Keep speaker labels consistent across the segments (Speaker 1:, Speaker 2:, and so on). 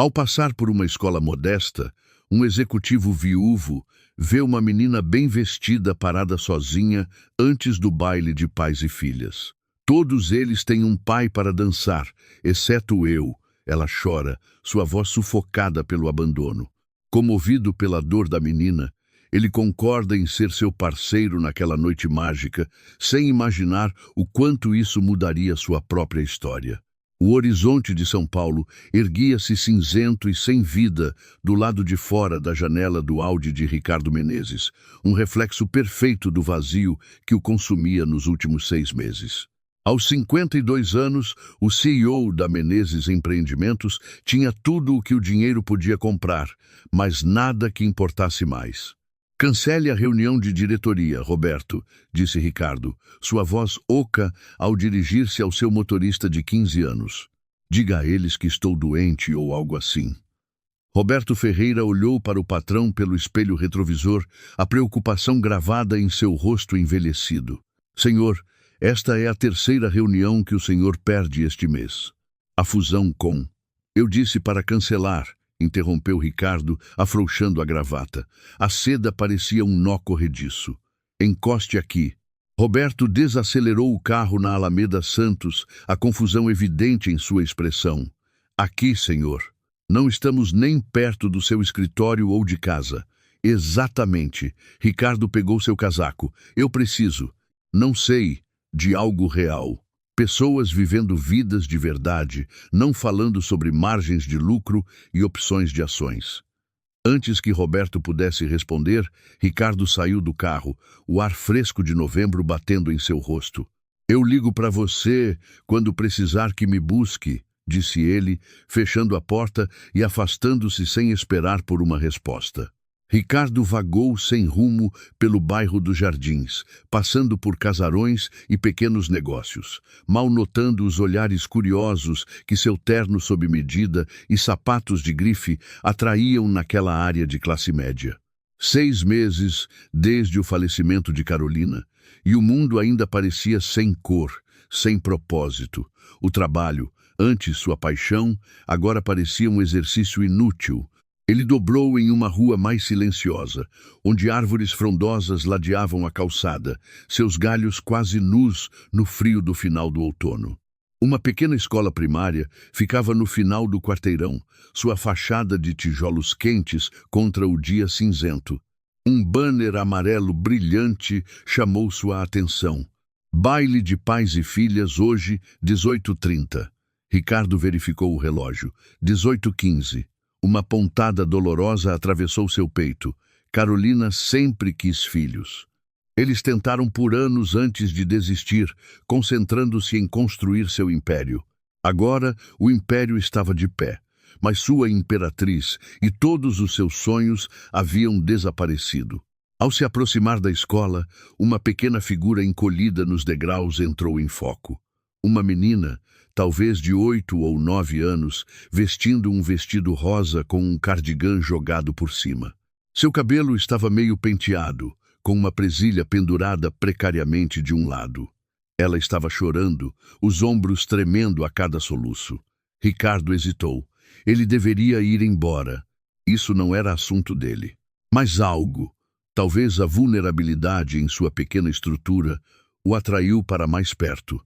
Speaker 1: Ao passar por uma escola modesta, um executivo viúvo vê uma menina bem vestida parada sozinha antes do baile de pais e filhas. Todos eles têm um pai para dançar, exceto eu. Ela chora, sua voz sufocada pelo abandono. Comovido pela dor da menina, ele concorda em ser seu parceiro naquela noite mágica, sem imaginar o quanto isso mudaria sua própria história. O horizonte de São Paulo erguia-se cinzento e sem vida do lado de fora da janela do Audi de Ricardo Menezes, um reflexo perfeito do vazio que o consumia nos últimos 6 meses. Aos 52 anos, o CEO da Menezes Empreendimentos tinha tudo o que o dinheiro podia comprar, mas nada que importasse mais. Cancele a reunião de diretoria, Roberto, disse Ricardo, sua voz oca ao dirigir-se ao seu motorista de 15 anos. Diga a eles que estou doente ou algo assim. Roberto Ferreira olhou para o patrão pelo espelho retrovisor, a preocupação gravada em seu rosto envelhecido. Senhor, esta é a 3ª reunião que o senhor perde este mês. A fusão com... Eu disse para cancelar, interrompeu Ricardo, afrouxando a gravata. A seda parecia um nó corrediço. Encoste aqui. Roberto desacelerou o carro na Alameda Santos, a confusão evidente em sua expressão. Aqui, senhor. Não estamos nem perto do seu escritório ou de casa. Exatamente. Ricardo pegou seu casaco. Eu preciso. Não sei. De algo real. Pessoas vivendo vidas de verdade, não falando sobre margens de lucro e opções de ações. Antes que Roberto pudesse responder, Ricardo saiu do carro, o ar fresco de novembro batendo em seu rosto. Eu ligo para você quando precisar que me busque, disse ele, fechando a porta e afastando-se sem esperar por uma resposta. Ricardo vagou sem rumo pelo bairro dos Jardins, passando por casarões e pequenos negócios, mal notando os olhares curiosos que seu terno sob medida e sapatos de grife atraíam naquela área de classe média. 6 meses desde o falecimento de Carolina, e o mundo ainda parecia sem cor, sem propósito. O trabalho, antes sua paixão, agora parecia um exercício inútil. Ele dobrou em uma rua mais silenciosa, onde árvores frondosas ladeavam a calçada, seus galhos quase nus no frio do final do outono. Uma pequena escola primária ficava no final do quarteirão, sua fachada de tijolos quentes contra o dia cinzento. Um banner amarelo brilhante chamou sua atenção. Baile de pais e filhas hoje, 18h30. Ricardo verificou o relógio. 18h15. Uma pontada dolorosa atravessou seu peito. Carolina sempre quis filhos. Eles tentaram por anos antes de desistir, concentrando-se em construir seu império. Agora, o império estava de pé, mas sua imperatriz e todos os seus sonhos haviam desaparecido. Ao se aproximar da escola, uma pequena figura encolhida nos degraus entrou em foco. Uma menina, talvez de 8 ou 9 anos, vestindo um vestido rosa com um cardigã jogado por cima. Seu cabelo estava meio penteado, com uma presilha pendurada precariamente de um lado. Ela estava chorando, os ombros tremendo a cada soluço. Ricardo hesitou. Ele deveria ir embora. Isso não era assunto dele. Mas algo, talvez a vulnerabilidade em sua pequena estrutura, o atraiu para mais perto.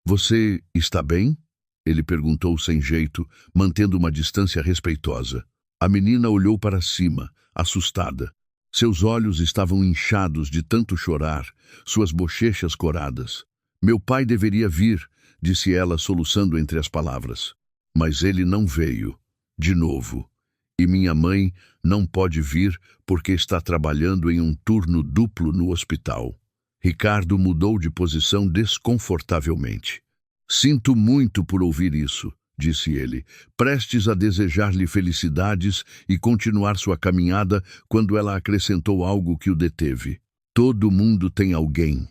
Speaker 1: Você está bem? Ele perguntou sem jeito, mantendo uma distância respeitosa. A menina olhou para cima, assustada. Seus olhos estavam inchados de tanto chorar, suas bochechas coradas. Meu pai deveria vir, disse ela soluçando entre as palavras. Mas ele não veio. De novo. E minha mãe não pode vir porque está trabalhando em um turno duplo no hospital. Ricardo mudou de posição desconfortavelmente. Sinto muito por ouvir isso, disse ele, prestes a desejar-lhe felicidades e continuar sua caminhada quando ela acrescentou algo que o deteve. Todo mundo tem alguém,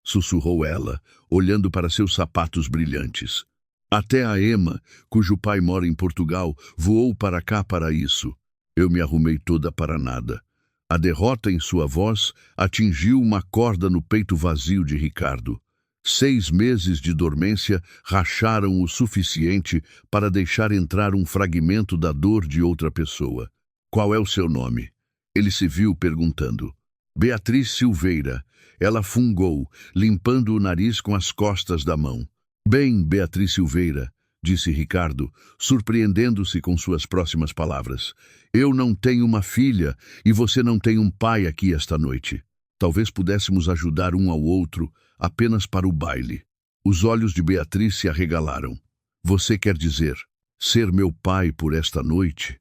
Speaker 1: sussurrou ela, olhando para seus sapatos brilhantes. Até a Emma, cujo pai mora em Portugal, voou para cá para isso. Eu me arrumei toda para nada. A derrota em sua voz atingiu uma corda no peito vazio de Ricardo. 6 meses de dormência racharam o suficiente para deixar entrar um fragmento da dor de outra pessoa. Qual é o seu nome? Ele se viu perguntando. Beatriz Silveira. Ela fungou, limpando o nariz com as costas da mão. Bem, Beatriz Silveira, disse Ricardo, surpreendendo-se com suas próximas palavras. Eu não tenho uma filha e você não tem um pai aqui esta noite. Talvez pudéssemos ajudar um ao outro apenas para o baile. Os olhos de Beatriz se arregalaram. Você quer dizer, ser meu pai por esta noite?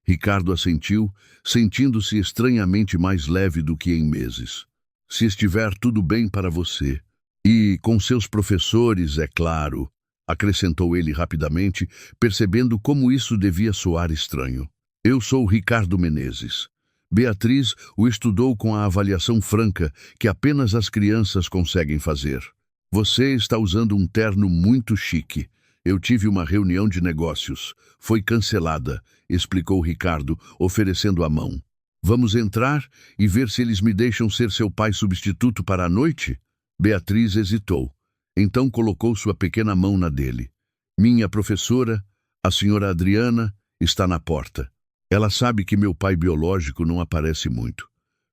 Speaker 1: Ricardo assentiu, sentindo-se estranhamente mais leve do que em meses. Se estiver tudo bem para você. E com seus professores, é claro, acrescentou ele rapidamente, percebendo como isso devia soar estranho. Eu sou Ricardo Menezes. Beatriz o estudou com a avaliação franca que apenas as crianças conseguem fazer. Você está usando um terno muito chique. Eu tive uma reunião de negócios. Foi cancelada, explicou Ricardo, oferecendo a mão. Vamos entrar e ver se eles me deixam ser seu pai substituto para a noite? Beatriz hesitou. Então colocou sua pequena mão na dele. Minha professora, a senhora Adriana, está na porta. Ela sabe que meu pai biológico não aparece muito.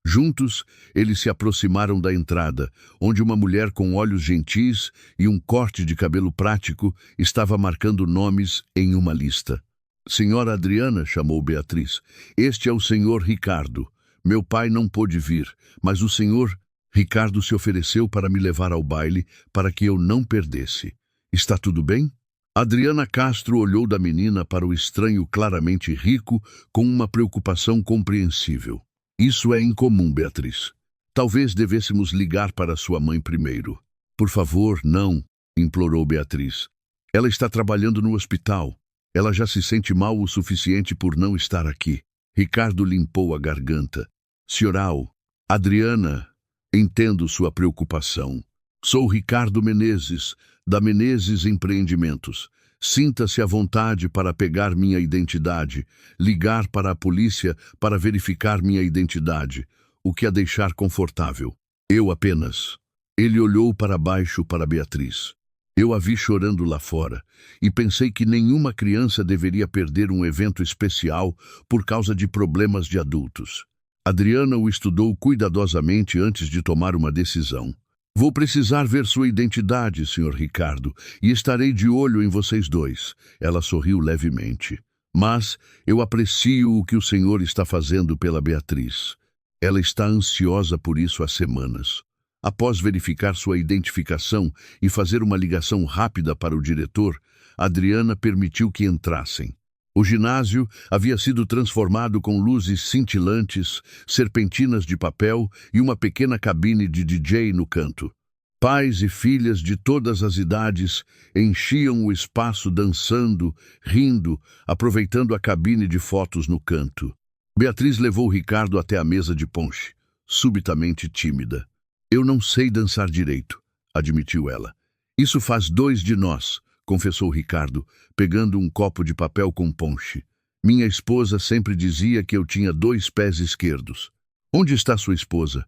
Speaker 1: Juntos, eles se aproximaram da entrada, onde uma mulher com olhos gentis e um corte de cabelo prático estava marcando nomes em uma lista. Senhora Adriana, chamou Beatriz, este é o senhor Ricardo. Meu pai não pôde vir, mas o senhor Ricardo se ofereceu para me levar ao baile para que eu não perdesse. Está tudo bem? Adriana Castro olhou da menina para o estranho claramente rico com uma preocupação compreensível. Isso é incomum, Beatriz. Talvez devêssemos ligar para sua mãe primeiro. Por favor, não, implorou Beatriz. Ela está trabalhando no hospital. Ela já se sente mal o suficiente por não estar aqui. Ricardo limpou a garganta. Senhoral, Adriana, entendo sua preocupação. Sou Ricardo Menezes, da Menezes Empreendimentos. Sinta-se à vontade para pegar minha identidade, ligar para a polícia para verificar minha identidade, o que a deixar confortável. Eu apenas. Ele olhou para baixo para Beatriz. Eu a vi chorando lá fora e pensei que nenhuma criança deveria perder um evento especial por causa de problemas de adultos. Adriana o estudou cuidadosamente antes de tomar uma decisão. Vou precisar ver sua identidade, Sr. Ricardo, e estarei de olho em vocês dois. Ela sorriu levemente. Mas eu aprecio o que o senhor está fazendo pela Beatriz. Ela está ansiosa por isso há semanas. Após verificar sua identificação e fazer uma ligação rápida para o diretor, Adriana permitiu que entrassem. O ginásio havia sido transformado com luzes cintilantes, serpentinas de papel e uma pequena cabine de DJ no canto. Pais e filhas de todas as idades enchiam o espaço dançando, rindo, aproveitando a cabine de fotos no canto. Beatriz levou Ricardo até a mesa de ponche, subitamente tímida. Eu não sei dançar direito, admitiu ela. Isso faz 2 de nós, confessou Ricardo, pegando um copo de papel com ponche. Minha esposa sempre dizia que eu tinha 2 pés esquerdos. Onde está sua esposa?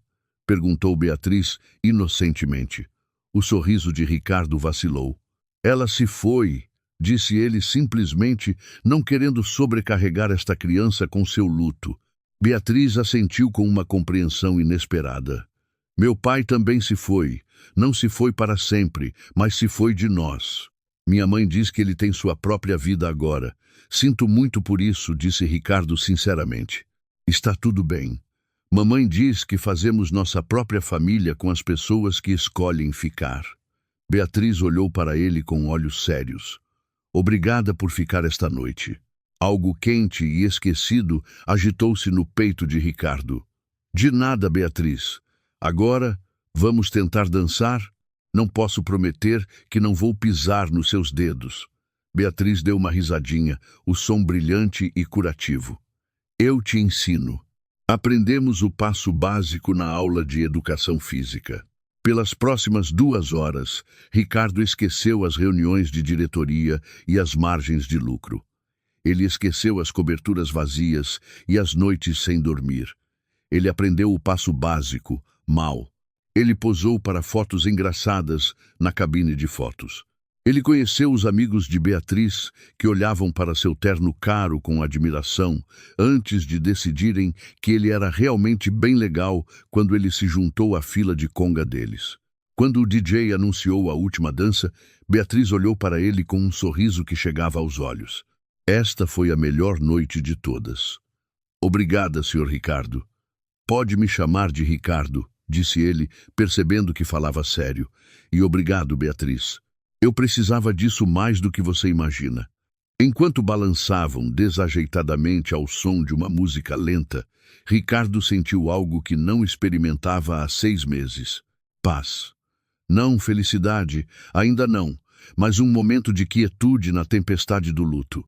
Speaker 1: Perguntou Beatriz inocentemente. O sorriso de Ricardo vacilou. Ela se foi, disse ele simplesmente, não querendo sobrecarregar esta criança com seu luto. Beatriz assentiu com uma compreensão inesperada. Meu pai também se foi. Não se foi para sempre, mas se foi de nós. Minha mãe diz que ele tem sua própria vida agora. Sinto muito por isso, disse Ricardo sinceramente. Está tudo bem. Mamãe diz que fazemos nossa própria família com as pessoas que escolhem ficar. Beatriz olhou para ele com olhos sérios. Obrigada por ficar esta noite. Algo quente e esquecido agitou-se no peito de Ricardo. De nada, Beatriz. Agora, vamos tentar dançar? Não posso prometer que não vou pisar nos seus dedos. Beatriz deu uma risadinha, o som brilhante e curativo. Eu te ensino. Aprendemos o passo básico na aula de educação física. Pelas próximas 2 horas, Ricardo esqueceu as reuniões de diretoria e as margens de lucro. Ele esqueceu as coberturas vazias e as noites sem dormir. Ele aprendeu o passo básico, mal. Ele posou para fotos engraçadas na cabine de fotos. Ele conheceu os amigos de Beatriz, que olhavam para seu terno caro com admiração, antes de decidirem que ele era realmente bem legal quando ele se juntou à fila de conga deles. Quando o DJ anunciou a última dança, Beatriz olhou para ele com um sorriso que chegava aos olhos. Esta foi a melhor noite de todas. Obrigada, Sr. Ricardo. Pode me chamar de Ricardo, disse ele, percebendo que falava sério. E obrigado, Beatriz. Eu precisava disso mais do que você imagina. Enquanto balançavam desajeitadamente ao som de uma música lenta, Ricardo sentiu algo que não experimentava há 6 meses. Paz. Não felicidade, ainda não, mas um momento de quietude na tempestade do luto.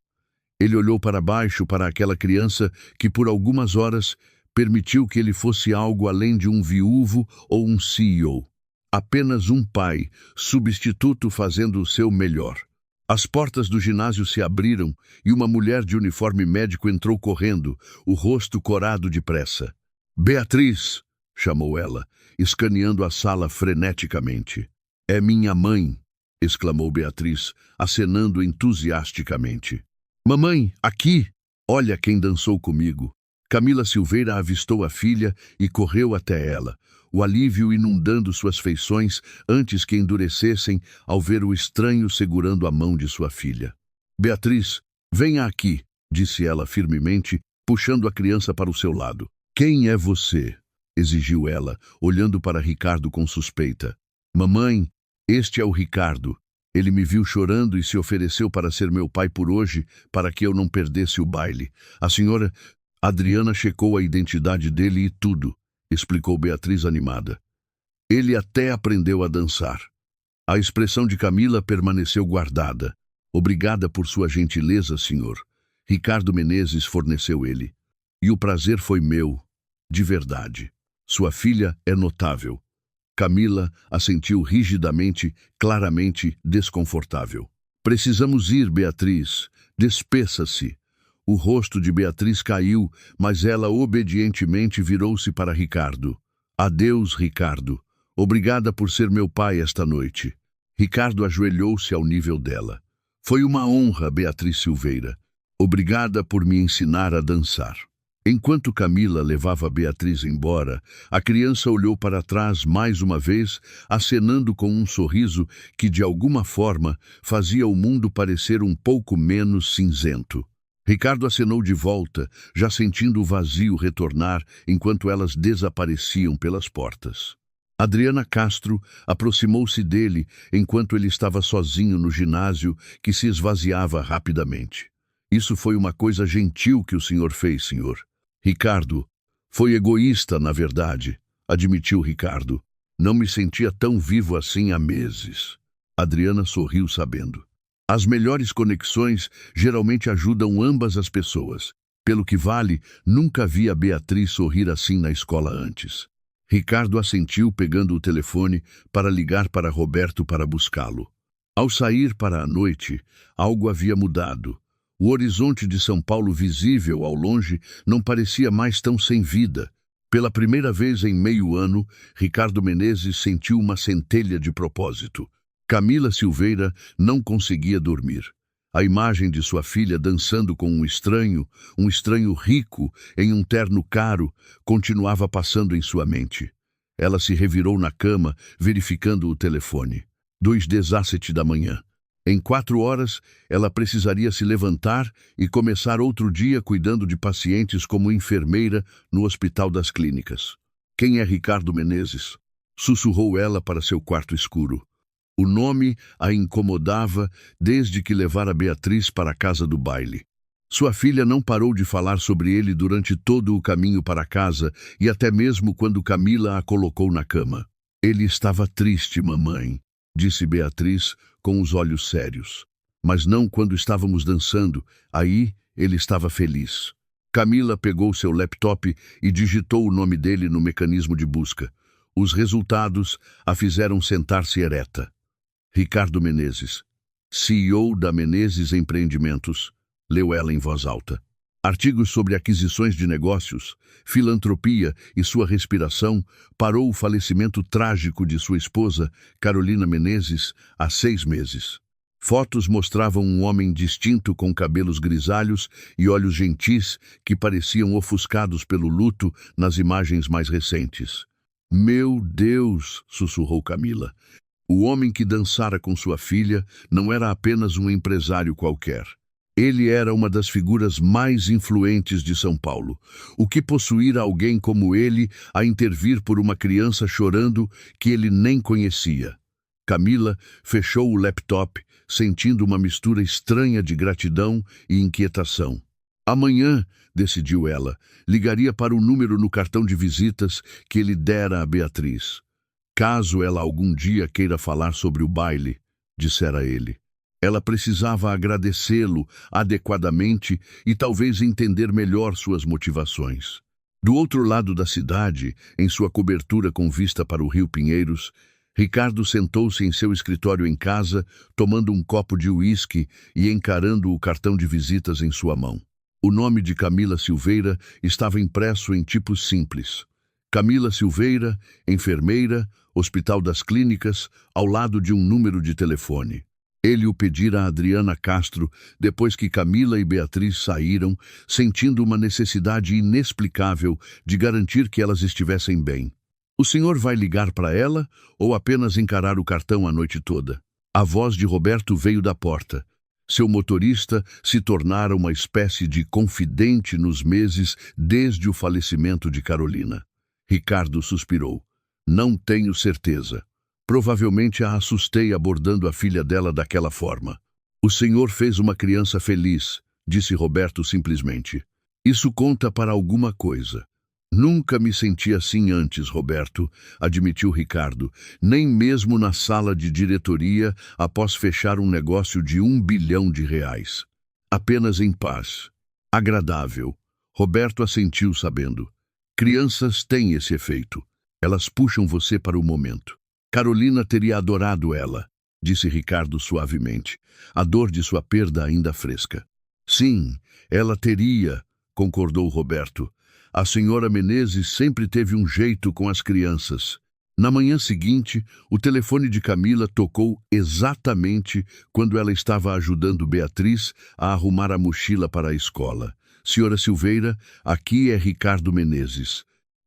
Speaker 1: Ele olhou para baixo para aquela criança que por algumas horas permitiu que ele fosse algo além de um viúvo ou um CEO. Apenas um pai, substituto fazendo o seu melhor. As portas do ginásio se abriram e uma mulher de uniforme médico entrou correndo, o rosto corado de pressa. Beatriz, chamou ela, escaneando a sala freneticamente. É minha mãe, exclamou Beatriz, acenando entusiasticamente. Mamãe, aqui! Olha quem dançou comigo. Camila Silveira avistou a filha e correu até ela, o alívio inundando suas feições antes que endurecessem ao ver o estranho segurando a mão de sua filha. Beatriz, venha aqui, disse ela firmemente, puxando a criança para o seu lado. Quem é você? Exigiu ela, olhando para Ricardo com suspeita. Mamãe, este é o Ricardo. Ele me viu chorando e se ofereceu para ser meu pai por hoje, para que eu não perdesse o baile. A senhora Adriana checou a identidade dele e tudo, explicou Beatriz animada. Ele até aprendeu a dançar. A expressão de Camila permaneceu guardada. Obrigada por sua gentileza, senhor. Ricardo Menezes forneceu ele. E o prazer foi meu, de verdade. Sua filha é notável. Camila assentiu rigidamente, claramente desconfortável. Precisamos ir, Beatriz. Despeça-se. O rosto de Beatriz caiu, mas ela obedientemente virou-se para Ricardo. Adeus, Ricardo. Obrigada por ser meu pai esta noite. Ricardo ajoelhou-se ao nível dela. Foi uma honra, Beatriz Silveira. Obrigada por me ensinar a dançar. Enquanto Camila levava Beatriz embora, a criança olhou para trás mais uma vez, acenando com um sorriso que, de alguma forma, fazia o mundo parecer um pouco menos cinzento. Ricardo acenou de volta, já sentindo o vazio retornar enquanto elas desapareciam pelas portas. Adriana Castro aproximou-se dele enquanto ele estava sozinho no ginásio, que se esvaziava rapidamente. Isso foi uma coisa gentil que o senhor fez, senhor. Ricardo, foi egoísta, na verdade, admitiu Ricardo. Não me sentia tão vivo assim há meses. Adriana sorriu sabendo. As melhores conexões geralmente ajudam ambas as pessoas. Pelo que vale, nunca vi a Beatriz sorrir assim na escola antes. Ricardo assentiu pegando o telefone para ligar para Roberto para buscá-lo. Ao sair para a noite, algo havia mudado. O horizonte de São Paulo visível ao longe não parecia mais tão sem vida. Pela primeira vez em meio ano, Ricardo Menezes sentiu uma centelha de propósito. Camila Silveira não conseguia dormir. A imagem de sua filha dançando com um estranho rico, em um terno caro, continuava passando em sua mente. Ela se revirou na cama, verificando o telefone. 2:17 da manhã. Em 4 horas, ela precisaria se levantar e começar outro dia cuidando de pacientes como enfermeira no Hospital das Clínicas. Quem é Ricardo Menezes? Sussurrou ela para seu quarto escuro. O nome a incomodava desde que levara Beatriz para a casa do baile. Sua filha não parou de falar sobre ele durante todo o caminho para casa e até mesmo quando Camila a colocou na cama. Ele estava triste, mamãe, disse Beatriz com os olhos sérios. Mas não quando estávamos dançando, aí ele estava feliz. Camila pegou seu laptop e digitou o nome dele no mecanismo de busca. Os resultados a fizeram sentar-se ereta. Ricardo Menezes, CEO da Menezes Empreendimentos, leu ela em voz alta. artigos sobre aquisições de negócios, filantropia e sua respiração, parou o falecimento trágico de sua esposa, Carolina Menezes, há 6 meses. Fotos mostravam um homem distinto com cabelos grisalhos e olhos gentis que pareciam ofuscados pelo luto nas imagens mais recentes. "Meu Deus!", sussurrou Camila. O homem que dançara com sua filha não era apenas um empresário qualquer. Ele era uma das figuras mais influentes de São Paulo. O que possuíra alguém como ele a intervir por uma criança chorando que ele nem conhecia? Camila fechou o laptop, sentindo uma mistura estranha de gratidão e inquietação. Amanhã, decidiu ela, ligaria para o número no cartão de visitas que ele dera a Beatriz. Caso ela algum dia queira falar sobre o baile, dissera ele. Ela precisava agradecê-lo adequadamente e talvez entender melhor suas motivações. Do outro lado da cidade, em sua cobertura com vista para o Rio Pinheiros, Ricardo sentou-se em seu escritório em casa, tomando um copo de uísque e encarando o cartão de visitas em sua mão. O nome de Camila Silveira estava impresso em tipos simples. Camila Silveira, enfermeira, Hospital das Clínicas, ao lado de um número de telefone. Ele o pedira a Adriana Castro depois que Camila e Beatriz saíram, sentindo uma necessidade inexplicável de garantir que elas estivessem bem. "O senhor vai ligar para ela ou apenas encarar o cartão a noite toda?" A voz de Roberto veio da porta. Seu motorista se tornara uma espécie de confidente nos meses desde o falecimento de Carolina. Ricardo suspirou. "Não tenho certeza. Provavelmente a assustei abordando a filha dela daquela forma." "O senhor fez uma criança feliz", disse Roberto simplesmente. "Isso conta para alguma coisa." "Nunca me senti assim antes, Roberto", admitiu Ricardo, "nem mesmo na sala de diretoria após fechar um negócio de R$1 bilhão. Apenas em paz. Agradável." Roberto assentiu sabendo. "Crianças têm esse efeito. Elas puxam você para o momento." "Carolina teria adorado ela", disse Ricardo suavemente, a dor de sua perda ainda fresca. "Sim, ela teria", concordou Roberto. "A senhora Menezes sempre teve um jeito com as crianças." Na manhã seguinte, o telefone de Camila tocou exatamente quando ela estava ajudando Beatriz a arrumar a mochila para a escola. "Senhora Silveira, aqui é Ricardo Menezes.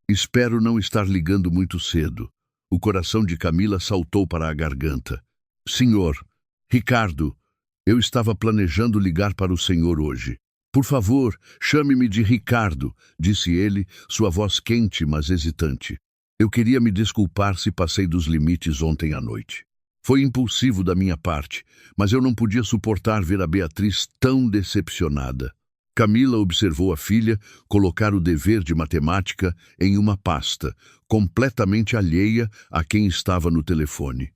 Speaker 1: Espero não estar ligando muito cedo." O coração de Camila saltou para a garganta. "Senhor, Ricardo, eu estava planejando ligar para o senhor hoje." "Por favor, chame-me de Ricardo", disse ele, sua voz quente, mas hesitante. "Eu queria me desculpar se passei dos limites ontem à noite. Foi impulsivo da minha parte, mas eu não podia suportar ver a Beatriz tão decepcionada." Camila observou a filha colocar o dever de matemática em uma pasta, completamente alheia a quem estava no telefone.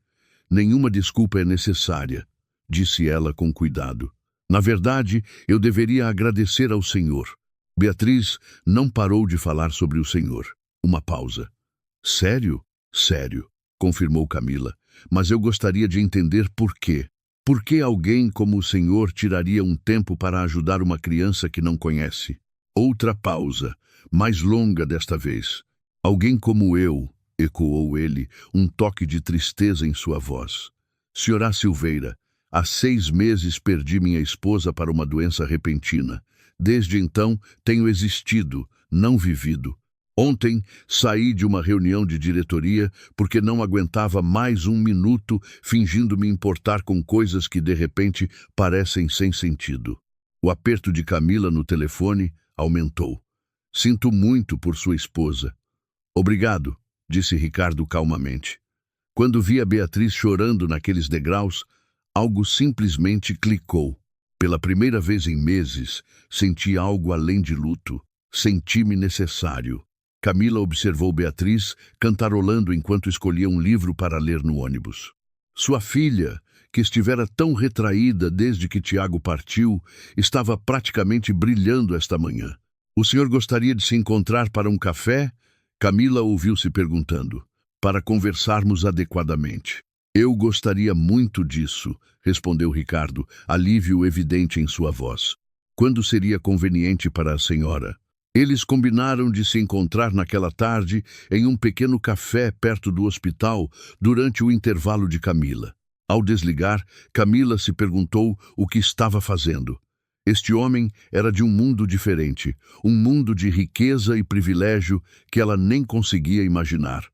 Speaker 1: "Nenhuma desculpa é necessária", disse ela com cuidado. "Na verdade, eu deveria agradecer ao senhor." Beatriz não parou de falar sobre o senhor. Uma pausa. "Sério?" "Sério", confirmou Camila. "Mas eu gostaria de entender por quê. Por que alguém como o senhor tiraria um tempo para ajudar uma criança que não conhece?" Outra pausa, mais longa desta vez. "Alguém como eu", ecoou ele, um toque de tristeza em sua voz. "Senhora Silveira, há 6 meses perdi minha esposa para uma doença repentina. Desde então, tenho existido, não vivido. Ontem, saí de uma reunião de diretoria porque não aguentava mais 1 minuto fingindo me importar com coisas que de repente parecem sem sentido." O aperto de Camila no telefone aumentou. "Sinto muito por sua esposa." "Obrigado", disse Ricardo calmamente. Quando vi a Beatriz chorando naqueles degraus, algo simplesmente clicou. Pela primeira vez em meses, senti algo além de luto. Senti-me necessário. Camila observou Beatriz cantarolando enquanto escolhia um livro para ler no ônibus. Sua filha, que estivera tão retraída desde que Tiago partiu, estava praticamente brilhando esta manhã. "O senhor gostaria de se encontrar para um café?" Camila ouviu-se perguntando. "Para conversarmos adequadamente." "Eu gostaria muito disso", respondeu Ricardo, alívio evidente em sua voz. Quando seria conveniente para a senhora? Eles combinaram de se encontrar naquela tarde em um pequeno café perto do hospital durante o intervalo de Camila. Ao desligar, Camila se perguntou o que estava fazendo. Este homem era de um mundo diferente, um mundo de riqueza e privilégio que ela nem conseguia imaginar.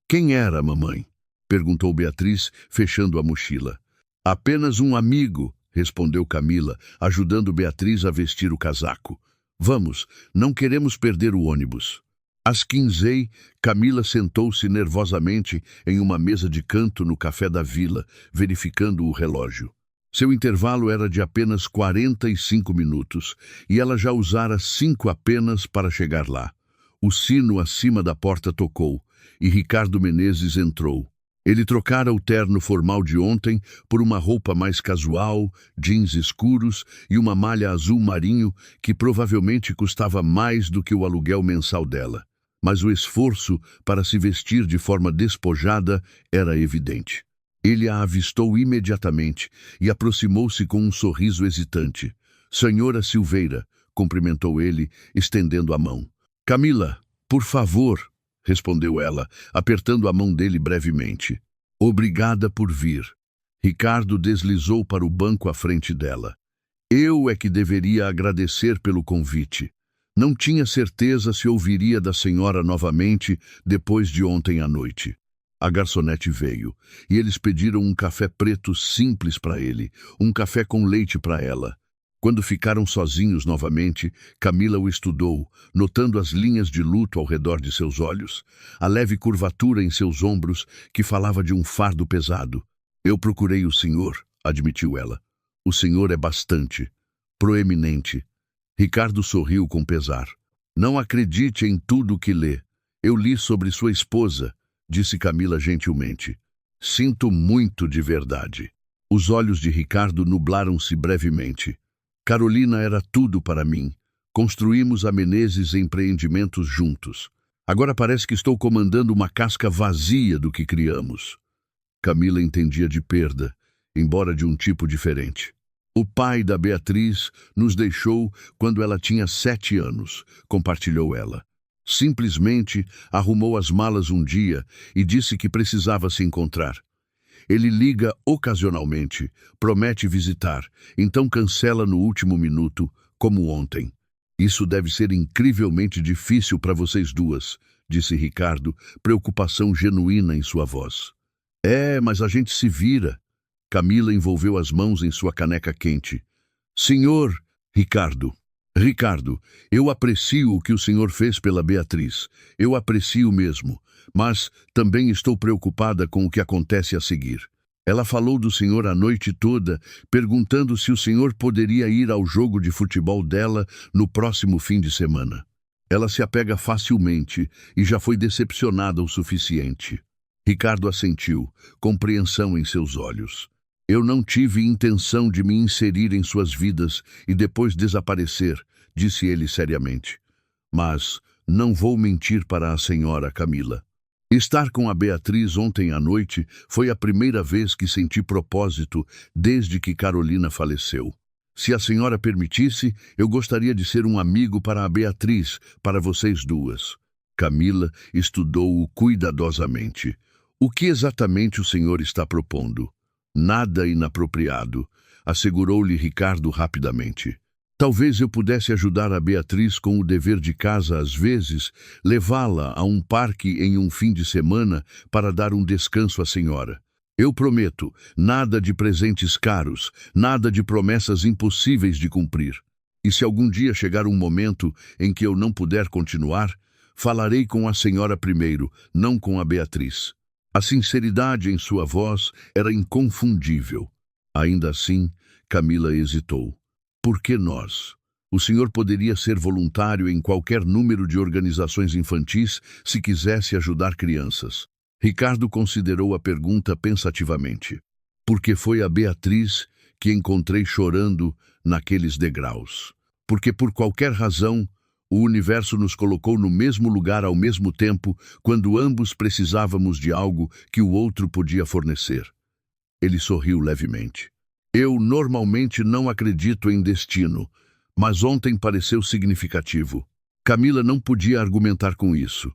Speaker 1: Quem era, mamãe? Perguntou Beatriz, fechando a mochila. Apenas um amigo, respondeu Camila, ajudando Beatriz a vestir o casaco. Vamos, não queremos perder o ônibus. Às 15h, Camila sentou-se nervosamente em uma mesa de canto no café da vila, verificando o relógio. Seu intervalo era de apenas 45 minutos e ela já usara 5 apenas para chegar lá. O sino acima da porta tocou e Ricardo Menezes entrou. Ele trocara o terno formal de ontem por uma roupa mais casual, jeans escuros e uma malha azul marinho que provavelmente custava mais do que o aluguel mensal dela. Mas o esforço para se vestir de forma despojada era evidente. Ele a avistou imediatamente e aproximou-se com um sorriso hesitante. Senhora Silveira, cumprimentou ele, estendendo a mão. Camila, por favor, respondeu ela, apertando a mão dele brevemente. Obrigada por vir. Ricardo deslizou para o banco à frente dela. Eu é que deveria agradecer pelo convite. Não tinha certeza se ouviria da senhora novamente depois de ontem à noite. A garçonete veio, e eles pediram um café preto simples para ele, um café com leite para ela. Quando ficaram sozinhos novamente, Camila o estudou, notando as linhas de luto ao redor de seus olhos, a leve curvatura em seus ombros que falava de um fardo pesado. Eu procurei o senhor, admitiu ela. O senhor é bastante, proeminente. Ricardo sorriu com pesar. Não acredite em tudo o que lê. Eu li sobre sua esposa, disse Camila gentilmente. Sinto muito de verdade. Os olhos de Ricardo nublaram-se brevemente. Carolina era tudo para mim. Construímos a Menezes empreendimentos juntos. Agora parece que estou comandando uma casca vazia do que criamos. Camila entendia de perda, embora de um tipo diferente. O pai da Beatriz nos deixou quando ela tinha 7 anos, compartilhou ela. Simplesmente arrumou as malas um dia e disse que precisava se encontrar. Ele liga ocasionalmente, promete visitar, então cancela no último minuto, como ontem. Isso deve ser incrivelmente difícil para vocês duas, disse Ricardo, preocupação genuína em sua voz. É, mas a gente se vira. Camila envolveu as mãos em sua caneca quente. Senhor, Ricardo, eu aprecio o que o senhor fez pela Beatriz. Eu aprecio mesmo, mas também estou preocupada com o que acontece a seguir. Ela falou do senhor a noite toda, perguntando se o senhor poderia ir ao jogo de futebol dela no próximo fim de semana. Ela se apega facilmente e já foi decepcionada o suficiente. Ricardo assentiu, compreensão em seus olhos. Eu não tive intenção de me inserir em suas vidas e depois desaparecer, disse ele seriamente. Mas não vou mentir para a senhora Camila. Estar com a Beatriz ontem à noite foi a primeira vez que senti propósito desde que Carolina faleceu. Se a senhora permitisse, eu gostaria de ser um amigo para a Beatriz, para vocês duas. Camila estudou-o cuidadosamente. O que exatamente o senhor está propondo? Nada inapropriado, assegurou-lhe Ricardo rapidamente. Talvez eu pudesse ajudar a Beatriz com o dever de casa às vezes, levá-la a um parque em um fim de semana para dar um descanso à senhora. Eu prometo, nada de presentes caros, nada de promessas impossíveis de cumprir. E se algum dia chegar um momento em que eu não puder continuar, falarei com a senhora primeiro, não com a Beatriz. A sinceridade em sua voz era inconfundível. Ainda assim, Camila hesitou. Por que nós? O senhor poderia ser voluntário em qualquer número de organizações infantis se quisesse ajudar crianças. Ricardo considerou a pergunta pensativamente. Porque foi a Beatriz que encontrei chorando naqueles degraus. Porque por qualquer razão, o universo nos colocou no mesmo lugar ao mesmo tempo, quando ambos precisávamos de algo que o outro podia fornecer. Ele sorriu levemente. Eu normalmente não acredito em destino, mas ontem pareceu significativo. Camila não podia argumentar com isso.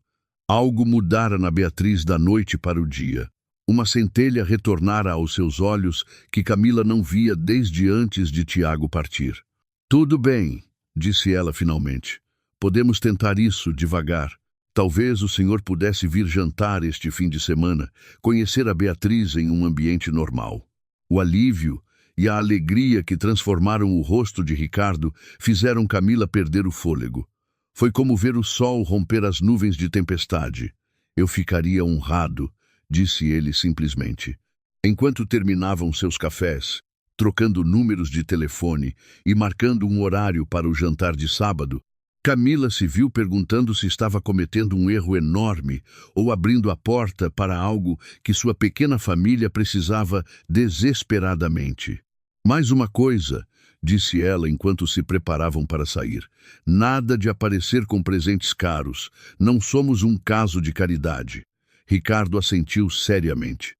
Speaker 1: Algo mudara na Beatriz da noite para o dia. Uma centelha retornara aos seus olhos que Camila não via desde antes de Tiago partir. "Tudo bem", disse ela finalmente. "Podemos tentar isso devagar. Talvez o senhor pudesse vir jantar este fim de semana, conhecer a Beatriz em um ambiente normal." O alívio e a alegria que transformaram o rosto de Ricardo fizeram Camila perder o fôlego. Foi como ver o sol romper as nuvens de tempestade. "Eu ficaria honrado", disse ele simplesmente. Enquanto terminavam seus cafés, trocando números de telefone e marcando um horário para o jantar de sábado, Camila se viu perguntando se estava cometendo um erro enorme ou abrindo a porta para algo que sua pequena família precisava desesperadamente. "Mais uma coisa", disse ela enquanto se preparavam para sair. "Nada de aparecer com presentes caros. Não somos um caso de caridade." Ricardo assentiu seriamente.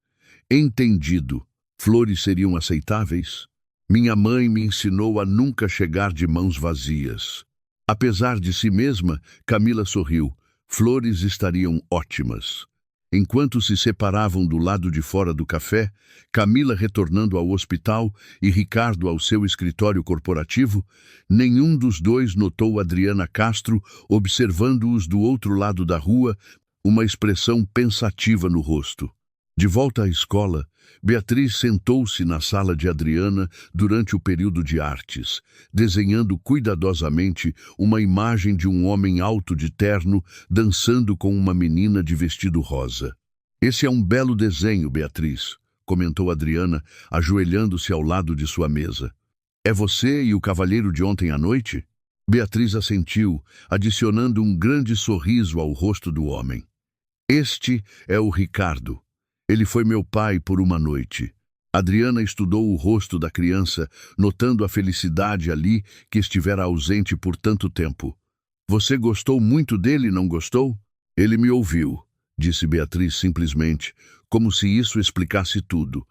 Speaker 1: "Entendido. Flores seriam aceitáveis? Minha mãe me ensinou a nunca chegar de mãos vazias." Apesar de si mesma, Camila sorriu. Flores estariam ótimas. Enquanto se separavam do lado de fora do café, Camila retornando ao hospital e Ricardo ao seu escritório corporativo, nenhum dos dois notou Adriana Castro observando-os do outro lado da rua, uma expressão pensativa no rosto. De volta à escola, Beatriz sentou-se na sala de Adriana durante o período de artes, desenhando cuidadosamente uma imagem de um homem alto de terno dançando com uma menina de vestido rosa. "Esse é um belo desenho, Beatriz", comentou Adriana, ajoelhando-se ao lado de sua mesa. "É você e o cavalheiro de ontem à noite?" Beatriz assentiu, adicionando um grande sorriso ao rosto do homem. "Este é o Ricardo. Ele foi meu pai por uma noite." Adriana estudou o rosto da criança, notando a felicidade ali que estivera ausente por tanto tempo. "Você gostou muito dele, não gostou?" "Ele me ouviu", disse Beatriz simplesmente, como se isso explicasse tudo.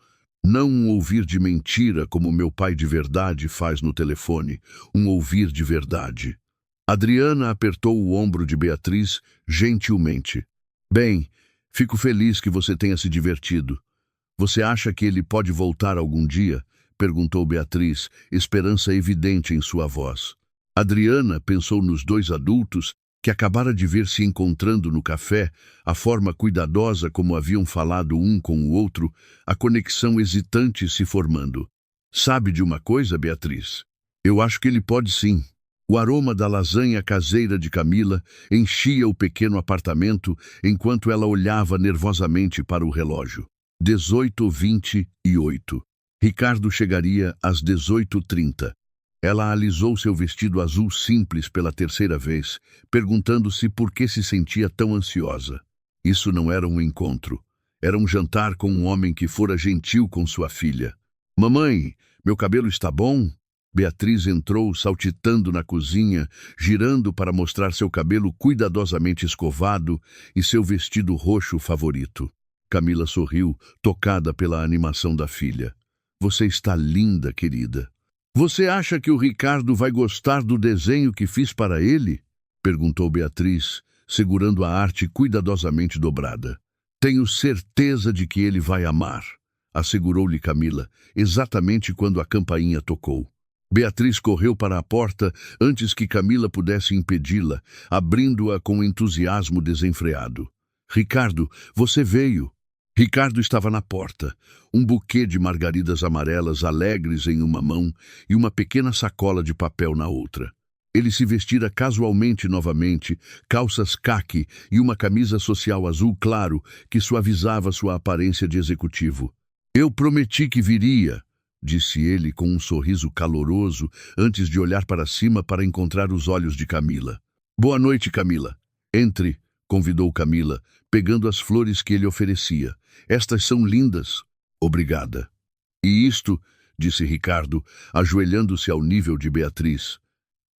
Speaker 1: "Não um ouvir de mentira como meu pai de verdade faz no telefone, um ouvir de verdade." Adriana apertou o ombro de Beatriz gentilmente. "Bem, fico feliz que você tenha se divertido. Você acha que ele pode voltar algum dia?" perguntou Beatriz, esperança evidente em sua voz. Adriana pensou nos dois adultos que acabara de ver se encontrando no café, a forma cuidadosa como haviam falado um com o outro, a conexão hesitante se formando. "Sabe de uma coisa, Beatriz? Eu acho que ele pode sim." O aroma da lasanha caseira de Camila enchia o pequeno apartamento enquanto ela olhava nervosamente para o relógio. 18h28. Ricardo chegaria às 18h30. Ela alisou seu vestido azul simples pela terceira vez, perguntando-se por que se sentia tão ansiosa. Isso não era um encontro. Era um jantar com um homem que fora gentil com sua filha. "Mamãe, meu cabelo está bom?" Beatriz entrou saltitando na cozinha, girando para mostrar seu cabelo cuidadosamente escovado e seu vestido roxo favorito. Camila sorriu, tocada pela animação da filha. "Você está linda, querida." "Você acha que o Ricardo vai gostar do desenho que fiz para ele?" perguntou Beatriz, segurando a arte cuidadosamente dobrada. "Tenho certeza de que ele vai amar", assegurou-lhe Camila, exatamente quando a campainha tocou. Beatriz correu para a porta antes que Camila pudesse impedi-la, abrindo-a com entusiasmo desenfreado. "Ricardo, você veio." Ricardo estava na porta, um buquê de margaridas amarelas alegres em uma mão e uma pequena sacola de papel na outra. Ele se vestira casualmente novamente, calças caqui e uma camisa social azul claro que suavizava sua aparência de executivo. "Eu prometi que viria", disse ele com um sorriso caloroso antes de olhar para cima para encontrar os olhos de Camila. "Boa noite, Camila." "Entre", convidou Camila, pegando as flores que ele oferecia. "Estas são lindas." "Obrigada." "E isto", disse Ricardo, ajoelhando-se ao nível de Beatriz,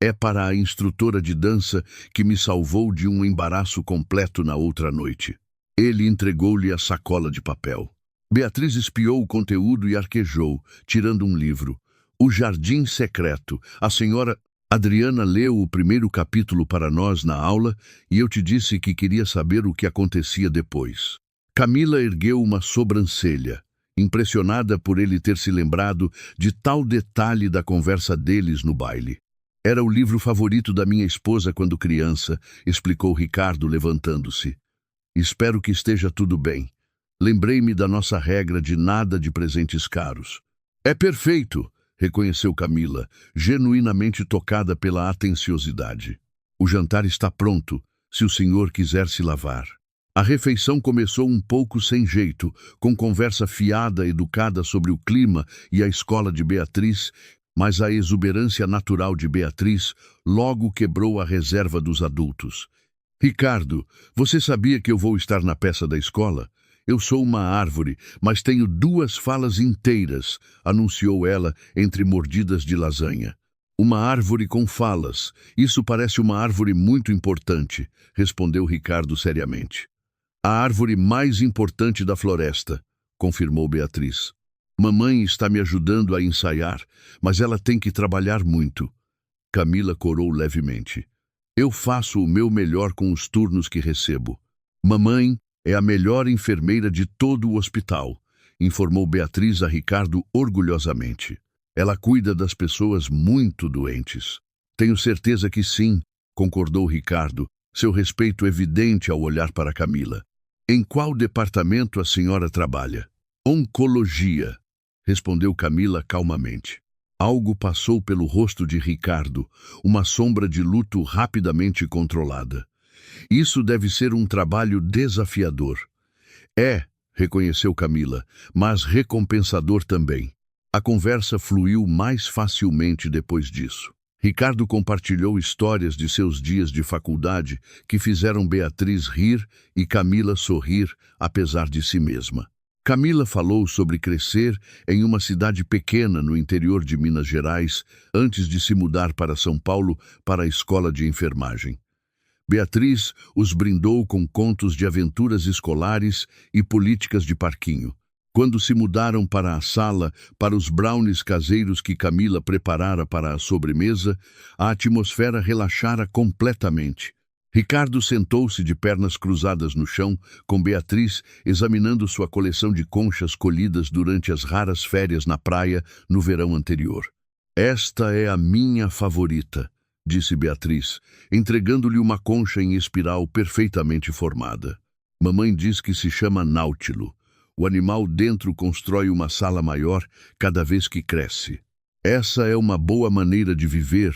Speaker 1: "é para a instrutora de dança que me salvou de um embaraço completo na outra noite." Ele entregou-lhe a sacola de papel. Beatriz espiou o conteúdo e arquejou, tirando um livro. "O Jardim Secreto. A senhora..." Adriana leu o primeiro capítulo para nós na aula e eu te disse que queria saber o que acontecia depois. Camila ergueu uma sobrancelha, impressionada por ele ter se lembrado de tal detalhe da conversa deles no baile. Era o livro favorito da minha esposa quando criança, explicou Ricardo, levantando-se. Espero que esteja tudo bem. Lembrei-me da nossa regra de nada de presentes caros. É perfeito, reconheceu Camila, genuinamente tocada pela atenciosidade. O jantar está pronto, se o senhor quiser se lavar. A refeição começou um pouco sem jeito, com conversa fiada, educada sobre o clima e a escola de Beatriz, mas a exuberância natural de Beatriz logo quebrou a reserva dos adultos. Ricardo, você sabia que eu vou estar na peça da escola? Eu sou uma árvore, mas tenho 2 falas inteiras, anunciou ela entre mordidas de lasanha. Uma árvore com falas. Isso parece uma árvore muito importante, respondeu Ricardo seriamente. A árvore mais importante da floresta, confirmou Beatriz. Mamãe está me ajudando a ensaiar, mas ela tem que trabalhar muito. Camila corou levemente. Eu faço o meu melhor com os turnos que recebo. Mamãe é a melhor enfermeira de todo o hospital, informou Beatriz a Ricardo orgulhosamente. Ela cuida das pessoas muito doentes. Tenho certeza que sim, concordou Ricardo, seu respeito evidente ao olhar para Camila. Em qual departamento a senhora trabalha? Oncologia, respondeu Camila calmamente. Algo passou pelo rosto de Ricardo, uma sombra de luto rapidamente controlada. Isso deve ser um trabalho desafiador. É, reconheceu Camila, mas recompensador também. A conversa fluiu mais facilmente depois disso. Ricardo compartilhou histórias de seus dias de faculdade que fizeram Beatriz rir e Camila sorrir, apesar de si mesma. Camila falou sobre crescer em uma cidade pequena no interior de Minas Gerais antes de se mudar para São Paulo para a escola de enfermagem. Beatriz os brindou com contos de aventuras escolares e políticas de parquinho. Quando se mudaram para a sala, para os brownies caseiros que Camila preparara para a sobremesa, a atmosfera relaxara completamente. Ricardo sentou-se de pernas cruzadas no chão, com Beatriz examinando sua coleção de conchas colhidas durante as raras férias na praia no verão anterior. Esta é a minha favorita, disse Beatriz, entregando-lhe uma concha em espiral perfeitamente formada. Mamãe diz que se chama Náutilo. O animal dentro constrói uma sala maior cada vez que cresce. Essa é uma boa maneira de viver,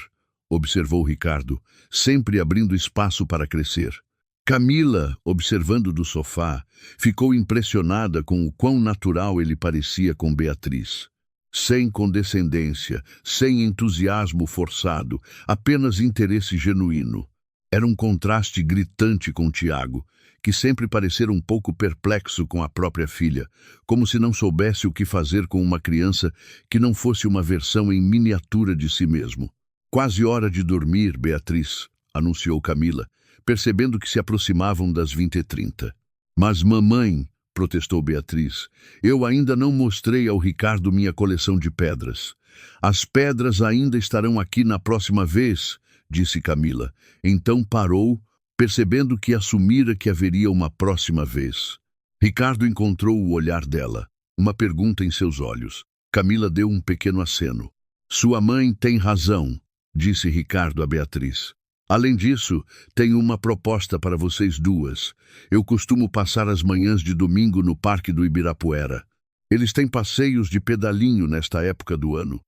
Speaker 1: observou Ricardo, sempre abrindo espaço para crescer. Camila, observando do sofá, ficou impressionada com o quão natural ele parecia com Beatriz. Sem condescendência, sem entusiasmo forçado, apenas interesse genuíno. Era um contraste gritante com Tiago, que sempre parecera um pouco perplexo com a própria filha, como se não soubesse o que fazer com uma criança que não fosse uma versão em miniatura de si mesmo. Quase hora de dormir, Beatriz, anunciou Camila, percebendo que se aproximavam das 20h30. Mas mamãe, protestou Beatriz, eu ainda não mostrei ao Ricardo minha coleção de pedras. As pedras ainda estarão aqui na próxima vez, disse Camila. Então parou, percebendo que assumira que haveria uma próxima vez. Ricardo encontrou o olhar dela, uma pergunta em seus olhos. Camila deu um pequeno aceno. Sua mãe tem razão, disse Ricardo a Beatriz. Além disso, tenho uma proposta para vocês duas. Eu costumo passar as manhãs de domingo no Parque do Ibirapuera. Eles têm passeios de pedalinho nesta época do ano.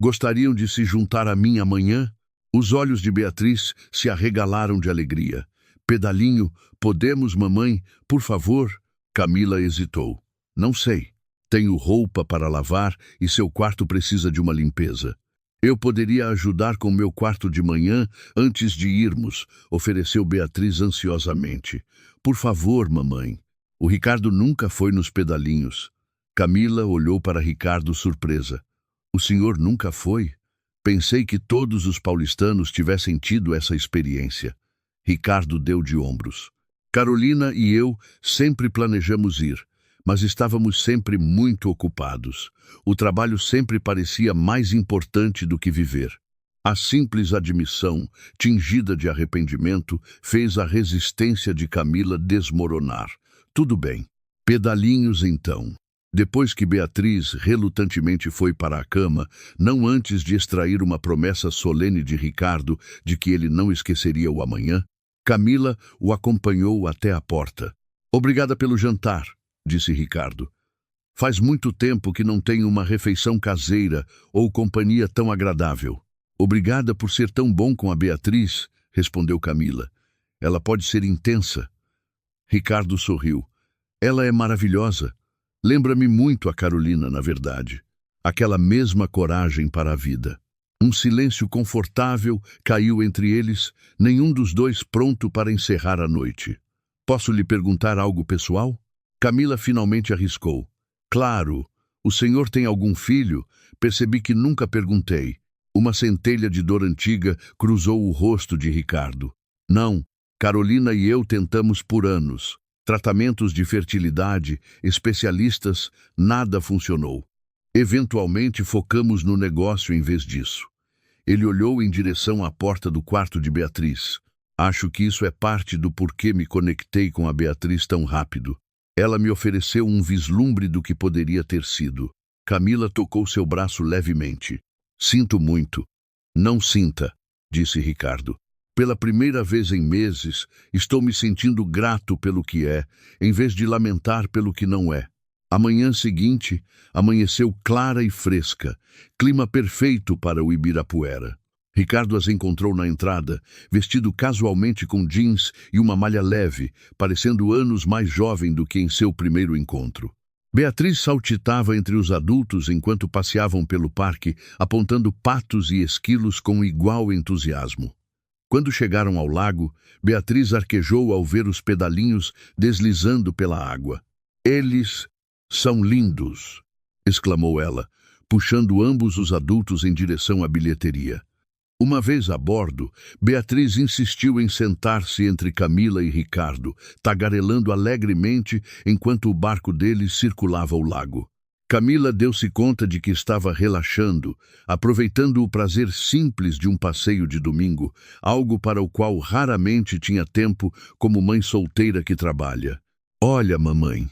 Speaker 1: Gostariam de se juntar a mim amanhã? Os olhos de Beatriz se arregalaram de alegria. Pedalinho, podemos, mamãe? Por favor? Camila hesitou. Não sei. Tenho roupa para lavar e seu quarto precisa de uma limpeza. Eu poderia ajudar com meu quarto de manhã antes de irmos, ofereceu Beatriz ansiosamente. Por favor, mamãe. O Ricardo nunca foi nos pedalinhos. Camila olhou para Ricardo surpresa. O senhor nunca foi? Pensei que todos os paulistanos tivessem tido essa experiência. Ricardo deu de ombros. Carolina e eu sempre planejamos ir, mas estávamos sempre muito ocupados. O trabalho sempre parecia mais importante do que viver. A simples admissão, tingida de arrependimento, fez a resistência de Camila desmoronar. Tudo bem. Pedalinhos então. Depois que Beatriz relutantemente foi para a cama, não antes de extrair uma promessa solene de Ricardo de que ele não esqueceria o amanhã, Camila o acompanhou até a porta. "Obrigada pelo jantar", disse Ricardo. "Faz muito tempo que não tenho uma refeição caseira ou companhia tão agradável." "Obrigada por ser tão bom com a Beatriz", respondeu Camila. "Ela pode ser intensa." Ricardo sorriu. "Ela é maravilhosa. Lembra-me muito a Carolina, na verdade. Aquela mesma coragem para a vida." Um silêncio confortável caiu entre eles, nenhum dos dois pronto para encerrar a noite. "Posso lhe perguntar algo pessoal?" Camila finalmente arriscou. "Claro. O senhor tem algum filho? Percebi que nunca perguntei." Uma centelha de dor antiga cruzou o rosto de Ricardo. "Não. Carolina e eu tentamos por anos. Tratamentos de fertilidade, especialistas, nada funcionou. Eventualmente focamos no negócio em vez disso." Ele olhou em direção à porta do quarto de Beatriz. "Acho que isso é parte do porquê me conectei com a Beatriz tão rápido. Ela me ofereceu um vislumbre do que poderia ter sido." Camila tocou seu braço levemente. "Sinto muito." "Não sinta", disse Ricardo. "Pela primeira vez em meses, estou me sentindo grato pelo que é, em vez de lamentar pelo que não é." A manhã seguinte amanheceu clara e fresca, clima perfeito para o Ibirapuera. Ricardo as encontrou na entrada, vestido casualmente com jeans e uma malha leve, parecendo anos mais jovem do que em seu primeiro encontro. Beatriz saltitava entre os adultos enquanto passeavam pelo parque, apontando patos e esquilos com igual entusiasmo. Quando chegaram ao lago, Beatriz arquejou ao ver os pedalinhos deslizando pela água. "Eles são lindos", exclamou ela, puxando ambos os adultos em direção à bilheteria. Uma vez a bordo, Beatriz insistiu em sentar-se entre Camila e Ricardo, tagarelando alegremente enquanto o barco deles circulava o lago. Camila deu-se conta de que estava relaxando, aproveitando o prazer simples de um passeio de domingo, algo para o qual raramente tinha tempo como mãe solteira que trabalha. "Olha, mamãe,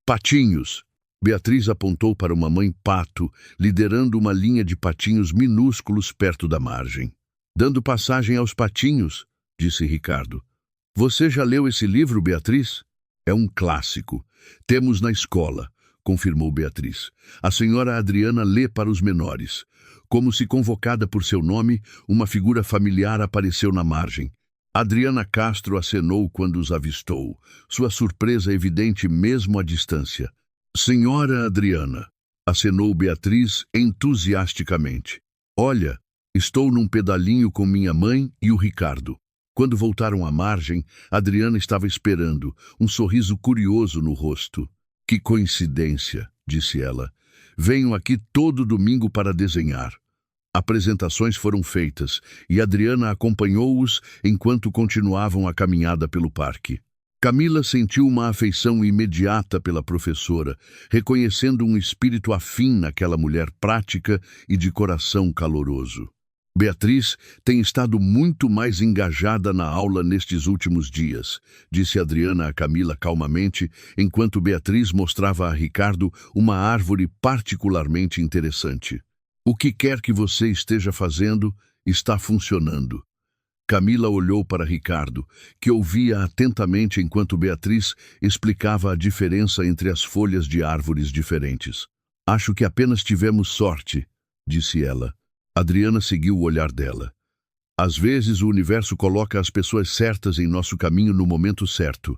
Speaker 1: patinhos." Beatriz apontou para uma mãe pato, liderando uma linha de patinhos minúsculos perto da margem. "Dando passagem aos patinhos", disse Ricardo. "Você já leu esse livro, Beatriz?" "É um clássico. Temos na escola", confirmou Beatriz. "A senhora Adriana lê para os menores." Como se convocada por seu nome, uma figura familiar apareceu na margem. Adriana Castro acenou quando os avistou, sua surpresa evidente mesmo à distância. "Senhora Adriana", acenou Beatriz entusiasticamente. "Olha, estou num pedalinho com minha mãe e o Ricardo." Quando voltaram à margem, Adriana estava esperando, um sorriso curioso no rosto. "Que coincidência", disse ela. "Venho aqui todo domingo para desenhar." Apresentações foram feitas e Adriana acompanhou-os enquanto continuavam a caminhada pelo parque. Camila sentiu uma afeição imediata pela professora, reconhecendo um espírito afim naquela mulher prática e de coração caloroso. "Beatriz tem estado muito mais engajada na aula nestes últimos dias", disse Adriana a Camila calmamente, enquanto Beatriz mostrava a Ricardo uma árvore particularmente interessante. "O que quer que você esteja fazendo, está funcionando." Camila olhou para Ricardo, que ouvia atentamente enquanto Beatriz explicava a diferença entre as folhas de árvores diferentes. "Acho que apenas tivemos sorte", disse ela. Adriana seguiu o olhar dela. "Às vezes o universo coloca as pessoas certas em nosso caminho no momento certo."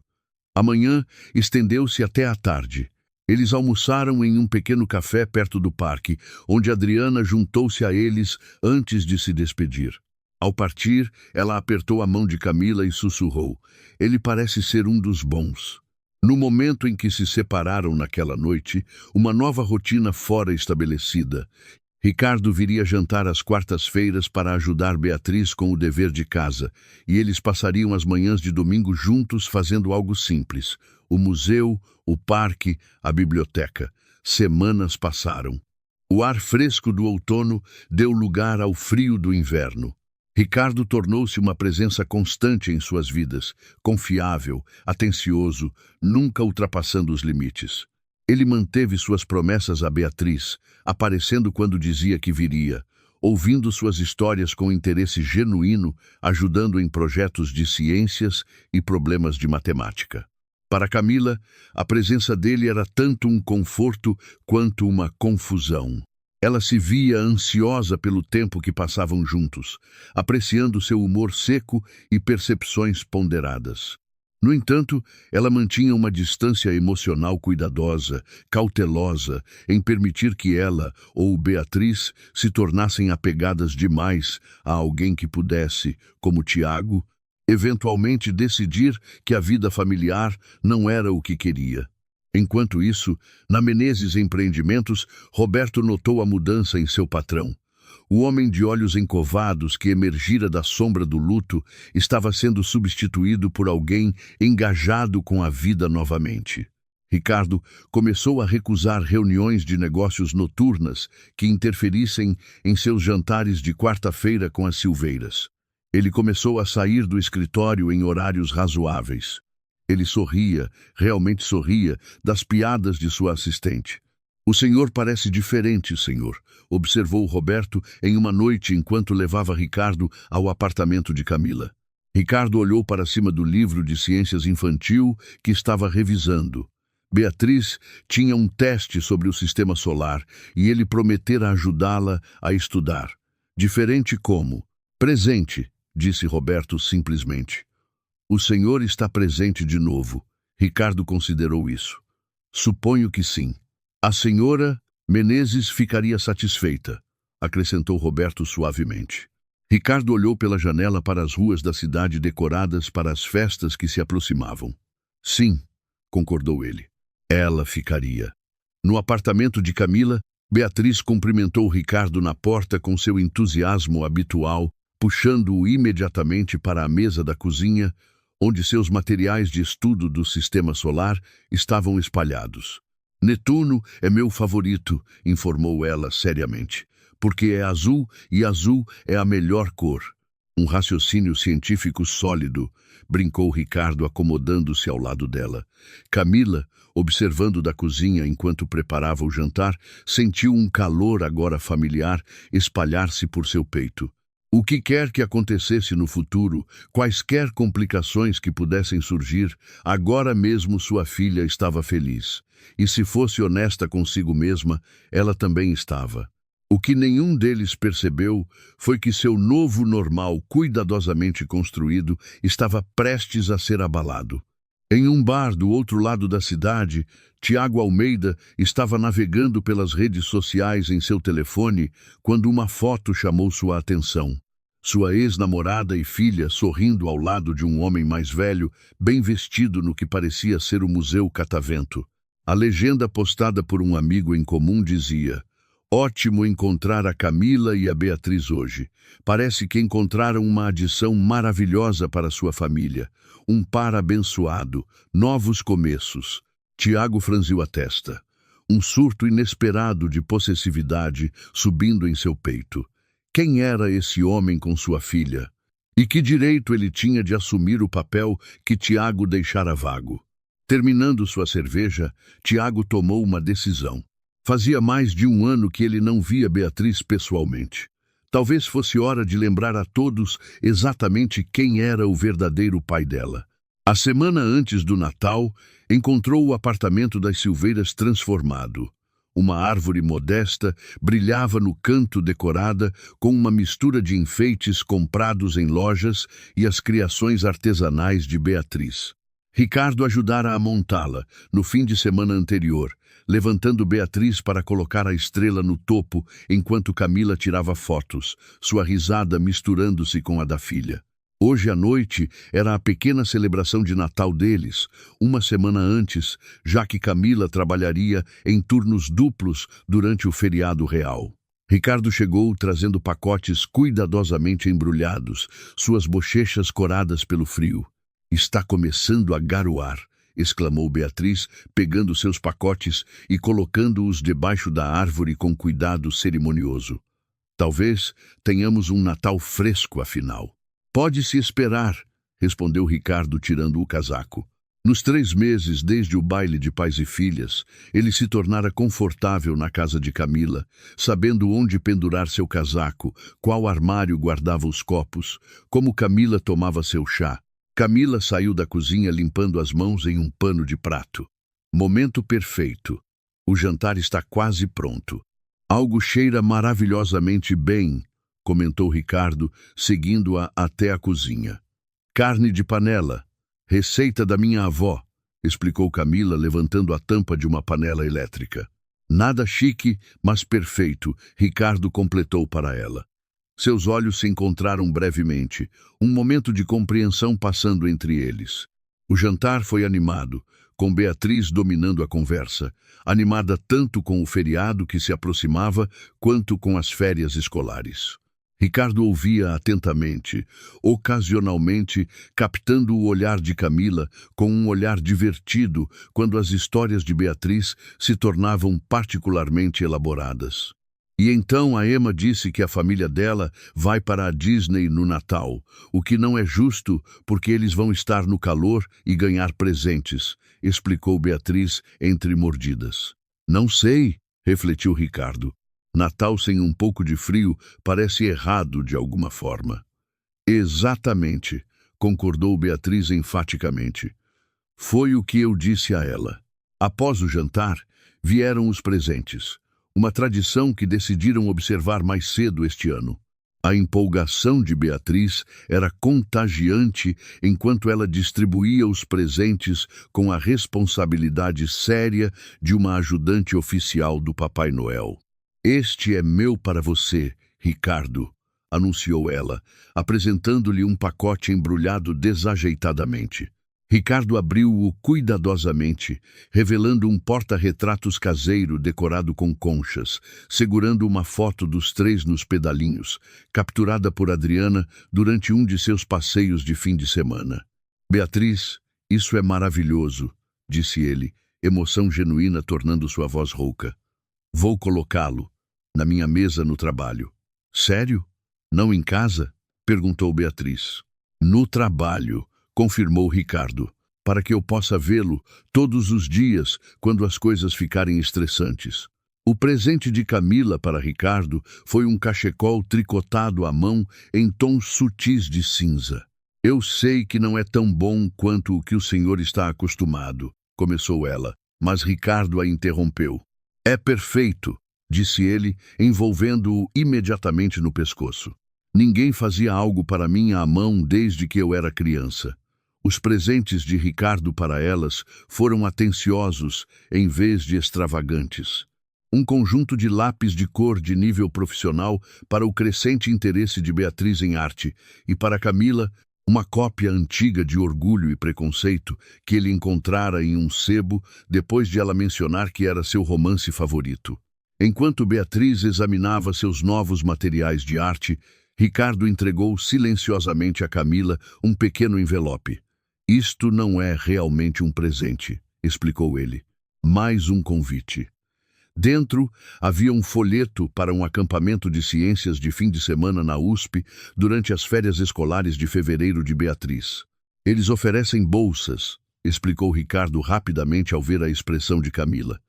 Speaker 1: A manhã estendeu-se até à tarde. Eles almoçaram em um pequeno café perto do parque, onde Adriana juntou-se a eles antes de se despedir. Ao partir, ela apertou a mão de Camila e sussurrou: "Ele parece ser um dos bons." No momento em que se separaram naquela noite, uma nova rotina fora estabelecida. Ricardo viria jantar às quartas-feiras para ajudar Beatriz com o dever de casa, e eles passariam as manhãs de domingo juntos fazendo algo simples: o museu, o parque, a biblioteca. Semanas passaram. O ar fresco do outono deu lugar ao frio do inverno. Ricardo tornou-se uma presença constante em suas vidas, confiável, atencioso, nunca ultrapassando os limites. Ele manteve suas promessas a Beatriz, aparecendo quando dizia que viria, ouvindo suas histórias com interesse genuíno, ajudando em projetos de ciências e problemas de matemática. Para Camila, a presença dele era tanto um conforto quanto uma confusão. Ela se via ansiosa pelo tempo que passavam juntos, apreciando seu humor seco e percepções ponderadas. No entanto, ela mantinha uma distância emocional cuidadosa, cautelosa, em permitir que ela ou Beatriz se tornassem apegadas demais a alguém que pudesse, como Tiago, eventualmente decidir que a vida familiar não era o que queria. Enquanto isso, na Menezes Empreendimentos, Roberto notou a mudança em seu patrão. O homem de olhos encovados que emergira da sombra do luto estava sendo substituído por alguém engajado com a vida novamente. Ricardo começou a recusar reuniões de negócios noturnas que interferissem em seus jantares de quarta-feira com as Silveiras. Ele começou a sair do escritório em horários razoáveis. Ele sorria, realmente sorria, das piadas de sua assistente. "O senhor parece diferente, senhor", observou Roberto em uma noite enquanto levava Ricardo ao apartamento de Camila. Ricardo olhou para cima do livro de ciências infantil que estava revisando. Beatriz tinha um teste sobre o sistema solar e ele prometera ajudá-la a estudar. "Diferente como?" "Presente", disse Roberto simplesmente. "O senhor está presente de novo." Ricardo considerou isso. "Suponho que sim." "A senhora Menezes ficaria satisfeita", acrescentou Roberto suavemente. Ricardo olhou pela janela para as ruas da cidade decoradas para as festas que se aproximavam. "Sim", concordou ele. "Ela ficaria." No apartamento de Camila, Beatriz cumprimentou Ricardo na porta com seu entusiasmo habitual, puxando-o imediatamente para a mesa da cozinha, onde seus materiais de estudo do sistema solar estavam espalhados. "Netuno é meu favorito", informou ela seriamente, "porque é azul e azul é a melhor cor." "Um raciocínio científico sólido", brincou Ricardo, acomodando-se ao lado dela. Camila, observando da cozinha enquanto preparava o jantar, sentiu um calor agora familiar espalhar-se por seu peito. O que quer que acontecesse no futuro, quaisquer complicações que pudessem surgir, agora mesmo sua filha estava feliz. E se fosse honesta consigo mesma, ela também estava. O que nenhum deles percebeu foi que seu novo normal, cuidadosamente construído, estava prestes a ser abalado. Em um bar do outro lado da cidade, Tiago Almeida estava navegando pelas redes sociais em seu telefone quando uma foto chamou sua atenção. Sua ex-namorada e filha sorrindo ao lado de um homem mais velho, bem vestido no que parecia ser o Museu Catavento. A legenda postada por um amigo em comum dizia: "Ótimo encontrar a Camila e a Beatriz hoje. Parece que encontraram uma adição maravilhosa para sua família. Um par abençoado, novos começos." Tiago franziu a testa. Um surto inesperado de possessividade subindo em seu peito. Quem era esse homem com sua filha? E que direito ele tinha de assumir o papel que Tiago deixara vago? Terminando sua cerveja, Tiago tomou uma decisão. Fazia mais de um ano que ele não via Beatriz pessoalmente. Talvez fosse hora de lembrar a todos exatamente quem era o verdadeiro pai dela. A semana antes do Natal, encontrou o apartamento das Silveiras transformado. Uma árvore modesta brilhava no canto decorada com uma mistura de enfeites comprados em lojas e as criações artesanais de Beatriz. Ricardo ajudara a montá-la no fim de semana anterior, levantando Beatriz para colocar a estrela no topo enquanto Camila tirava fotos, sua risada misturando-se com a da filha. Hoje à noite era a pequena celebração de Natal deles, uma semana antes, já que Camila trabalharia em turnos duplos durante o feriado real. Ricardo chegou trazendo pacotes cuidadosamente embrulhados, suas bochechas coradas pelo frio. "Está começando a garoar", exclamou Beatriz, pegando seus pacotes e colocando-os debaixo da árvore com cuidado cerimonioso. Talvez tenhamos um Natal fresco, afinal. Pode-se esperar, respondeu Ricardo, tirando o casaco. Nos 3 meses desde o baile de pais e filhas, ele se tornara confortável na casa de Camila, sabendo onde pendurar seu casaco, qual armário guardava os copos, como Camila tomava seu chá. Camila saiu da cozinha limpando as mãos em um pano de prato. Momento perfeito. O jantar está quase pronto. Algo cheira maravilhosamente bem, comentou Ricardo, seguindo-a até a cozinha. Carne de panela. Receita da minha avó, explicou Camila, levantando a tampa de uma panela elétrica. Nada chique, mas perfeito, Ricardo completou para ela. Seus olhos se encontraram brevemente, um momento de compreensão passando entre eles. O jantar foi animado, com Beatriz dominando a conversa, animada tanto com o feriado que se aproximava, quanto com as férias escolares. Ricardo ouvia atentamente, ocasionalmente captando o olhar de Camila com um olhar divertido quando as histórias de Beatriz se tornavam particularmente elaboradas. E então a Emma disse que a família dela vai para a Disney no Natal, o que não é justo porque eles vão estar no calor e ganhar presentes, explicou Beatriz entre mordidas. Não sei, refletiu Ricardo. Natal sem um pouco de frio parece errado de alguma forma. Exatamente, concordou Beatriz enfaticamente. Foi o que eu disse a ela. Após o jantar, vieram os presentes, uma tradição que decidiram observar mais cedo este ano. A empolgação de Beatriz era contagiante enquanto ela distribuía os presentes com a responsabilidade séria de uma ajudante oficial do Papai Noel. Este é meu para você, Ricardo, anunciou ela, apresentando-lhe um pacote embrulhado desajeitadamente. Ricardo abriu-o cuidadosamente, revelando um porta-retratos caseiro decorado com conchas, segurando uma foto dos 3 nos pedalinhos, capturada por Adriana durante um de seus passeios de fim de semana. Beatriz, isso é maravilhoso, disse ele, emoção genuína tornando sua voz rouca. Vou colocá-lo na minha mesa no trabalho. Sério? Não em casa? Perguntou Beatriz. No trabalho, confirmou Ricardo, para que eu possa vê-lo todos os dias quando as coisas ficarem estressantes. O presente de Camila para Ricardo foi um cachecol tricotado à mão em tons sutis de cinza. Eu sei que não é tão bom quanto o que o senhor está acostumado, começou ela, mas Ricardo a interrompeu. É perfeito, disse ele, envolvendo-o imediatamente no pescoço. Ninguém fazia algo para mim à mão desde que eu era criança. Os presentes de Ricardo para elas foram atenciosos em vez de extravagantes. Um conjunto de lápis de cor de nível profissional para o crescente interesse de Beatriz em arte e para Camila, uma cópia antiga de Orgulho e Preconceito que ele encontrara em um sebo depois de ela mencionar que era seu romance favorito. Enquanto Beatriz examinava seus novos materiais de arte, Ricardo entregou silenciosamente a Camila um pequeno envelope. Isto não é realmente um presente, explicou ele. Mais um convite. Dentro havia um folheto para um acampamento de ciências de fim de semana na USP durante as férias escolares de fevereiro de Beatriz. Eles oferecem bolsas, explicou Ricardo rapidamente ao ver a expressão de Camila.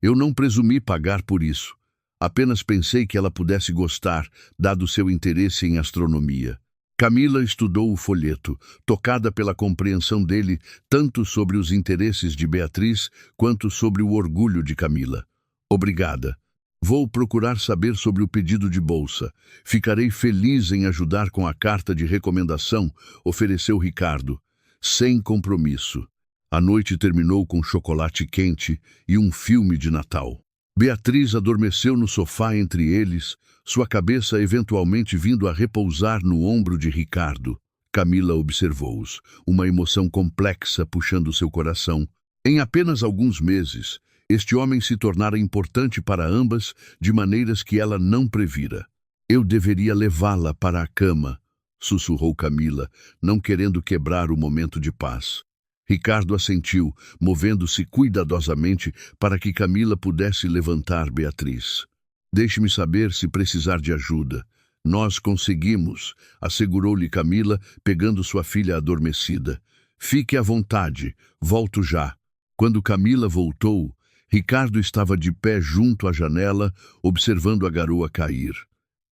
Speaker 1: Eu não presumi pagar por isso. Apenas pensei que ela pudesse gostar, dado seu interesse em astronomia. Camila estudou o folheto, tocada pela compreensão dele tanto sobre os interesses de Beatriz quanto sobre o orgulho de Camila. Obrigada. Vou procurar saber sobre o pedido de bolsa. Ficarei feliz em ajudar com a carta de recomendação, ofereceu Ricardo, sem compromisso. A noite terminou com chocolate quente e um filme de Natal. Beatriz adormeceu no sofá entre eles, sua cabeça eventualmente vindo a repousar no ombro de Ricardo. Camila observou-os, uma emoção complexa puxando seu coração. Em apenas alguns meses, este homem se tornara importante para ambas de maneiras que ela não previra. Eu deveria levá-la para a cama, sussurrou Camila, não querendo quebrar o momento de paz. Ricardo assentiu, movendo-se cuidadosamente para que Camila pudesse levantar Beatriz. Deixe-me saber se precisar de ajuda. Nós conseguimos, assegurou-lhe Camila, pegando sua filha adormecida. Fique à vontade, volto já. Quando Camila voltou, Ricardo estava de pé junto à janela, observando a garoa cair.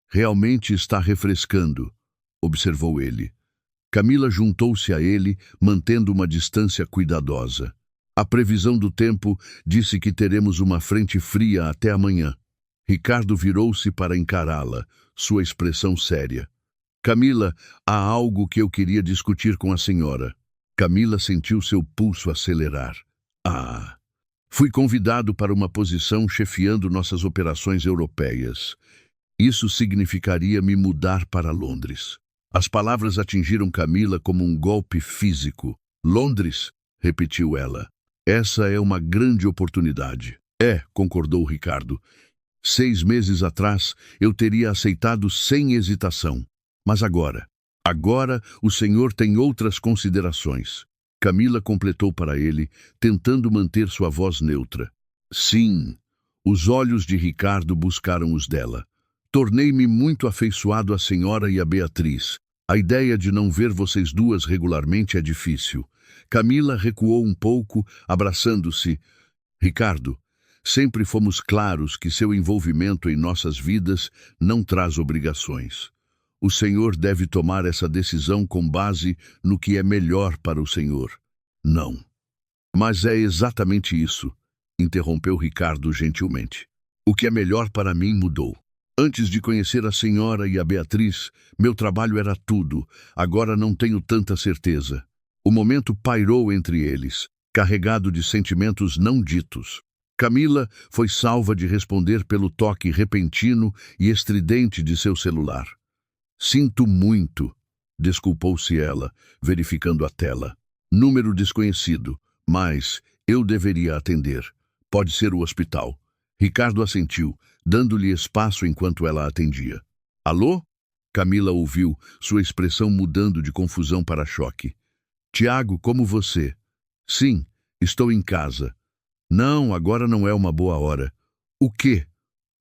Speaker 1: Realmente está refrescando, observou ele. Camila juntou-se a ele, mantendo uma distância cuidadosa. A previsão do tempo disse que teremos uma frente fria até amanhã. Ricardo virou-se para encará-la, sua expressão séria. Camila, há algo que eu queria discutir com a senhora. Camila sentiu seu pulso acelerar. Fui convidado para uma posição chefiando nossas operações europeias. Isso significaria me mudar para Londres. As palavras atingiram Camila como um golpe físico. Londres, repetiu ela. Essa é uma grande oportunidade. Concordou Ricardo. 6 meses atrás, eu teria aceitado sem hesitação. Mas agora o senhor tem outras considerações. Camila completou para ele, tentando manter sua voz neutra. Sim, os olhos de Ricardo buscaram os dela. Tornei-me muito afeiçoado à senhora e a Beatriz. A ideia de não ver vocês duas regularmente é difícil. Camila recuou um pouco, abraçando-se. Ricardo, sempre fomos claros que seu envolvimento em nossas vidas não traz obrigações. O senhor deve tomar essa decisão com base no que é melhor para o senhor. Não. Mas é exatamente isso, interrompeu Ricardo gentilmente. O que é melhor para mim mudou. Antes de conhecer a senhora e a Beatriz, meu trabalho era tudo. Agora não tenho tanta certeza. O momento pairou entre eles, carregado de sentimentos não ditos. Camila foi salva de responder pelo toque repentino e estridente de seu celular. Sinto muito, desculpou-se ela, verificando a tela. Número desconhecido, mas eu deveria atender. Pode ser o hospital. Ricardo assentiu, dando-lhe espaço enquanto ela atendia. Alô? Camila ouviu, sua expressão mudando de confusão para choque. Tiago, como você? Sim, estou em casa. Não, agora não é uma boa hora. O quê?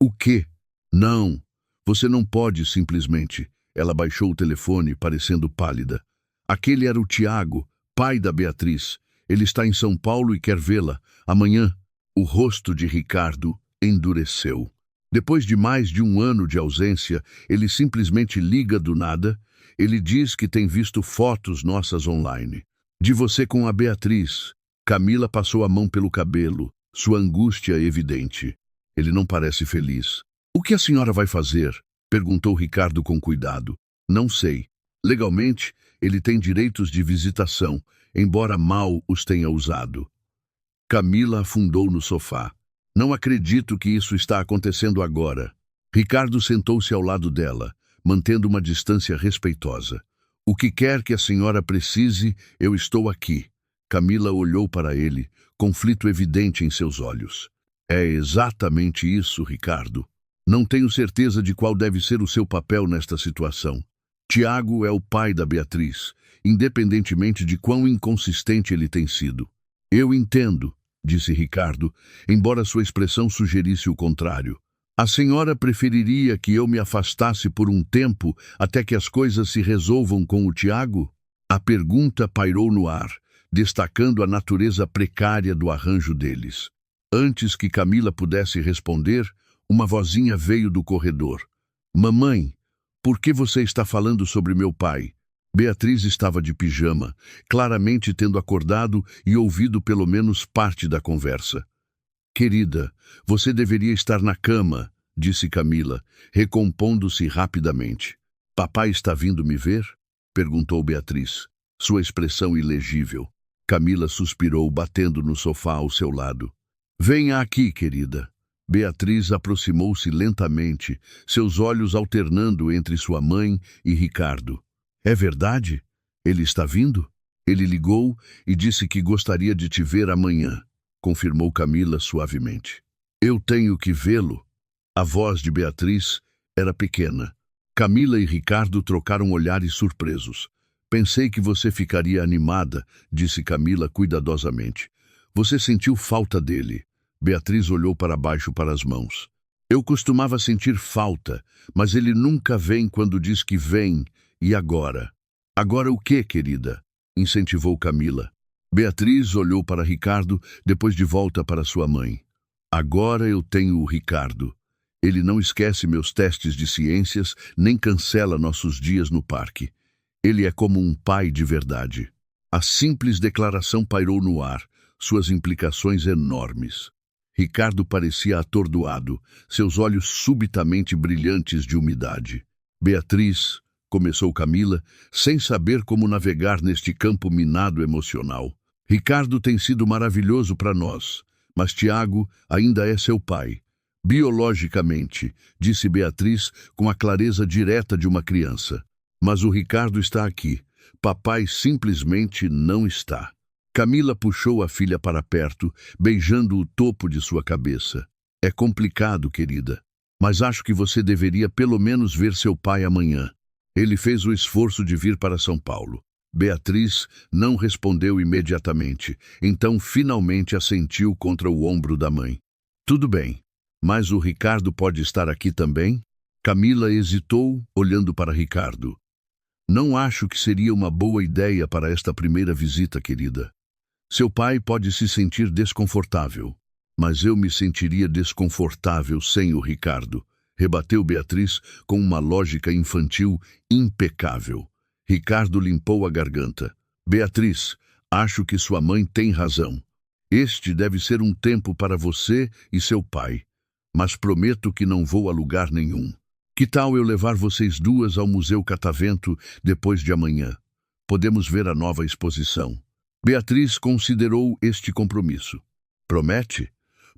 Speaker 1: O quê? Não, você não pode simplesmente. Ela baixou o telefone, parecendo pálida. Aquele era o Tiago, pai da Beatriz. Ele está em São Paulo e quer vê-la. Amanhã. O rosto de Ricardo endureceu. Depois de mais de 1 ano de ausência, ele simplesmente liga do nada. Ele diz que tem visto fotos nossas online. De você com a Beatriz. Camila passou a mão pelo cabelo, sua angústia evidente. Ele não parece feliz. O que a senhora vai fazer? Perguntou Ricardo com cuidado. Não sei. Legalmente, ele tem direitos de visitação, embora mal os tenha usado. Camila afundou no sofá. Não acredito que isso está acontecendo agora. Ricardo sentou-se ao lado dela, mantendo uma distância respeitosa. O que quer que a senhora precise, eu estou aqui. Camila olhou para ele, conflito evidente em seus olhos. É exatamente isso, Ricardo. Não tenho certeza de qual deve ser o seu papel nesta situação. Tiago é o pai da Beatriz, independentemente de quão inconsistente ele tem sido. Eu entendo, disse Ricardo, embora sua expressão sugerisse o contrário. A senhora preferiria que eu me afastasse por um tempo até que as coisas se resolvam com o Tiago? A pergunta pairou no ar, destacando a natureza precária do arranjo deles. Antes que Camila pudesse responder, uma vozinha veio do corredor. Mamãe, por que você está falando sobre meu pai? Beatriz estava de pijama, claramente tendo acordado e ouvido pelo menos parte da conversa. Querida, você deveria estar na cama, disse Camila, recompondo-se rapidamente. Papai está vindo me ver? Perguntou Beatriz, sua expressão ilegível. Camila suspirou, batendo no sofá ao seu lado. Venha aqui, querida. Beatriz aproximou-se lentamente, seus olhos alternando entre sua mãe e Ricardo. É verdade? Ele está vindo? Ele ligou e disse que gostaria de te ver amanhã, confirmou Camila suavemente. Eu tenho que vê-lo. A voz de Beatriz era pequena. Camila e Ricardo trocaram olhares surpresos. Pensei que você ficaria animada, disse Camila cuidadosamente. Você sentiu falta dele. Beatriz olhou para baixo para as mãos. Eu costumava sentir falta, mas ele nunca vem quando diz que vem. E agora? Agora o quê, querida? Incentivou Camila. Beatriz olhou para Ricardo, depois de volta para sua mãe. Agora eu tenho o Ricardo. Ele não esquece meus testes de ciências, nem cancela nossos dias no parque. Ele é como um pai de verdade. A simples declaração pairou no ar, suas implicações enormes. Ricardo parecia atordoado, seus olhos subitamente brilhantes de umidade. Beatriz, começou Camila, sem saber como navegar neste campo minado emocional. Ricardo tem sido maravilhoso para nós, mas Tiago ainda é seu pai. Biologicamente, disse Beatriz com a clareza direta de uma criança. Mas o Ricardo está aqui. Papai simplesmente não está. Camila puxou a filha para perto, beijando o topo de sua cabeça. É complicado, querida, mas acho que você deveria pelo menos ver seu pai amanhã. Ele fez o esforço de vir para São Paulo. Beatriz não respondeu imediatamente, então finalmente assentiu contra o ombro da mãe. Tudo bem, mas o Ricardo pode estar aqui também? Camila hesitou, olhando para Ricardo. Não acho que seria uma boa ideia para esta primeira visita, querida. Seu pai pode se sentir desconfortável, mas eu me sentiria desconfortável sem o Ricardo, rebateu Beatriz com uma lógica infantil impecável. Ricardo limpou a garganta. Beatriz, acho que sua mãe tem razão. Este deve ser um tempo para você e seu pai, mas prometo que não vou a lugar nenhum. Que tal eu levar vocês duas ao Museu Catavento depois de amanhã? Podemos ver a nova exposição. Beatriz considerou este compromisso. Promete?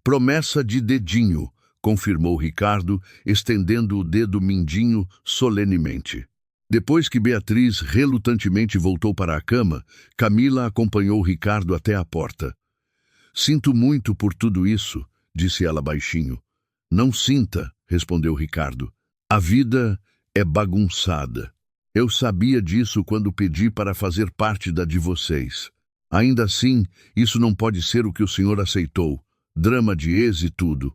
Speaker 1: Promessa de dedinho, confirmou Ricardo, estendendo o dedo mindinho solenemente. Depois que Beatriz relutantemente voltou para a cama, Camila acompanhou Ricardo até a porta. Sinto muito por tudo isso, disse ela baixinho. Não sinta, respondeu Ricardo. A vida é bagunçada. Eu sabia disso quando pedi para fazer parte da de vocês. Ainda assim, isso não pode ser o que o senhor aceitou. Drama de ex e tudo.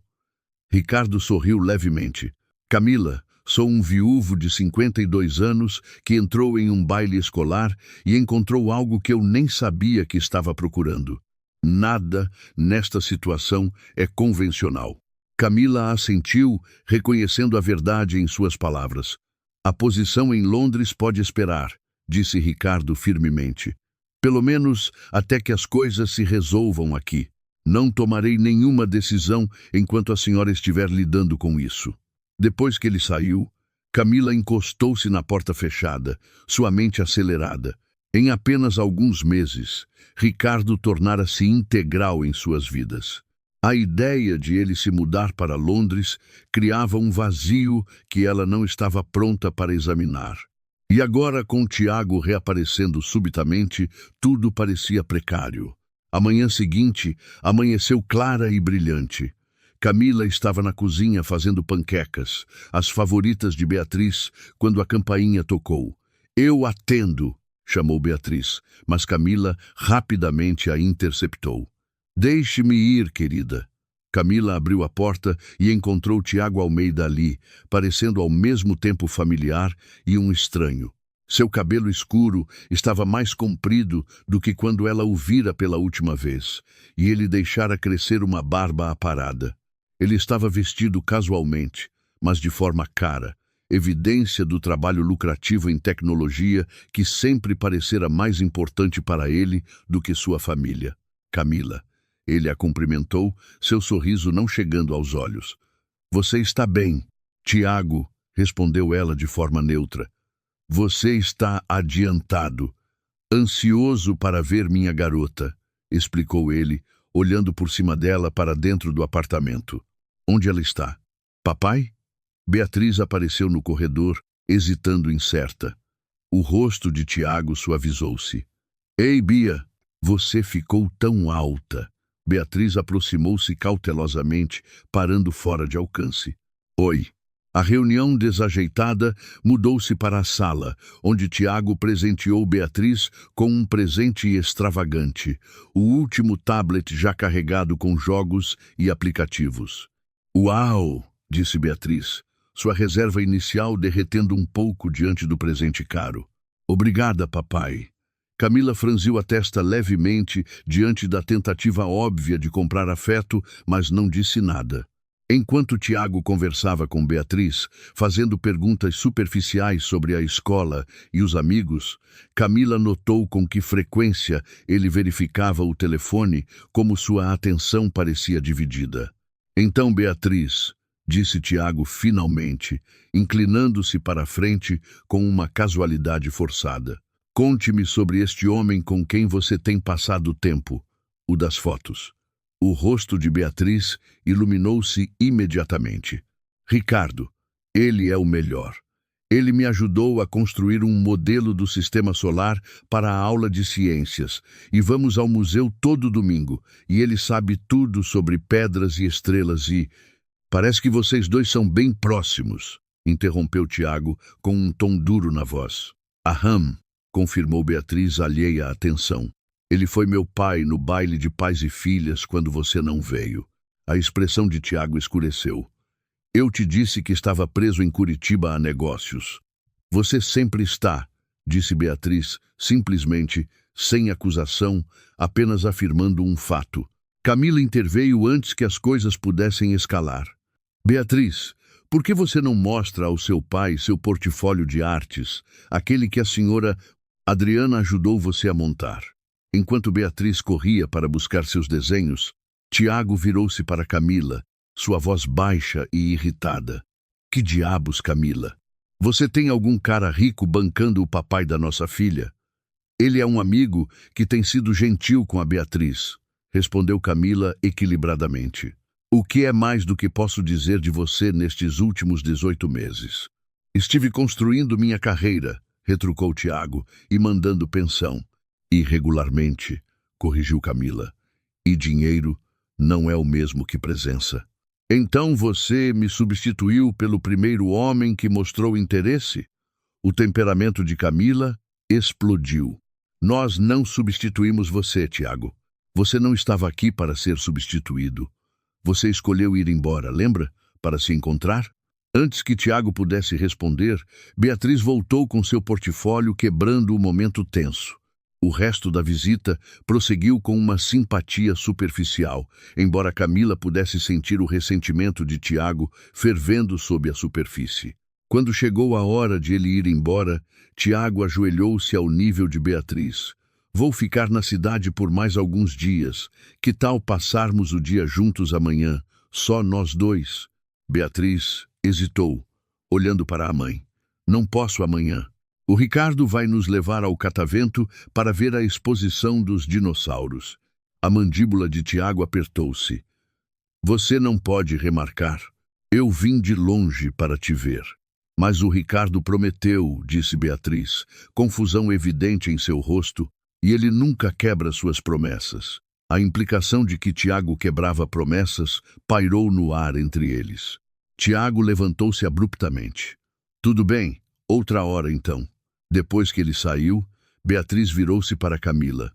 Speaker 1: Ricardo sorriu levemente. Camila, sou um viúvo de 52 anos que entrou em um baile escolar e encontrou algo que eu nem sabia que estava procurando. Nada nesta situação é convencional. Camila assentiu, reconhecendo a verdade em suas palavras. A posição em Londres pode esperar, disse Ricardo firmemente. Pelo menos até que as coisas se resolvam aqui. Não tomarei nenhuma decisão enquanto a senhora estiver lidando com isso. Depois que ele saiu, Camila encostou-se na porta fechada, sua mente acelerada. Em apenas alguns meses, Ricardo tornara-se integral em suas vidas. A ideia de ele se mudar para Londres criava um vazio que ela não estava pronta para examinar. E agora, com Tiago reaparecendo subitamente, tudo parecia precário. A manhã seguinte amanheceu clara e brilhante. Camila estava na cozinha fazendo panquecas, as favoritas de Beatriz, quando a campainha tocou. Eu atendo, chamou Beatriz, mas Camila rapidamente a interceptou. Deixe-me ir, querida. Camila abriu a porta e encontrou Tiago Almeida ali, parecendo ao mesmo tempo familiar e um estranho. Seu cabelo escuro estava mais comprido do que quando ela o vira pela última vez, e ele deixara crescer uma barba aparada. Ele estava vestido casualmente, mas de forma cara, evidência do trabalho lucrativo em tecnologia que sempre parecera mais importante para ele do que sua família. Camila. Ele a cumprimentou, seu sorriso não chegando aos olhos. Você está bem, Tiago, respondeu ela de forma neutra. Você está adiantado, ansioso para ver minha garota, explicou ele, olhando por cima dela para dentro do apartamento. Onde ela está? Papai? Beatriz apareceu no corredor, hesitando incerta. O rosto de Tiago suavizou-se. Ei, Bia, você ficou tão alta. Beatriz aproximou-se cautelosamente, parando fora de alcance. Oi. A reunião desajeitada mudou-se para a sala, onde Tiago presenteou Beatriz com um presente extravagante, o último tablet já carregado com jogos e aplicativos. "Uau!", disse Beatriz, sua reserva inicial derretendo um pouco diante do presente caro. "Obrigada, papai." Camila franziu a testa levemente diante da tentativa óbvia de comprar afeto, mas não disse nada. Enquanto Tiago conversava com Beatriz, fazendo perguntas superficiais sobre a escola e os amigos, Camila notou com que frequência ele verificava o telefone, como sua atenção parecia dividida. "Então, Beatriz", disse Tiago finalmente, inclinando-se para a frente com uma casualidade forçada. "Conte-me sobre este homem com quem você tem passado tempo, o das fotos." O rosto de Beatriz iluminou-se imediatamente. "Ricardo, ele é o melhor. Ele me ajudou a construir um modelo do sistema solar para a aula de ciências, e vamos ao museu todo domingo, e ele sabe tudo sobre pedras e estrelas e... Parece que vocês dois são bem próximos", interrompeu Tiago com um tom duro na voz. "Aham", confirmou Beatriz, alheia à tensão. "Ele foi meu pai no baile de pais e filhas quando você não veio." A expressão de Tiago escureceu. "Eu te disse que estava preso em Curitiba a negócios." "Você sempre está", disse Beatriz, simplesmente, sem acusação, apenas afirmando um fato. Camila interveio antes que as coisas pudessem escalar. "Beatriz, por que você não mostra ao seu pai seu portfólio de artes, aquele que a senhora Adriana ajudou você a montar?" Enquanto Beatriz corria para buscar seus desenhos, Tiago virou-se para Camila, sua voz baixa e irritada. "Que diabos, Camila? Você tem algum cara rico bancando o papai da nossa filha?" "Ele é um amigo que tem sido gentil com a Beatriz", respondeu Camila equilibradamente. "O que é mais do que posso dizer de você nestes últimos 18 meses?" "Estive construindo minha carreira", retrucou Tiago, "e mandando pensão." "Irregularmente", corrigiu Camila. "E dinheiro não é o mesmo que presença." "Então você me substituiu pelo primeiro homem que mostrou interesse?" O temperamento de Camila explodiu. "Nós não substituímos você, Tiago. Você não estava aqui para ser substituído. Você escolheu ir embora, lembra? Para se encontrar?" Antes que Tiago pudesse responder, Beatriz voltou com seu portfólio, quebrando o momento tenso. O resto da visita prosseguiu com uma simpatia superficial, embora Camila pudesse sentir o ressentimento de Tiago fervendo sob a superfície. Quando chegou a hora de ele ir embora, Tiago ajoelhou-se ao nível de Beatriz. "Vou ficar na cidade por mais alguns dias. Que tal passarmos o dia juntos amanhã, só nós dois?" Beatriz hesitou, olhando para a mãe. "Não posso amanhã. O Ricardo vai nos levar ao catavento para ver a exposição dos dinossauros." A mandíbula de Tiago apertou-se. "Você não pode remarcar. Eu vim de longe para te ver." "Mas o Ricardo prometeu", disse Beatriz, confusão evidente em seu rosto, "e ele nunca quebra suas promessas." A implicação de que Tiago quebrava promessas pairou no ar entre eles. Tiago levantou-se abruptamente. "Tudo bem, outra hora então." Depois que ele saiu, Beatriz virou-se para Camila.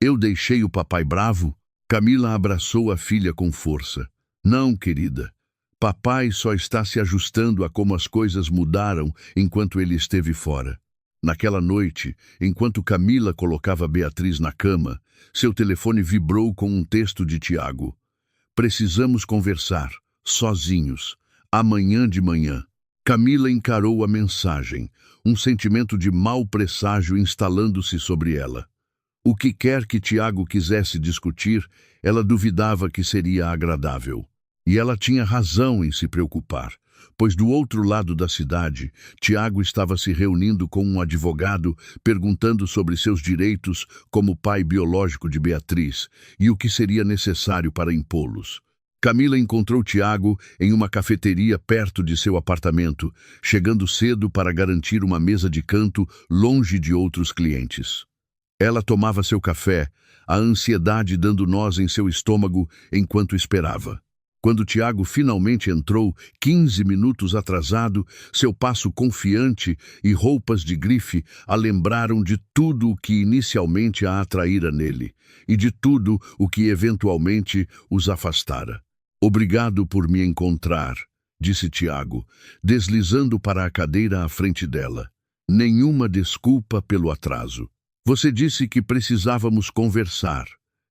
Speaker 1: "Eu deixei o papai bravo?" Camila abraçou a filha com força. "Não, querida. Papai só está se ajustando a como as coisas mudaram enquanto ele esteve fora." Naquela noite, enquanto Camila colocava Beatriz na cama, seu telefone vibrou com um texto de Tiago. "Precisamos conversar, sozinhos, amanhã de manhã." Camila encarou a mensagem, um sentimento de mau presságio instalando-se sobre ela. O que quer que Tiago quisesse discutir, ela duvidava que seria agradável. E ela tinha razão em se preocupar, pois do outro lado da cidade, Tiago estava se reunindo com um advogado, perguntando sobre seus direitos como pai biológico de Beatriz e o que seria necessário para impô-los. Camila encontrou Tiago em uma cafeteria perto de seu apartamento, chegando cedo para garantir uma mesa de canto longe de outros clientes. Ela tomava seu café, a ansiedade dando nós em seu estômago enquanto esperava. Quando Tiago finalmente entrou, 15 minutos atrasado, seu passo confiante e roupas de grife a lembraram de tudo o que inicialmente a atraíra nele e de tudo o que eventualmente os afastara. Obrigado por me encontrar, disse Tiago, deslizando para a cadeira à frente dela. Nenhuma desculpa pelo atraso. Você disse que precisávamos conversar,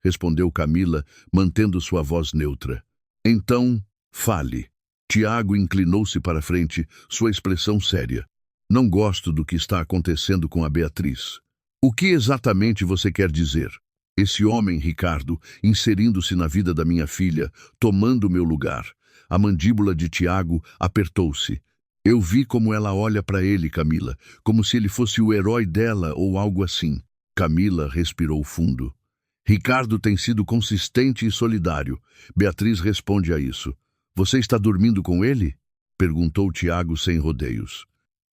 Speaker 1: respondeu Camila, mantendo sua voz neutra. Então, fale. Tiago inclinou-se para frente, sua expressão séria. Não gosto do que está acontecendo com a Beatriz. O que exatamente você quer dizer? Esse homem, Ricardo, inserindo-se na vida da minha filha, tomando meu lugar. A mandíbula de Tiago apertou-se. Eu vi como ela olha para ele, Camila, como se ele fosse o herói dela ou algo assim. Camila respirou fundo. Ricardo tem sido consistente e solidário. Beatriz responde a isso. Você está dormindo com ele? Perguntou Tiago sem rodeios.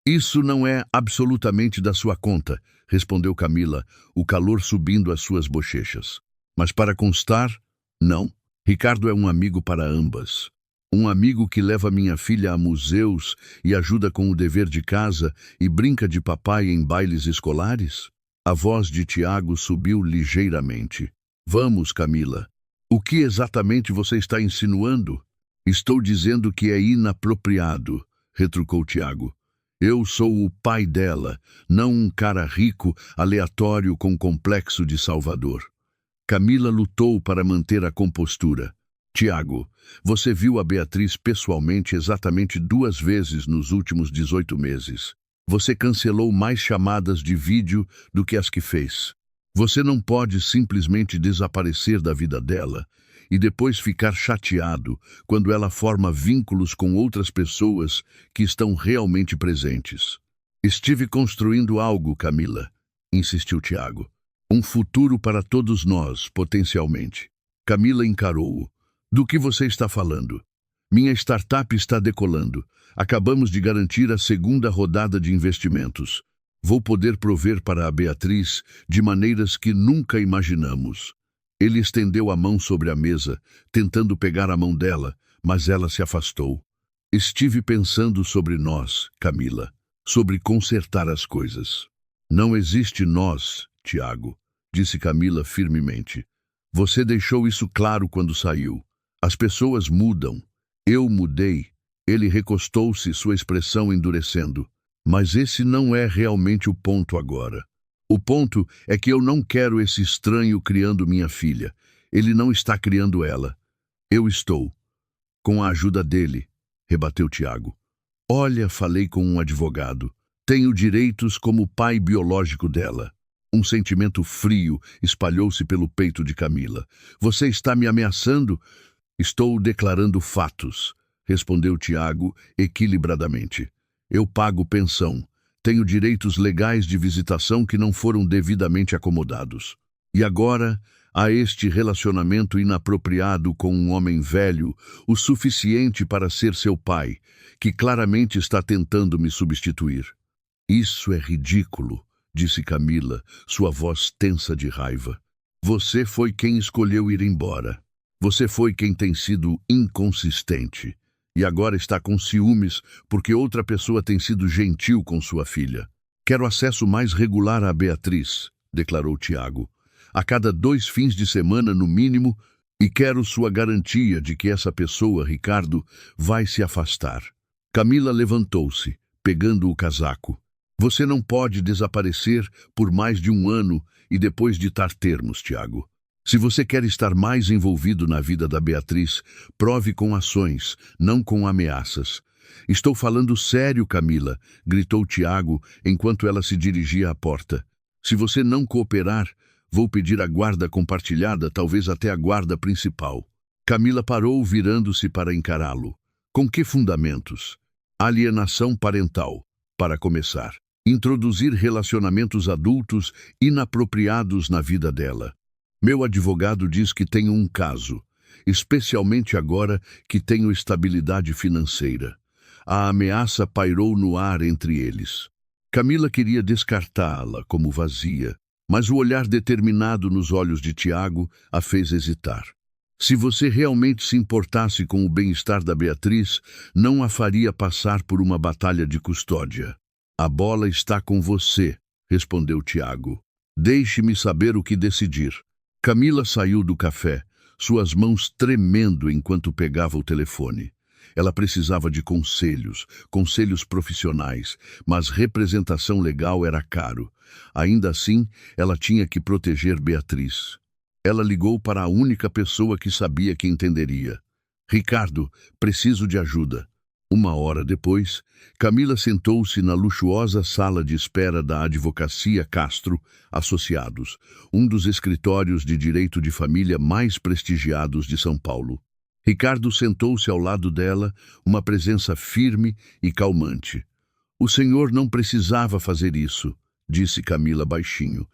Speaker 1: Isso não é absolutamente da sua conta, respondeu Camila, o calor subindo às suas bochechas. Mas para constar, não. Ricardo é um amigo para ambas. Um amigo que leva minha filha a museus e ajuda com o dever de casa e brinca de papai em bailes escolares? A voz de Tiago subiu ligeiramente. Vamos, Camila. O que exatamente você está insinuando? Estou dizendo que é inapropriado, retrucou Tiago. Eu sou o pai dela, não um cara rico, aleatório com complexo de Salvador. Camila lutou para manter a compostura. Tiago, você viu a Beatriz pessoalmente exatamente 2 vezes nos últimos 18 meses. Você cancelou mais chamadas de vídeo do que as que fez. Você não pode simplesmente desaparecer da vida dela e depois ficar chateado quando ela forma vínculos com outras pessoas que estão realmente presentes. Estive construindo algo, Camila, insistiu Tiago. Um futuro para todos nós, potencialmente. Camila encarou-o. Do que você está falando? Minha startup está decolando. Acabamos de garantir a 2ª rodada de investimentos. Vou poder prover para a Beatriz de maneiras que nunca imaginamos. Ele estendeu a mão sobre a mesa, tentando pegar a mão dela, mas ela se afastou. Estive pensando sobre nós, Camila, sobre consertar as coisas. Não existe nós, Tiago, disse Camila firmemente. Você deixou isso claro quando saiu. As pessoas mudam. Eu mudei. Ele recostou-se, sua expressão endurecendo. Mas esse não é realmente o ponto agora. O ponto é que eu não quero esse estranho criando minha filha. Ele não está criando ela. Eu estou. Com a ajuda dele, rebateu Tiago. Olha, falei com um advogado. Tenho direitos como pai biológico dela. Um sentimento frio espalhou-se pelo peito de Camila. Você está me ameaçando? Estou declarando fatos, respondeu Tiago equilibradamente. Eu pago pensão. Tenho direitos legais de visitação que não foram devidamente acomodados. E agora, há este relacionamento inapropriado com um homem velho, o suficiente para ser seu pai, que claramente está tentando me substituir. Isso é ridículo, disse Camila, sua voz tensa de raiva. Você foi quem escolheu ir embora. Você foi quem tem sido inconsistente. E agora está com ciúmes porque outra pessoa tem sido gentil com sua filha. Quero acesso mais regular à Beatriz, declarou Tiago. A cada 2 fins de semana, no mínimo, e quero sua garantia de que essa pessoa, Ricardo, vai se afastar. Camila levantou-se, pegando o casaco. Você não pode desaparecer por mais de 1 ano e depois ditar termos, Tiago. Se você quer estar mais envolvido na vida da Beatriz, prove com ações, não com ameaças. Estou falando sério, Camila, gritou Tiago enquanto ela se dirigia à porta. Se você não cooperar, vou pedir a guarda compartilhada, talvez até a guarda principal. Camila parou, virando-se para encará-lo. Com que fundamentos? Alienação parental, para começar. Introduzir relacionamentos adultos inapropriados na vida dela. Meu advogado diz que tenho um caso, especialmente agora que tenho estabilidade financeira. A ameaça pairou no ar entre eles. Camila queria descartá-la como vazia, mas o olhar determinado nos olhos de Tiago a fez hesitar. Se você realmente se importasse com o bem-estar da Beatriz, não a faria passar por uma batalha de custódia. A bola está com você, respondeu Tiago. Deixe-me saber o que decidir. Camila saiu do café, suas mãos tremendo enquanto pegava o telefone. Ela precisava de conselhos profissionais, mas representação legal era caro. Ainda assim, ela tinha que proteger Beatriz. Ela ligou para a única pessoa que sabia que entenderia. Ricardo, preciso de ajuda. Uma hora depois, Camila sentou-se na luxuosa sala de espera da Advocacia Castro Associados, um dos escritórios de direito de família mais prestigiados de São Paulo. Ricardo sentou-se ao lado dela, uma presença firme e calmante. O senhor não precisava fazer isso, disse Camila baixinho.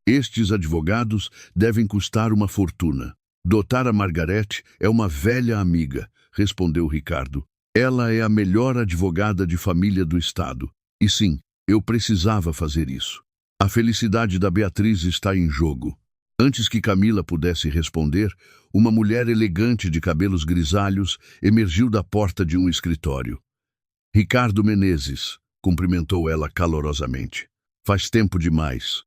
Speaker 1: Estes advogados devem custar uma fortuna. Doutora Margarete é uma velha amiga, respondeu Ricardo. Ela é a melhor advogada de família do estado. E sim, eu precisava fazer isso. A felicidade da Beatriz está em jogo. Antes que Camila pudesse responder, uma mulher elegante de cabelos grisalhos emergiu da porta de um escritório. Ricardo Menezes, cumprimentou ela calorosamente. Faz tempo demais.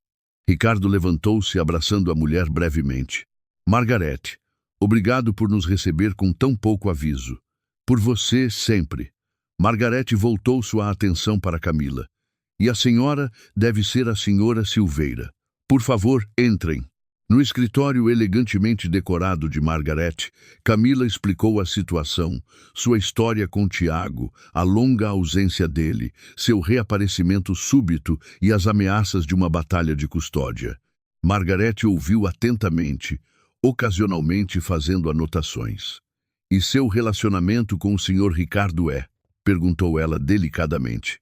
Speaker 1: Ricardo levantou-se abraçando a mulher brevemente. Margarete, obrigado por nos receber com tão pouco aviso. Por você, sempre. Margarete voltou sua atenção para Camila. E a senhora deve ser a senhora Silveira. Por favor, entrem. No escritório elegantemente decorado de Margarete, Camila explicou a situação, sua história com Tiago, a longa ausência dele, seu reaparecimento súbito e as ameaças de uma batalha de custódia. Margarete ouviu atentamente, ocasionalmente fazendo anotações. E seu relacionamento com o Sr. Ricardo é? Perguntou ela delicadamente.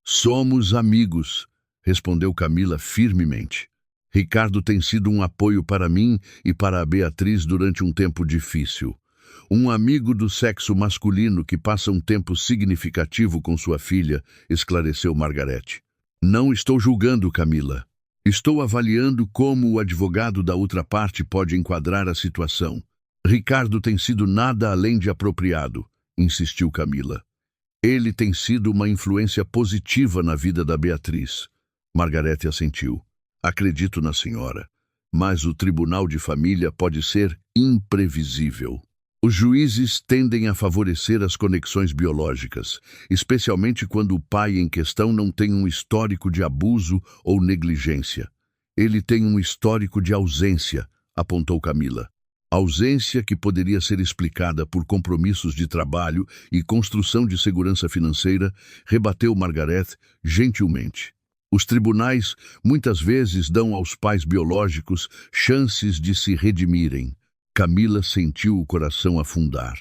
Speaker 1: Somos amigos, respondeu Camila firmemente. Ricardo tem sido um apoio para mim e para a Beatriz durante um tempo difícil. Um amigo do sexo masculino que passa um tempo significativo com sua filha, esclareceu Margarete. Não estou julgando, Camila. Estou avaliando como o advogado da outra parte pode enquadrar a situação. Ricardo tem sido nada além de apropriado, insistiu Camila. Ele tem sido uma influência positiva na vida da Beatriz. Margarete assentiu. Acredito na senhora, mas o tribunal de família pode ser imprevisível. Os juízes tendem a favorecer as conexões biológicas, especialmente quando o pai em questão não tem um histórico de abuso ou negligência. Ele tem um histórico de ausência, apontou Camila. Ausência que poderia ser explicada por compromissos de trabalho e construção de segurança financeira, rebateu Margarete gentilmente. Os tribunais muitas vezes dão aos pais biológicos chances de se redimirem. Camila sentiu o coração afundar.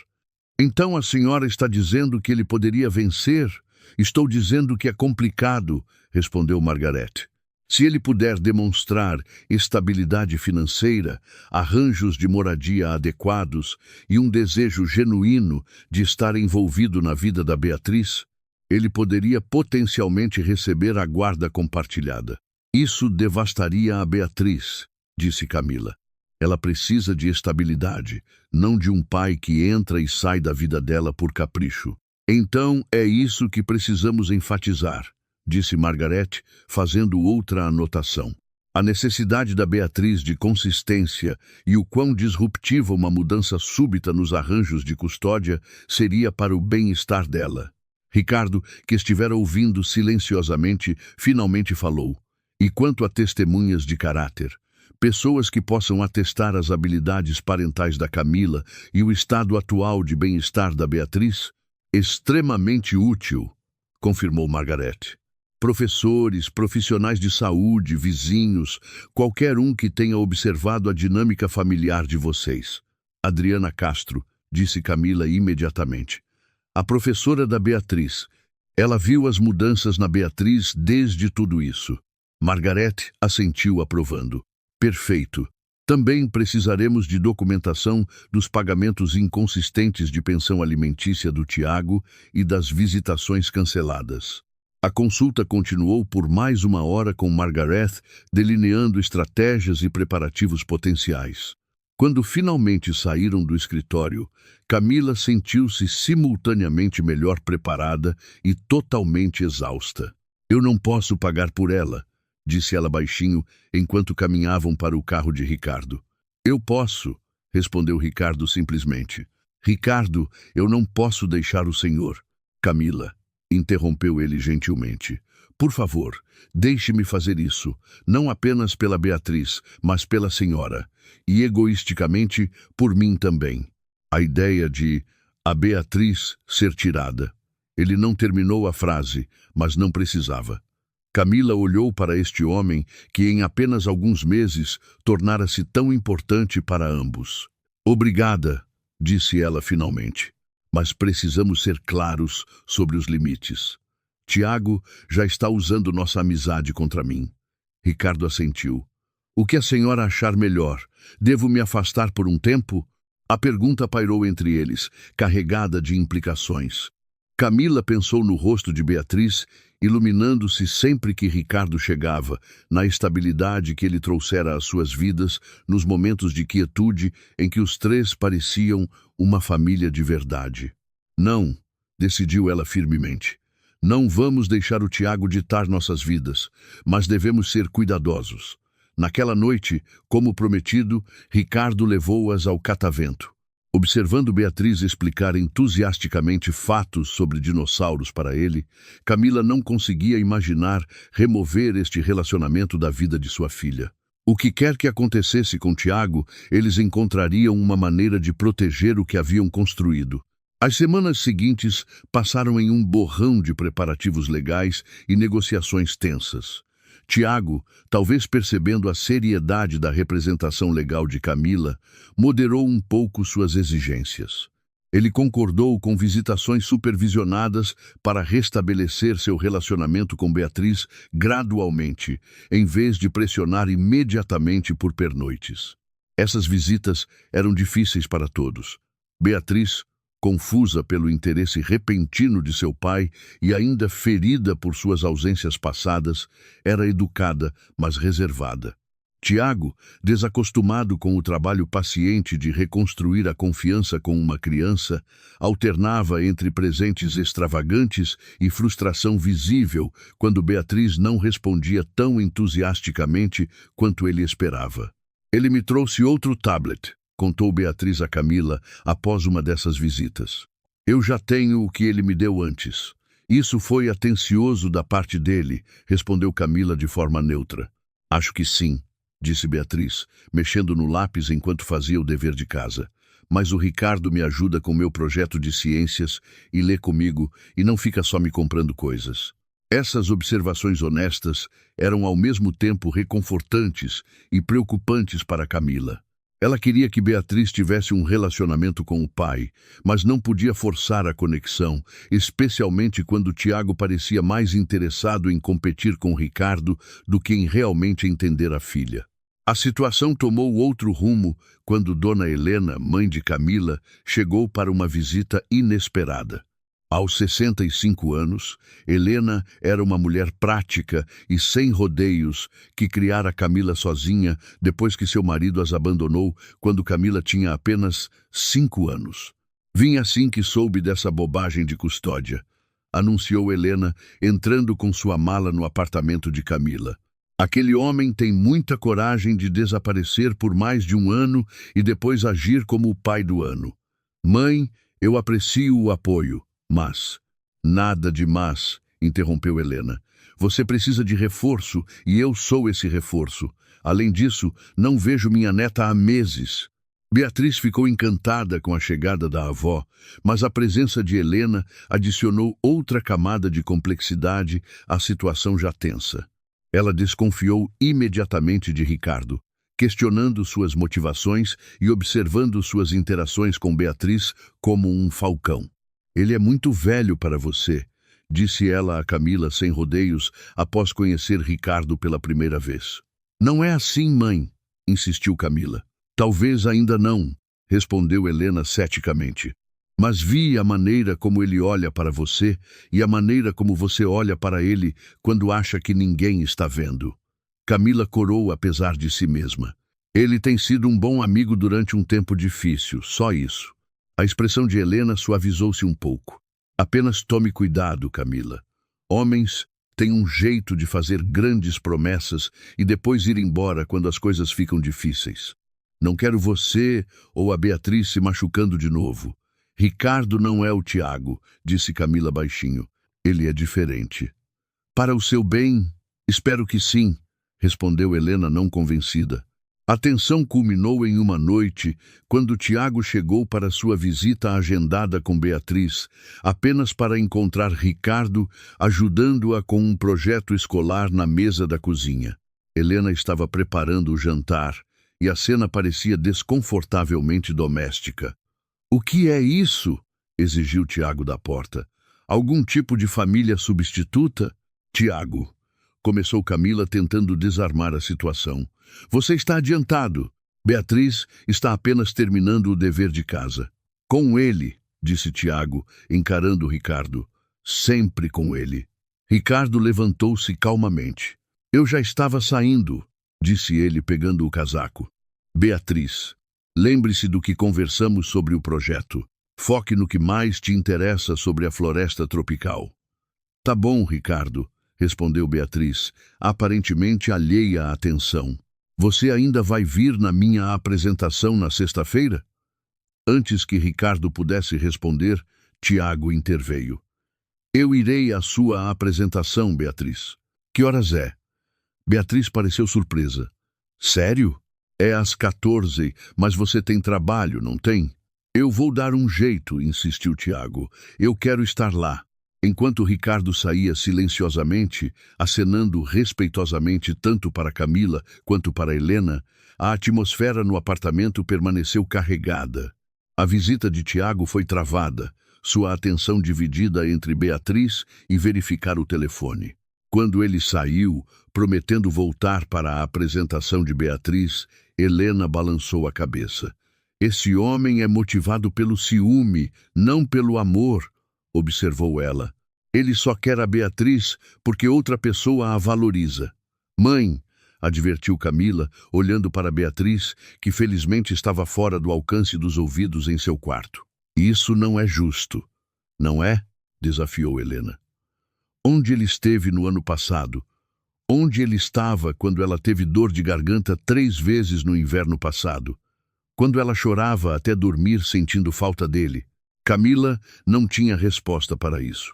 Speaker 1: Então a senhora está dizendo que ele poderia vencer? Estou dizendo que é complicado, respondeu Margarete. Se ele puder demonstrar estabilidade financeira, arranjos de moradia adequados e um desejo genuíno de estar envolvido na vida da Beatriz, ele poderia potencialmente receber a guarda compartilhada. Isso devastaria a Beatriz, disse Camila. Ela precisa de estabilidade, não de um pai que entra e sai da vida dela por capricho. Então é isso que precisamos enfatizar, disse Margarete, fazendo outra anotação. A necessidade da Beatriz de consistência e o quão disruptiva uma mudança súbita nos arranjos de custódia seria para o bem-estar dela. Ricardo, que estivera ouvindo silenciosamente, finalmente falou. E quanto a testemunhas de caráter, pessoas que possam atestar as habilidades parentais da Camila e o estado atual de bem-estar da Beatriz? Extremamente útil, confirmou Margarete. Professores, profissionais de saúde, vizinhos, qualquer um que tenha observado a dinâmica familiar de vocês. Adriana Castro, disse Camila imediatamente. A professora da Beatriz. Ela viu as mudanças na Beatriz desde tudo isso. Margarete assentiu aprovando. Perfeito. Também precisaremos de documentação dos pagamentos inconsistentes de pensão alimentícia do Tiago e das visitações canceladas. A consulta continuou por mais uma hora com Margarete, delineando estratégias e preparativos potenciais. Quando finalmente saíram do escritório, Camila sentiu-se simultaneamente melhor preparada e totalmente exausta. Eu não posso pagar por ela, disse ela baixinho enquanto caminhavam para o carro de Ricardo. Eu posso, respondeu Ricardo simplesmente. Ricardo, eu não posso deixar o senhor. Camila, interrompeu ele gentilmente. Por favor, deixe-me fazer isso, não apenas pela Beatriz, mas pela senhora, e egoisticamente por mim também. A ideia de a Beatriz ser tirada. Ele não terminou a frase, mas não precisava. Camila olhou para este homem que em apenas alguns meses tornara-se tão importante para ambos. Obrigada, disse ela finalmente, mas precisamos ser claros sobre os limites. Tiago já está usando nossa amizade contra mim. Ricardo assentiu. O que a senhora achar melhor? Devo me afastar por um tempo? A pergunta pairou entre eles, carregada de implicações. Camila pensou no rosto de Beatriz, iluminando-se sempre que Ricardo chegava, na estabilidade que ele trouxera às suas vidas, nos momentos de quietude em que os três pareciam uma família de verdade. Não, decidiu ela firmemente. Não vamos deixar o Tiago ditar nossas vidas, mas devemos ser cuidadosos. Naquela noite, como prometido, Ricardo levou-as ao catavento. Observando Beatriz explicar entusiasticamente fatos sobre dinossauros para ele, Camila não conseguia imaginar remover este relacionamento da vida de sua filha. O que quer que acontecesse com Tiago, eles encontrariam uma maneira de proteger o que haviam construído. As semanas seguintes passaram em um borrão de preparativos legais e negociações tensas. Tiago, talvez percebendo a seriedade da representação legal de Camila, moderou um pouco suas exigências. Ele concordou com visitações supervisionadas para restabelecer seu relacionamento com Beatriz gradualmente, em vez de pressionar imediatamente por pernoites. Essas visitas eram difíceis para todos. Beatriz, confusa pelo interesse repentino de seu pai e ainda ferida por suas ausências passadas, era educada, mas reservada. Tiago, desacostumado com o trabalho paciente de reconstruir a confiança com uma criança, alternava entre presentes extravagantes e frustração visível quando Beatriz não respondia tão entusiasticamente quanto ele esperava. Ele me trouxe outro tablet, contou Beatriz a Camila após uma dessas visitas. Eu já tenho o que ele me deu antes. Isso foi atencioso da parte dele, respondeu Camila de forma neutra. Acho que sim, disse Beatriz, mexendo no lápis enquanto fazia o dever de casa. Mas o Ricardo me ajuda com meu projeto de ciências e lê comigo e não fica só me comprando coisas. Essas observações honestas eram ao mesmo tempo reconfortantes e preocupantes para Camila. Ela queria que Beatriz tivesse um relacionamento com o pai, mas não podia forçar a conexão, especialmente quando Tiago parecia mais interessado em competir com Ricardo do que em realmente entender a filha. A situação tomou outro rumo quando Dona Helena, mãe de Camila, chegou para uma visita inesperada. Aos 65 anos, Helena era uma mulher prática e sem rodeios que criara Camila sozinha depois que seu marido as abandonou quando Camila tinha apenas 5 anos. Vim assim que soube dessa bobagem de custódia, anunciou Helena, entrando com sua mala no apartamento de Camila. Aquele homem tem muita coragem de desaparecer por mais de um ano e depois agir como o pai do ano. Mãe, eu aprecio o apoio. Mas, nada de mas, interrompeu Helena. Você precisa de reforço e eu sou esse reforço. Além disso, não vejo minha neta há meses. Beatriz ficou encantada com a chegada da avó, mas a presença de Helena adicionou outra camada de complexidade à situação já tensa. Ela desconfiou imediatamente de Ricardo, questionando suas motivações e observando suas interações com Beatriz como um falcão. Ele é muito velho para você, disse ela a Camila sem rodeios após conhecer Ricardo pela primeira vez. Não é assim, mãe, insistiu Camila. Talvez ainda não, respondeu Helena ceticamente. Mas vi a maneira como ele olha para você e a maneira como você olha para ele quando acha que ninguém está vendo. Camila corou apesar de si mesma. Ele tem sido um bom amigo durante um tempo difícil, só isso. A expressão de Helena suavizou-se um pouco. Apenas tome cuidado, Camila. Homens têm um jeito de fazer grandes promessas e depois ir embora quando as coisas ficam difíceis. Não quero você ou a Beatriz se machucando de novo. Ricardo não é o Tiago, disse Camila baixinho. Ele é diferente. Para o seu bem, espero que sim, respondeu Helena não convencida. A tensão culminou em uma noite, quando Tiago chegou para sua visita agendada com Beatriz, apenas para encontrar Ricardo ajudando-a com um projeto escolar na mesa da cozinha. Helena estava preparando o jantar e a cena parecia desconfortavelmente doméstica. "O que é isso?" exigiu Tiago da porta. "Algum tipo de família substituta?" "Tiago", começou Camila tentando desarmar a situação. "Você está adiantado. Beatriz está apenas terminando o dever de casa." "Com ele", disse Tiago, encarando Ricardo. "Sempre com ele." Ricardo levantou-se calmamente. "Eu já estava saindo", disse ele pegando o casaco. "Beatriz, lembre-se do que conversamos sobre o projeto. Foque no que mais te interessa sobre a floresta tropical." "Tá bom, Ricardo", respondeu Beatriz, aparentemente alheia à tensão. "Você ainda vai vir na minha apresentação na sexta-feira?" Antes que Ricardo pudesse responder, Tiago interveio. "Eu irei à sua apresentação, Beatriz." "Que horas é?" Beatriz pareceu surpresa. "Sério? É às 14, mas você tem trabalho, não tem?" "Eu vou dar um jeito", insistiu Tiago. "Eu quero estar lá." Enquanto Ricardo saía silenciosamente, acenando respeitosamente tanto para Camila quanto para Helena, a atmosfera no apartamento permaneceu carregada. A visita de Tiago foi travada, sua atenção dividida entre Beatriz e verificar o telefone. Quando ele saiu, prometendo voltar para a apresentação de Beatriz, Helena balançou a cabeça. "Esse homem é motivado pelo ciúme, não pelo amor", observou ela. "Ele só quer a Beatriz porque outra pessoa a valoriza." "Mãe", advertiu Camila, olhando para Beatriz, que felizmente estava fora do alcance dos ouvidos em seu quarto. "Isso não é justo." "Não é?" desafiou Helena. "Onde ele esteve no ano passado? Onde ele estava quando ela teve dor de garganta 3 vezes no inverno passado? Quando ela chorava até dormir sentindo falta dele?" Camila não tinha resposta para isso.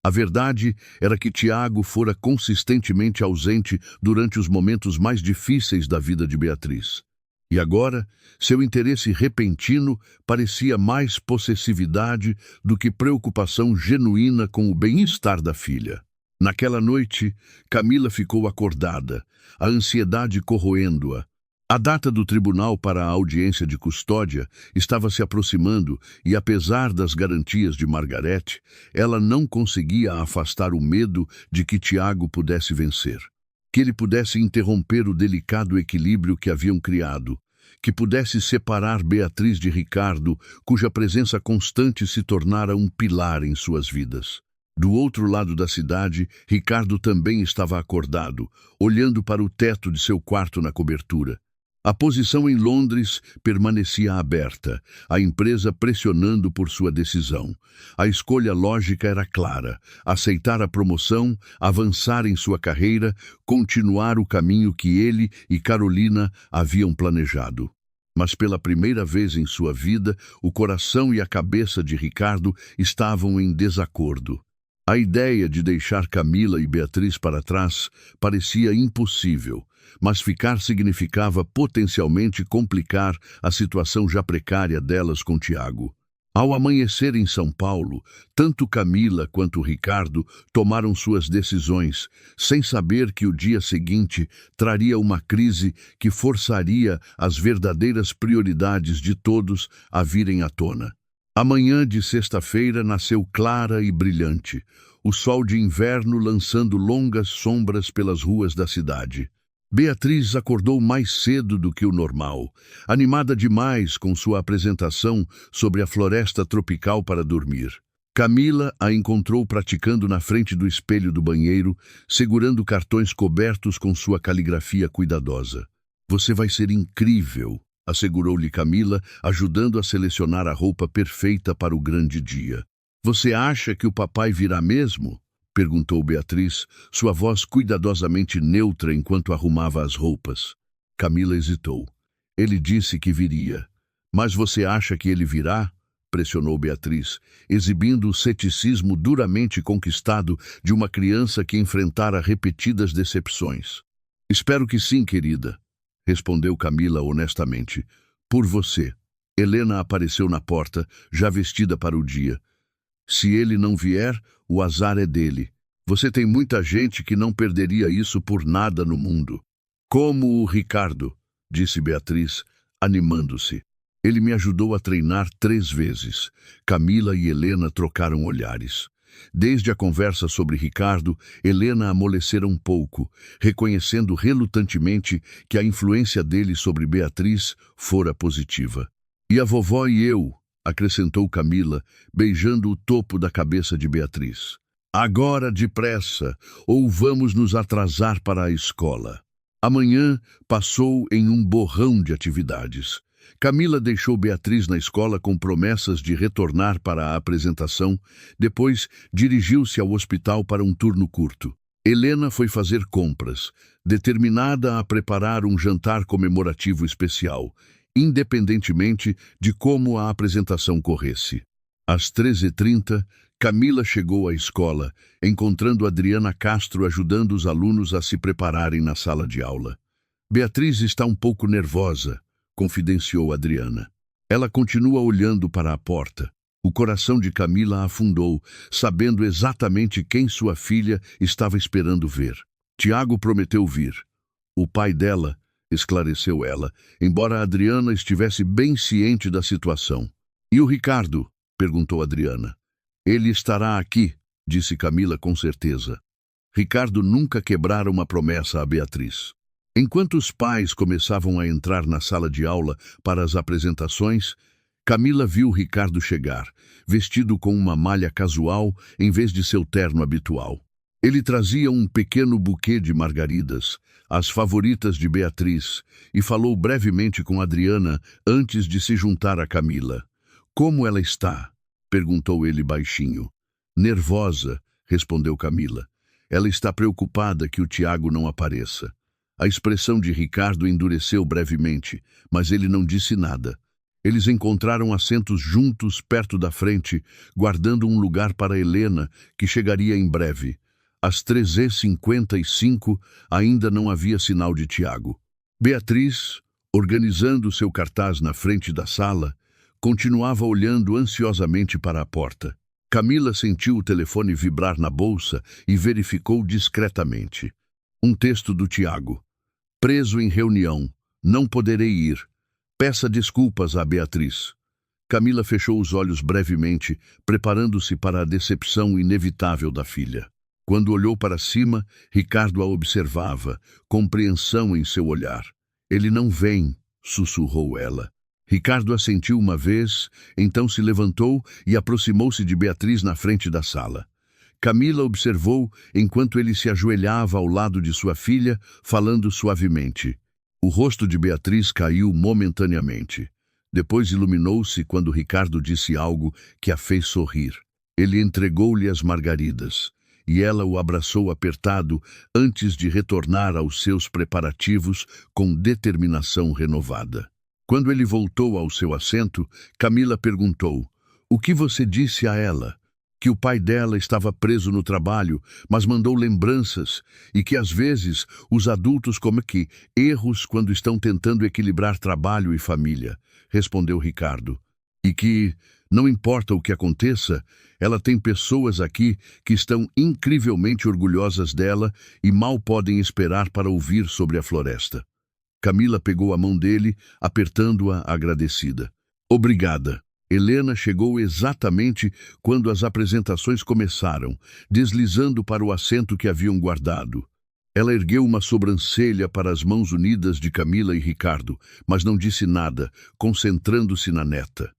Speaker 1: A verdade era que Tiago fora consistentemente ausente durante os momentos mais difíceis da vida de Beatriz. E agora, seu interesse repentino parecia mais possessividade do que preocupação genuína com o bem-estar da filha. Naquela noite, Camila ficou acordada, a ansiedade corroendo-a. A data do tribunal para a audiência de custódia estava se aproximando e, apesar das garantias de Margarete, ela não conseguia afastar o medo de que Tiago pudesse vencer. Que ele pudesse interromper o delicado equilíbrio que haviam criado, que pudesse separar Beatriz de Ricardo, cuja presença constante se tornara um pilar em suas vidas. Do outro lado da cidade, Ricardo também estava acordado, olhando para o teto de seu quarto na cobertura. A posição em Londres permanecia aberta, a empresa pressionando por sua decisão. A escolha lógica era clara: aceitar a promoção, avançar em sua carreira, continuar o caminho que ele e Carolina haviam planejado. Mas pela primeira vez em sua vida, o coração e a cabeça de Ricardo estavam em desacordo. A ideia de deixar Camila e Beatriz para trás parecia impossível, mas ficar significava potencialmente complicar a situação já precária delas com Tiago. Ao amanhecer em São Paulo, tanto Camila quanto Ricardo tomaram suas decisões, sem saber que o dia seguinte traria uma crise que forçaria as verdadeiras prioridades de todos a virem à tona. A manhã de sexta-feira nasceu clara e brilhante, o sol de inverno lançando longas sombras pelas ruas da cidade. Beatriz acordou mais cedo do que o normal, animada demais com sua apresentação sobre a floresta tropical para dormir. Camila a encontrou praticando na frente do espelho do banheiro, segurando cartões cobertos com sua caligrafia cuidadosa. Você vai ser incrível, assegurou-lhe Camila, ajudando a selecionar a roupa perfeita para o grande dia. Você acha que o papai virá mesmo? Perguntou Beatriz, sua voz cuidadosamente neutra enquanto arrumava as roupas. Camila hesitou. Ele disse que viria. Mas você acha que ele virá? Pressionou Beatriz, exibindo o ceticismo duramente conquistado de uma criança que enfrentara repetidas decepções. Espero que sim, querida, respondeu Camila honestamente. Por você. Helena apareceu na porta, já vestida para o dia. Se ele não vier, o azar é dele. Você tem muita gente que não perderia isso por nada no mundo. Como o Ricardo, disse Beatriz, animando-se. Ele me ajudou a treinar 3 vezes. Camila e Helena trocaram olhares. Desde a conversa sobre Ricardo, Helena amolecera um pouco, reconhecendo relutantemente que a influência dele sobre Beatriz fora positiva. E a vovó e eu, acrescentou Camila, beijando o topo da cabeça de Beatriz. Agora depressa, ou vamos nos atrasar para a escola. Amanhã passou em um borrão de atividades. Camila deixou Beatriz na escola com promessas de retornar para a apresentação, depois dirigiu-se ao hospital para um turno curto. Helena foi fazer compras, determinada a preparar um jantar comemorativo especial, independentemente de como a apresentação corresse. Às 13h30, Camila chegou à escola, encontrando Adriana Castro ajudando os alunos a se prepararem na sala de aula. Beatriz está um pouco nervosa, confidenciou Adriana. Ela continua olhando para a porta. O coração de Camila afundou, sabendo exatamente quem sua filha estava esperando ver. Tiago prometeu vir. O pai dela, esclareceu ela, embora Adriana estivesse bem ciente da situação. E o Ricardo? Perguntou Adriana. Ele estará aqui, disse Camila com certeza. Ricardo nunca quebrara uma promessa a Beatriz. Enquanto os pais começavam a entrar na sala de aula para as apresentações, Camila viu Ricardo chegar, vestido com uma malha casual em vez de seu terno habitual. Ele trazia um pequeno buquê de margaridas, as favoritas de Beatriz, e falou brevemente com Adriana antes de se juntar a Camila. Como ela está? Perguntou ele baixinho. Nervosa, respondeu Camila. Ela está preocupada que o Tiago não apareça. A expressão de Ricardo endureceu brevemente, mas ele não disse nada. Eles encontraram assentos juntos perto da frente, guardando um lugar para Helena, que chegaria em breve. Às 13h55 ainda não havia sinal de Tiago. Beatriz, organizando seu cartaz na frente da sala, continuava olhando ansiosamente para a porta. Camila sentiu o telefone vibrar na bolsa e verificou discretamente. Um texto do Tiago. Preso em reunião. Não poderei ir. Peça desculpas a Beatriz. Camila fechou os olhos brevemente, preparando-se para a decepção inevitável da filha. Quando olhou para cima, Ricardo a observava, compreensão em seu olhar. Ele não vem, sussurrou ela. Ricardo assentiu uma vez, então se levantou e aproximou-se de Beatriz na frente da sala. Camila observou enquanto ele se ajoelhava ao lado de sua filha, falando suavemente. O rosto de Beatriz caiu momentaneamente. Depois iluminou-se quando Ricardo disse algo que a fez sorrir. Ele entregou-lhe as margaridas, e ela o abraçou apertado antes de retornar aos seus preparativos com determinação renovada. Quando ele voltou ao seu assento, Camila perguntou, o que você disse a ela? Que o pai dela estava preso no trabalho, mas mandou lembranças, e que às vezes os adultos cometem erros quando estão tentando equilibrar trabalho e família, respondeu Ricardo. E que, não importa o que aconteça, ela tem pessoas aqui que estão incrivelmente orgulhosas dela e mal podem esperar para ouvir sobre a floresta. Camila pegou a mão dele, apertando-a agradecida. Obrigada. Helena chegou exatamente quando as apresentações começaram, deslizando para o assento que haviam guardado. Ela ergueu uma sobrancelha para as mãos unidas de Camila e Ricardo, mas não disse nada, concentrando-se na neta.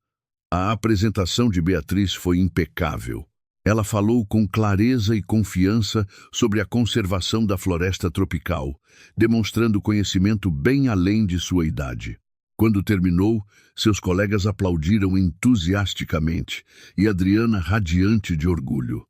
Speaker 1: A apresentação de Beatriz foi impecável. Ela falou com clareza e confiança sobre a conservação da floresta tropical, demonstrando conhecimento bem além de sua idade. Quando terminou, seus colegas aplaudiram entusiasticamente e Adriana radiante de orgulho.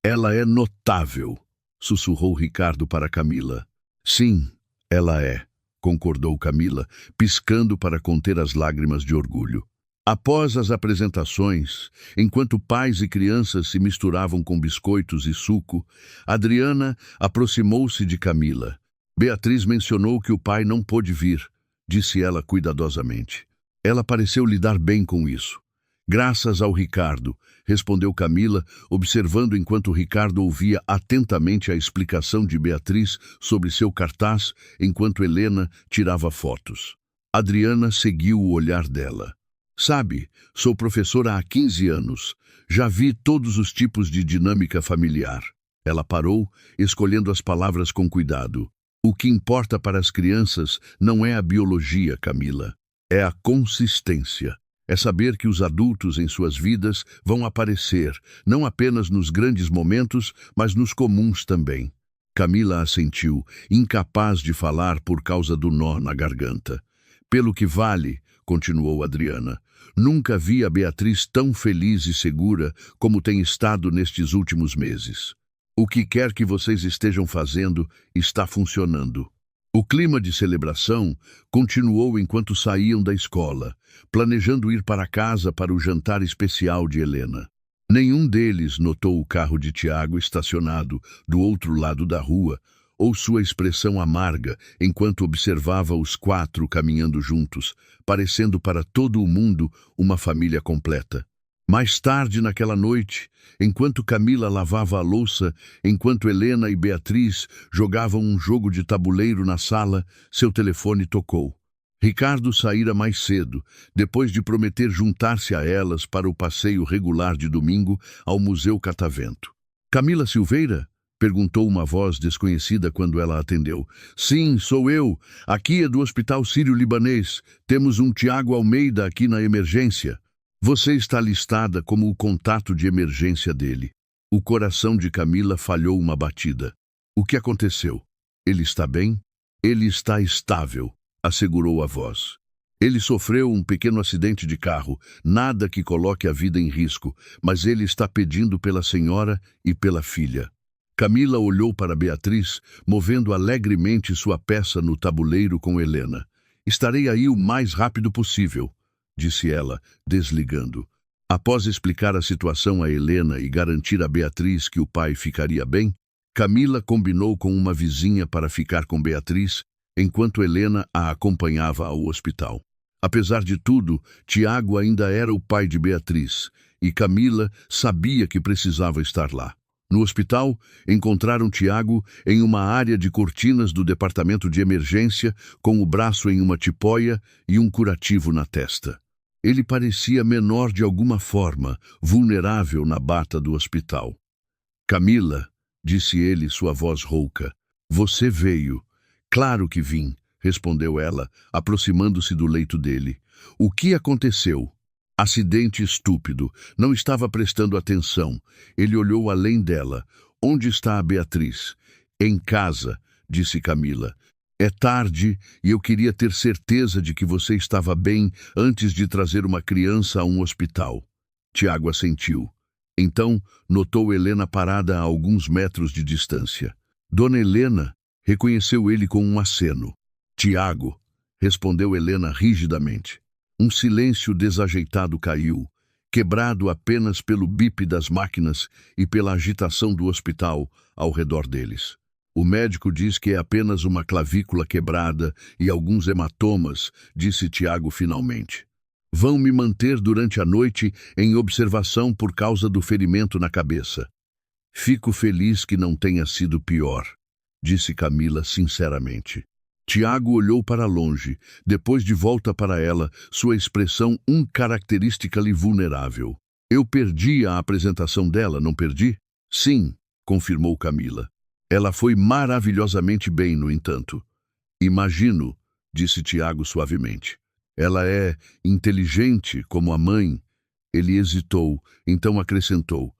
Speaker 1: Ela é notável, sussurrou Ricardo para Camila. Sim, ela é, concordou Camila, piscando para conter as lágrimas de orgulho. Após as apresentações, enquanto pais e crianças se misturavam com biscoitos e suco, Adriana aproximou-se de Camila. Beatriz mencionou que o pai não pôde vir, disse ela cuidadosamente. Ela pareceu lidar bem com isso. Graças ao Ricardo, respondeu Camila, observando enquanto Ricardo ouvia atentamente a explicação de Beatriz sobre seu cartaz, enquanto Helena tirava fotos. Adriana seguiu o olhar dela. Sabe, sou professora há 15 anos. Já vi todos os tipos de dinâmica familiar. Ela parou, escolhendo as palavras com cuidado. O que importa para as crianças não é a biologia, Camila. É a consistência. É saber que os adultos em suas vidas vão aparecer, não apenas nos grandes momentos, mas nos comuns também. Camila assentiu, incapaz de falar por causa do nó na garganta. Pelo que vale, continuou Adriana, nunca vi a Beatriz tão feliz e segura como tem estado nestes últimos meses. O que quer que vocês estejam fazendo está funcionando. O clima de celebração continuou enquanto saíam da escola, planejando ir para casa para o jantar especial de Helena. Nenhum deles notou o carro de Tiago estacionado do outro lado da rua, ou sua expressão amarga enquanto observava os quatro caminhando juntos, parecendo para todo o mundo uma família completa. Mais tarde naquela noite, enquanto Camila lavava a louça, enquanto Helena e Beatriz jogavam um jogo de tabuleiro na sala, seu telefone tocou. Ricardo saíra mais cedo, depois de prometer juntar-se a elas para o passeio regular de domingo ao Museu Catavento. Camila Silveira? Perguntou uma voz desconhecida quando ela atendeu. Sim, sou eu. Aqui é do Hospital Sírio-Libanês. Temos um Tiago Almeida aqui na emergência. Você está listada como o contato de emergência dele. O coração de Camila falhou uma batida. O que aconteceu? Ele está bem? Ele está estável, assegurou a voz. Ele sofreu um pequeno acidente de carro, nada que coloque a vida em risco, mas ele está pedindo pela senhora e pela filha. Camila olhou para Beatriz, movendo alegremente sua peça no tabuleiro com Helena. Estarei aí o mais rápido possível, disse ela, desligando. Após explicar a situação a Helena e garantir a Beatriz que o pai ficaria bem, Camila combinou com uma vizinha para ficar com Beatriz, enquanto Helena a acompanhava ao hospital. Apesar de tudo, Tiago ainda era o pai de Beatriz, e Camila sabia que precisava estar lá. No hospital, encontraram Tiago em uma área de cortinas do departamento de emergência, com o braço em uma tipóia e um curativo na testa. Ele parecia menor de alguma forma, vulnerável na bata do hospital. Camila, disse ele, sua voz rouca, você veio. Claro que vim, respondeu ela, aproximando-se do leito dele. O que aconteceu? Acidente estúpido. Não estava prestando atenção. Ele olhou além dela. Onde está a Beatriz? Em casa, disse Camila. É tarde e eu queria ter certeza de que você estava bem antes de trazer uma criança a um hospital. Tiago assentiu. Então, notou Helena parada a alguns metros de distância. Dona Helena reconheceu ele com um aceno. Tiago, respondeu Helena rigidamente. Um silêncio desajeitado caiu, quebrado apenas pelo bip das máquinas e pela agitação do hospital ao redor deles. O médico diz que é apenas uma clavícula quebrada e alguns hematomas, disse Tiago finalmente. Vão me manter durante a noite em observação por causa do ferimento na cabeça. Fico feliz que não tenha sido pior, disse Camila sinceramente. Tiago olhou para longe, depois de volta para ela, sua expressão característica-lhe vulnerável. Eu perdi a apresentação dela, não perdi? Sim, confirmou Camila. Ela foi maravilhosamente bem, no entanto. Imagino, disse Tiago suavemente. Ela é inteligente como a mãe. Ele hesitou, então acrescentou.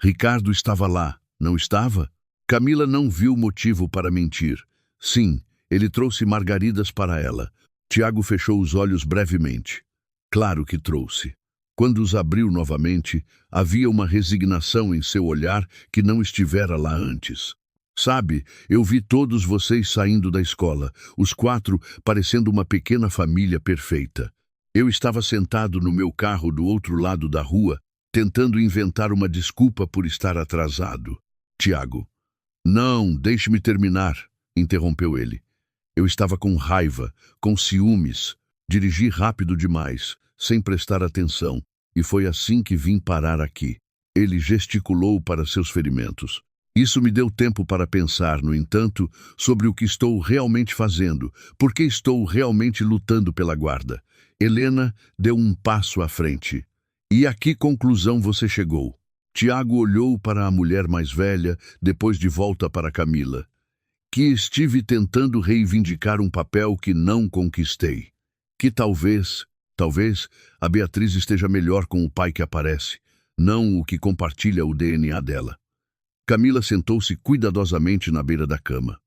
Speaker 1: Ricardo estava lá, não estava? Camila não viu motivo para mentir. Sim, ele trouxe margaridas para ela. Tiago fechou os olhos brevemente. Claro que trouxe. Quando os abriu novamente, havia uma resignação em seu olhar que não estivera lá antes. Sabe, eu vi todos vocês saindo da escola, os 4 parecendo uma pequena família perfeita. Eu estava sentado no meu carro do outro lado da rua, tentando inventar uma desculpa por estar atrasado. Tiago. Não, deixe-me terminar, interrompeu ele. Eu estava com raiva, com ciúmes. Dirigi rápido demais, sem prestar atenção, e foi assim que vim parar aqui. Ele gesticulou para seus ferimentos. Isso me deu tempo para pensar, no entanto, sobre o que estou realmente fazendo, porque estou realmente lutando pela guarda. Helena deu um passo à frente. E a que conclusão você chegou? Tiago olhou para a mulher mais velha, depois de volta para Camila. Que estive tentando reivindicar um papel que não conquistei. Que talvez, a Beatriz esteja melhor com o pai que aparece, não o que compartilha o DNA dela. Camila sentou-se cuidadosamente na beira da cama.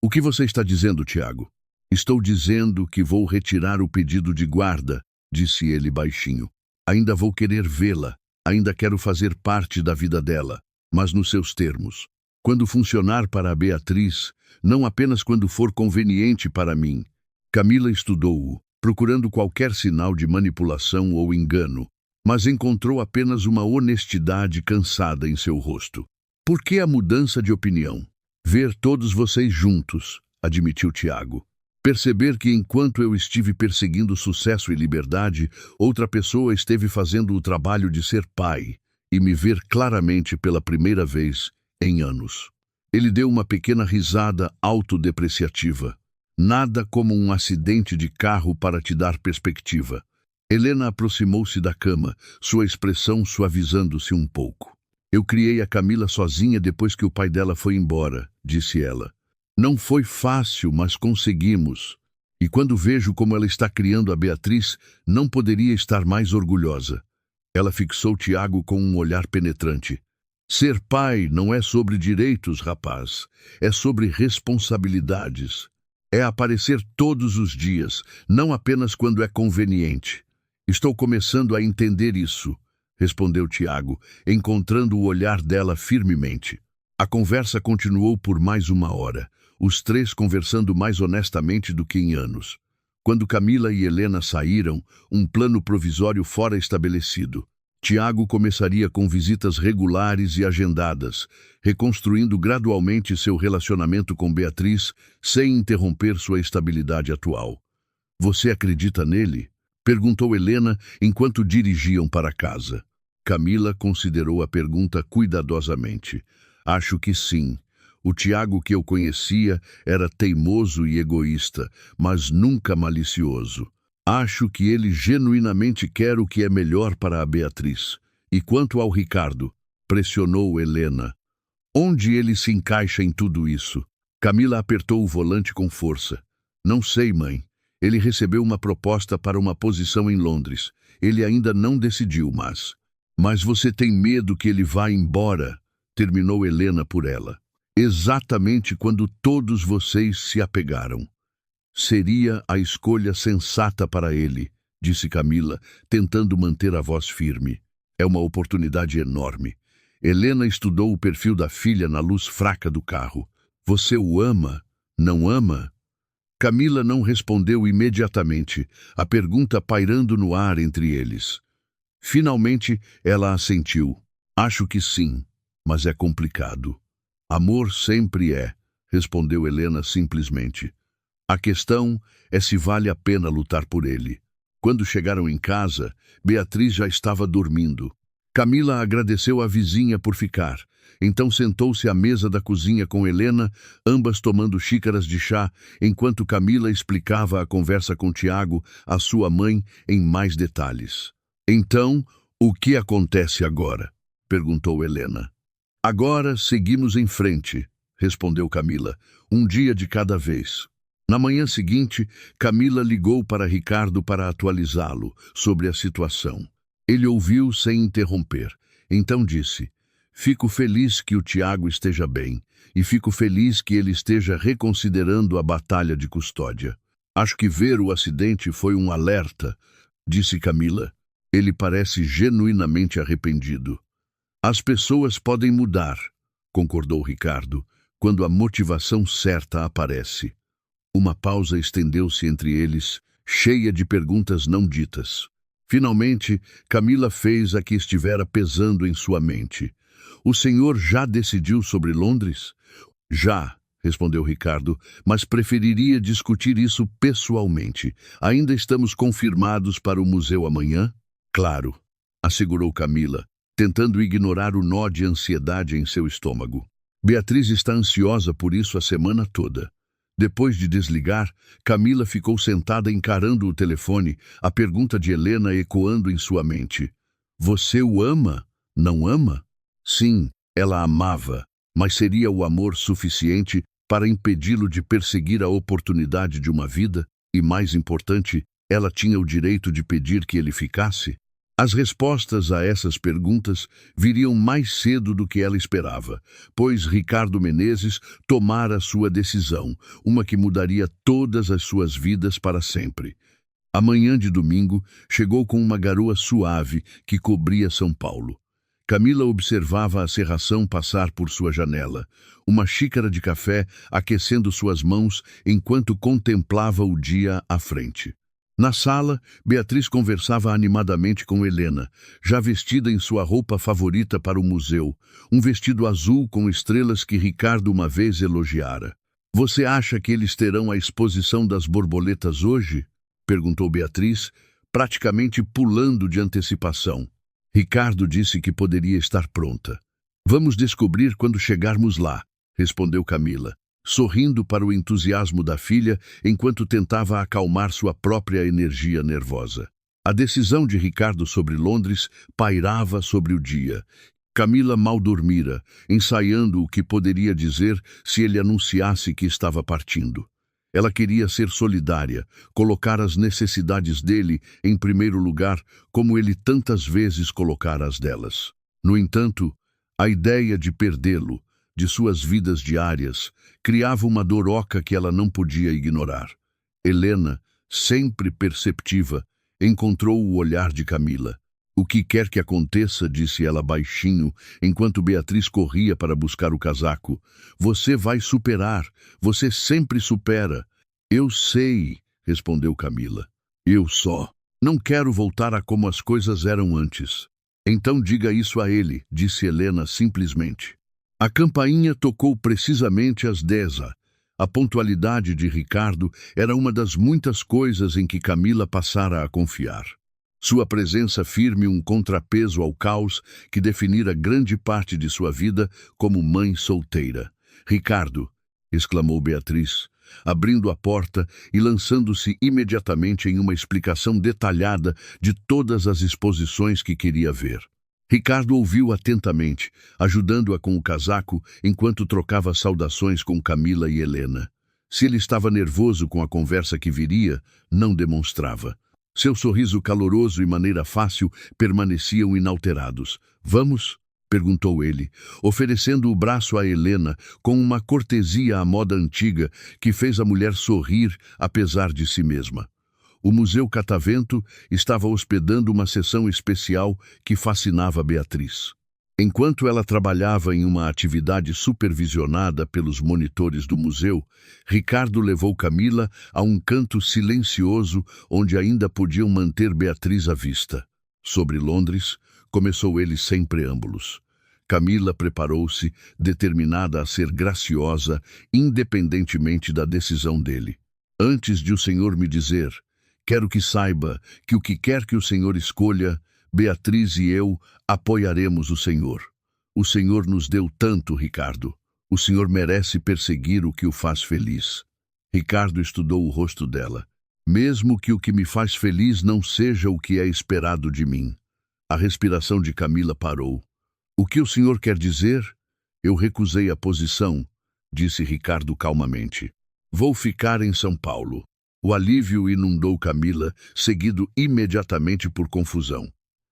Speaker 1: O que você está dizendo, Tiago? Estou dizendo que vou retirar o pedido de guarda, disse ele baixinho. Ainda vou querer vê-la, ainda quero fazer parte da vida dela, mas nos seus termos. Quando funcionar para a Beatriz, não apenas quando for conveniente para mim. Camila estudou-o, procurando qualquer sinal de manipulação ou engano, mas encontrou apenas uma honestidade cansada em seu rosto. Por que a mudança de opinião? Ver todos vocês juntos, admitiu Tiago. Perceber que enquanto eu estive perseguindo sucesso e liberdade, outra pessoa esteve fazendo o trabalho de ser pai, e me ver claramente pela primeira vez em anos. Ele deu uma pequena risada autodepreciativa. Nada como um acidente de carro para te dar perspectiva. Helena aproximou-se da cama, sua expressão suavizando-se um pouco. Eu criei a Camila sozinha depois que o pai dela foi embora, disse ela. Não foi fácil, mas conseguimos. E quando vejo como ela está criando a Beatriz, não poderia estar mais orgulhosa. Ela fixou Tiago com um olhar penetrante. Ser pai não é sobre direitos, rapaz. É sobre responsabilidades. É aparecer todos os dias, não apenas quando é conveniente. Estou começando a entender isso, respondeu Tiago, encontrando o olhar dela firmemente. A conversa continuou por mais 1 hora, os 3 conversando mais honestamente do que em anos. Quando Camila e Helena saíram, um plano provisório fora estabelecido. Tiago começaria com visitas regulares e agendadas, reconstruindo gradualmente seu relacionamento com Beatriz, sem interromper sua estabilidade atual. Você acredita nele? Perguntou Helena enquanto dirigiam para casa. Camila considerou a pergunta cuidadosamente. Acho que sim. O Tiago que eu conhecia era teimoso e egoísta, mas nunca malicioso. Acho que ele genuinamente quer o que é melhor para a Beatriz. E quanto ao Ricardo, pressionou Helena. Onde ele se encaixa em tudo isso? Camila apertou o volante com força. Não sei, mãe. Ele recebeu uma proposta para uma posição em Londres. Ele ainda não decidiu, mas... Mas você tem medo que ele vá embora? Terminou Helena por ela. Exatamente quando todos vocês se apegaram. Seria a escolha sensata para ele, disse Camila, tentando manter a voz firme. É uma oportunidade enorme. Helena estudou o perfil da filha na luz fraca do carro. Você o ama? Não ama? Camila não respondeu imediatamente, a pergunta pairando no ar entre eles. Finalmente, ela assentiu. Acho que sim, mas é complicado. Amor sempre é, respondeu Helena simplesmente. A questão é se vale a pena lutar por ele. Quando chegaram em casa, Beatriz já estava dormindo. Camila agradeceu à vizinha por ficar. Então sentou-se à mesa da cozinha com Helena, ambas tomando xícaras de chá, enquanto Camila explicava a conversa com Tiago, a sua mãe, em mais detalhes. Então, o que acontece agora? Perguntou Helena. Agora seguimos em frente, respondeu Camila, um dia de cada vez. Na manhã seguinte, Camila ligou para Ricardo para atualizá-lo sobre a situação. Ele ouviu sem interromper. Então disse, Fico feliz que o Tiago esteja bem, e fico feliz que ele esteja reconsiderando a batalha de Custódia. Acho que ver o acidente foi um alerta, disse Camila. Ele parece genuinamente arrependido. As pessoas podem mudar, concordou Ricardo, quando a motivação certa aparece. Uma pausa estendeu-se entre eles, cheia de perguntas não ditas. Finalmente, Camila fez a que estivera pesando em sua mente. O senhor já decidiu sobre Londres? Já, respondeu Ricardo, mas preferiria discutir isso pessoalmente. Ainda estamos confirmados para o museu amanhã? Claro, assegurou Camila, tentando ignorar o nó de ansiedade em seu estômago. Beatriz está ansiosa por isso a semana toda. Depois de desligar, Camila ficou sentada encarando o telefone, a pergunta de Helena ecoando em sua mente. Você o ama? Não ama? Sim, ela amava, mas seria o amor suficiente para impedi-lo de perseguir a oportunidade de uma vida? E, mais importante, ela tinha o direito de pedir que ele ficasse? As respostas a essas perguntas viriam mais cedo do que ela esperava, pois Ricardo Menezes tomara sua decisão, uma que mudaria todas as suas vidas para sempre. A manhã de domingo chegou com uma garoa suave que cobria São Paulo. Camila observava a cerração passar por sua janela, uma xícara de café aquecendo suas mãos enquanto contemplava o dia à frente. Na sala, Beatriz conversava animadamente com Helena, já vestida em sua roupa favorita para o museu, um vestido azul com estrelas que Ricardo uma vez elogiara. Você acha que eles terão a exposição das borboletas hoje? Perguntou Beatriz, praticamente pulando de antecipação. Ricardo disse que poderia estar pronta. Vamos descobrir quando chegarmos lá, respondeu Camila, sorrindo para o entusiasmo da filha enquanto tentava acalmar sua própria energia nervosa. A decisão de Ricardo sobre Londres pairava sobre o dia. Camila mal dormira, ensaiando o que poderia dizer se ele anunciasse que estava partindo. Ela queria ser solidária, colocar as necessidades dele em primeiro lugar, como ele tantas vezes colocara as delas. No entanto, a ideia de perdê-lo, de suas vidas diárias, criava uma dor oca que ela não podia ignorar. Helena, sempre perceptiva, encontrou o olhar de Camila. O que quer que aconteça, disse ela baixinho, enquanto Beatriz corria para buscar o casaco. Você vai superar, você sempre supera. Eu sei, respondeu Camila. Eu só. Não quero voltar a como as coisas eram antes. Então diga isso a ele, disse Helena simplesmente. A campainha tocou precisamente às 10. A pontualidade de Ricardo era uma das muitas coisas em que Camila passara a confiar. Sua presença firme um contrapeso ao caos que definira grande parte de sua vida como mãe solteira. Ricardo, exclamou Beatriz, abrindo a porta e lançando-se imediatamente em uma explicação detalhada de todas as exposições que queria ver. Ricardo ouviu atentamente, ajudando-a com o casaco enquanto trocava saudações com Camila e Helena. Se ele estava nervoso com a conversa que viria, não demonstrava. Seu sorriso caloroso e maneira fácil permaneciam inalterados. Vamos? Perguntou ele, oferecendo o braço a Helena com uma cortesia à moda antiga que fez a mulher sorrir apesar de si mesma. O Museu Catavento estava hospedando uma sessão especial que fascinava Beatriz. Enquanto ela trabalhava em uma atividade supervisionada pelos monitores do museu, Ricardo levou Camila a um canto silencioso onde ainda podiam manter Beatriz à vista. Sobre Londres, começou ele sem preâmbulos. Camila preparou-se, determinada a ser graciosa, independentemente da decisão dele. Antes de o senhor me dizer, quero que saiba que o que quer que o senhor escolha, Beatriz e eu apoiaremos o senhor. O senhor nos deu tanto, Ricardo. O senhor merece perseguir o que o faz feliz. Ricardo estudou o rosto dela. Mesmo que o que me faz feliz não seja o que é esperado de mim. A respiração de Camila parou. O que o senhor quer dizer? Eu recusei a posição, disse Ricardo calmamente. Vou ficar em São Paulo. O alívio inundou Camila, seguido imediatamente por confusão.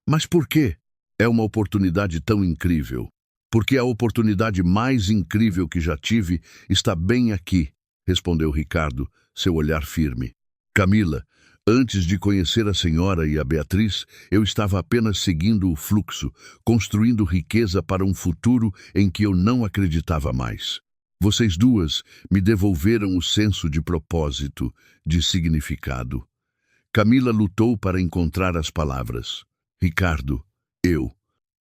Speaker 1: Mas por quê? É uma oportunidade tão incrível. Porque a oportunidade mais incrível que já tive está bem aqui, respondeu Ricardo, seu olhar firme. Camila, antes de conhecer a senhora e a Beatriz, eu estava apenas seguindo o fluxo, construindo riqueza para um futuro em que eu não acreditava mais. Vocês duas me devolveram o senso de propósito, de significado. Camila lutou para encontrar as palavras. Ricardo,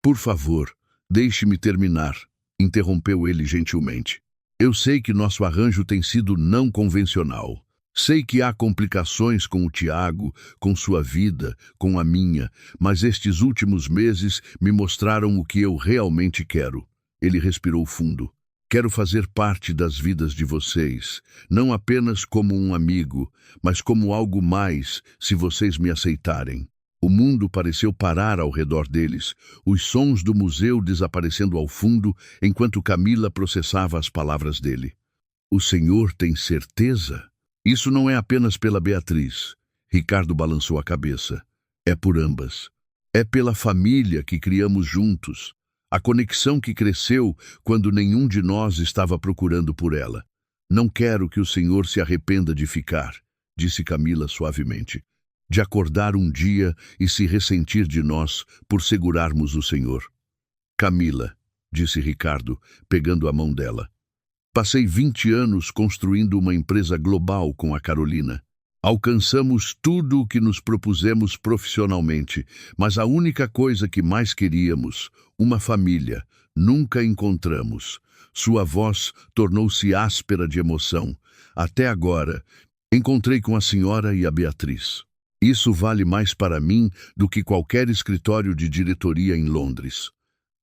Speaker 1: por favor, deixe-me terminar, interrompeu ele gentilmente. Eu sei que nosso arranjo tem sido não convencional. Sei que há complicações com o Tiago, com sua vida, com a minha, mas estes últimos meses me mostraram o que eu realmente quero. Ele respirou fundo. Quero fazer parte das vidas de vocês, não apenas como um amigo, mas como algo mais, se vocês me aceitarem. O mundo pareceu parar ao redor deles, os sons do museu desaparecendo ao fundo, enquanto Camila processava as palavras dele. O senhor tem certeza? Isso não é apenas pela Beatriz. Ricardo balançou a cabeça. É por ambas. É pela família que criamos juntos. A conexão que cresceu quando nenhum de nós estava procurando por ela. Não quero que o senhor se arrependa de ficar, disse Camila suavemente. De acordar um dia e se ressentir de nós por segurarmos o senhor. Camila, disse Ricardo, pegando a mão dela. Passei 20 anos construindo uma empresa global com a Carolina. Alcançamos tudo o que nos propusemos profissionalmente, mas a única coisa que mais queríamos, uma família, nunca encontramos. Sua voz tornou-se áspera de emoção. Até agora, encontrei com a senhora e a Beatriz. Isso vale mais para mim do que qualquer escritório de diretoria em Londres.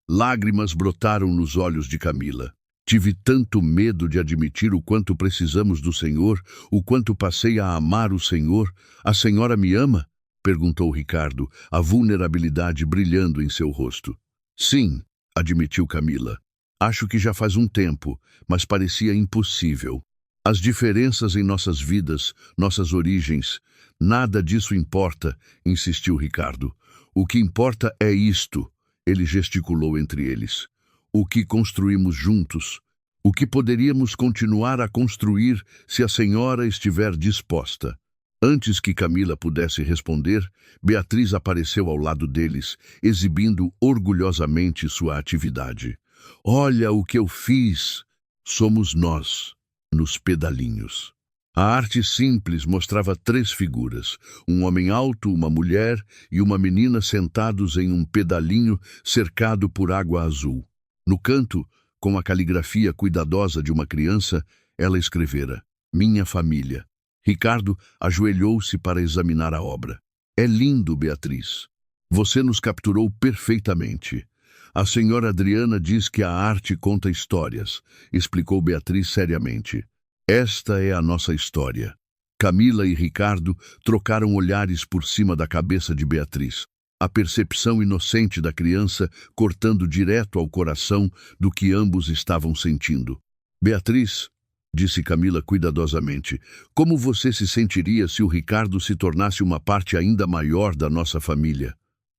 Speaker 1: Lágrimas brotaram nos olhos de Camila. Tive tanto medo de admitir o quanto precisamos do Senhor, o quanto passei a amar o Senhor. A senhora me ama? Perguntou Ricardo, a vulnerabilidade brilhando em seu rosto. Sim, admitiu Camila. Acho que já faz um tempo, mas parecia impossível. As diferenças em nossas vidas, nossas origens, nada disso importa, insistiu Ricardo. O que importa é isto, ele gesticulou entre eles. O que construímos juntos, o que poderíamos continuar a construir se a senhora estiver disposta. Antes que Camila pudesse responder, Beatriz apareceu ao lado deles, exibindo orgulhosamente sua atividade. Olha o que eu fiz! Somos nós, nos pedalinhos. A arte simples mostrava 3 figuras, um homem alto, uma mulher e uma menina sentados em um pedalinho cercado por água azul. No canto, com a caligrafia cuidadosa de uma criança, ela escrevera, Minha família. Ricardo ajoelhou-se para examinar a obra. É lindo, Beatriz. Você nos capturou perfeitamente. A senhora Adriana diz que a arte conta histórias, explicou Beatriz seriamente. Esta é a nossa história. Camila e Ricardo trocaram olhares por cima da cabeça de Beatriz. A percepção inocente da criança cortando direto ao coração do que ambos estavam sentindo. Beatriz, disse Camila cuidadosamente, como você se sentiria se o Ricardo se tornasse uma parte ainda maior da nossa família?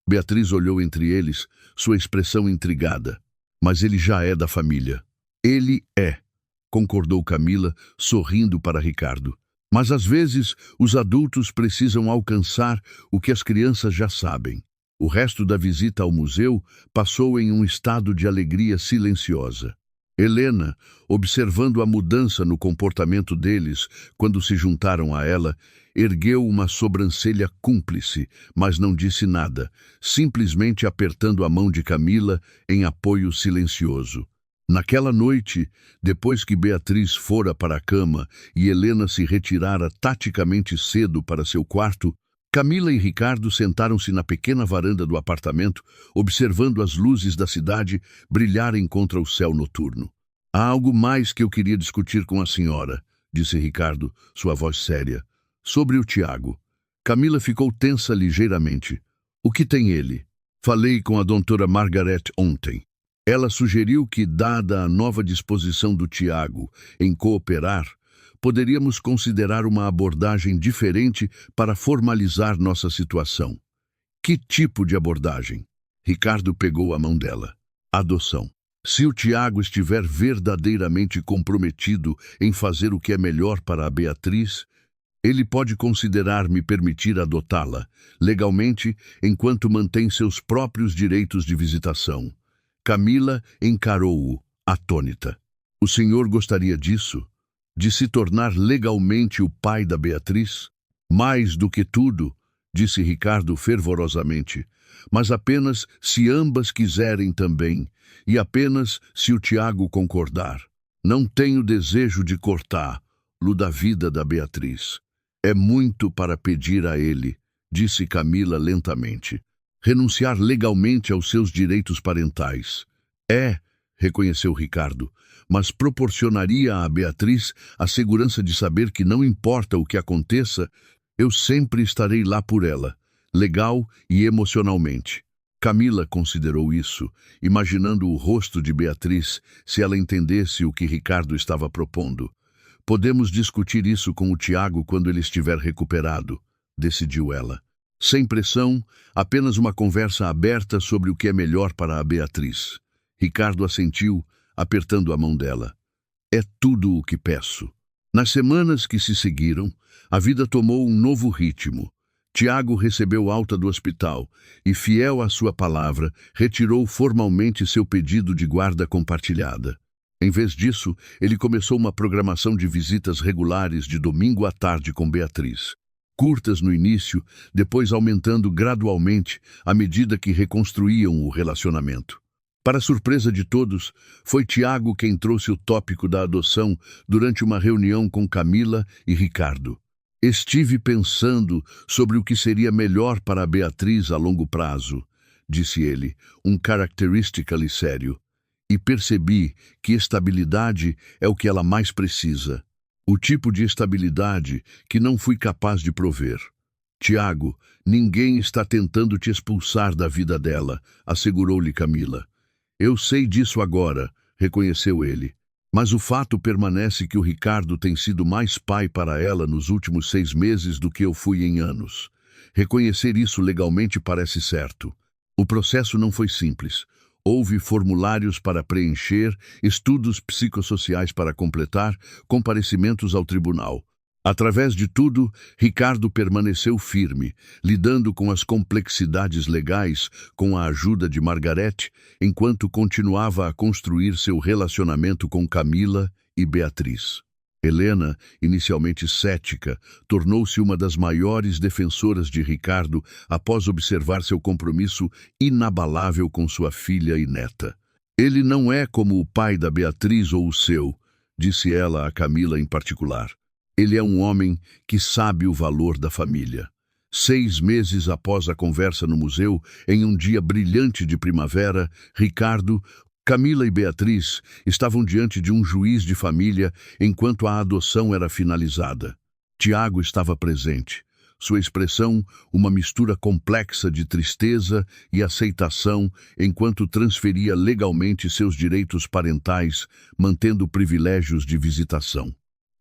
Speaker 1: Beatriz olhou entre eles, sua expressão intrigada. Mas ele já é da família. Ele é, concordou Camila, sorrindo para Ricardo. Mas às vezes os adultos precisam alcançar o que as crianças já sabem. O resto da visita ao museu passou em um estado de alegria silenciosa. Helena, observando a mudança no comportamento deles quando se juntaram a ela, ergueu uma sobrancelha cúmplice, mas não disse nada, simplesmente apertando a mão de Camila em apoio silencioso. Naquela noite, depois que Beatriz fora para a cama e Helena se retirara taticamente cedo para seu quarto, Camila e Ricardo sentaram-se na pequena varanda do apartamento, observando as luzes da cidade brilharem contra o céu noturno. Há algo mais que eu queria discutir com a senhora, disse Ricardo, sua voz séria. Sobre o Tiago. Camila ficou tensa ligeiramente. O que tem ele? Falei com a doutora Margaret ontem. Ela sugeriu que, dada a nova disposição do Tiago em cooperar, poderíamos considerar uma abordagem diferente para formalizar nossa situação. Que tipo de abordagem? Ricardo pegou a mão dela. Adoção. Se o Tiago estiver verdadeiramente comprometido em fazer o que é melhor para a Beatriz, ele pode considerar me permitir adotá-la, legalmente, enquanto mantém seus próprios direitos de visitação. Camila encarou-o, atônita. O senhor gostaria disso? De se tornar legalmente o pai da Beatriz? Mais do que tudo, disse Ricardo fervorosamente, mas apenas se ambas quiserem também, e apenas se o Tiago concordar. Não tenho desejo de cortá-lo da vida da Beatriz. É muito para pedir a ele, disse Camila lentamente. Renunciar legalmente aos seus direitos parentais. Reconheceu Ricardo, mas proporcionaria a Beatriz a segurança de saber que não importa o que aconteça, eu sempre estarei lá por ela, legal e emocionalmente. Camila considerou isso, imaginando o rosto de Beatriz se ela entendesse o que Ricardo estava propondo. Podemos discutir isso com o Tiago quando ele estiver recuperado, decidiu ela. Sem pressão, apenas uma conversa aberta sobre o que é melhor para a Beatriz. Ricardo assentiu, apertando a mão dela. É tudo o que peço. Nas semanas que se seguiram, a vida tomou um novo ritmo. Tiago recebeu alta do hospital e, fiel à sua palavra, retirou formalmente seu pedido de guarda compartilhada. Em vez disso, ele começou uma programação de visitas regulares de domingo à tarde com Beatriz. Curtas no início, depois aumentando gradualmente à medida que reconstruíam o relacionamento. Para surpresa de todos, foi Tiago quem trouxe o tópico da adoção durante uma reunião com Camila e Ricardo. Estive pensando sobre o que seria melhor para a Beatriz a longo prazo, disse ele, characteristically sério. E percebi que estabilidade é o que ela mais precisa. O tipo de estabilidade que não fui capaz de prover. Tiago, ninguém está tentando te expulsar da vida dela, assegurou-lhe Camila. Eu sei disso agora, reconheceu ele. Mas o fato permanece que o Ricardo tem sido mais pai para ela nos últimos 6 meses do que eu fui em anos. Reconhecer isso legalmente parece certo. O processo não foi simples. Houve formulários para preencher, estudos psicossociais para completar, comparecimentos ao tribunal. Através de tudo, Ricardo permaneceu firme, lidando com as complexidades legais com a ajuda de Margarete, enquanto continuava a construir seu relacionamento com Camila e Beatriz. Helena, inicialmente cética, tornou-se uma das maiores defensoras de Ricardo após observar seu compromisso inabalável com sua filha e neta. Ele não é como o pai da Beatriz ou o seu, disse ela a Camila em particular. Ele é um homem que sabe o valor da família. 6 meses após a conversa no museu, em um dia brilhante de primavera, Ricardo, Camila e Beatriz estavam diante de um juiz de família enquanto a adoção era finalizada. Tiago estava presente. Sua expressão, uma mistura complexa de tristeza e aceitação, enquanto transferia legalmente seus direitos parentais, mantendo privilégios de visitação.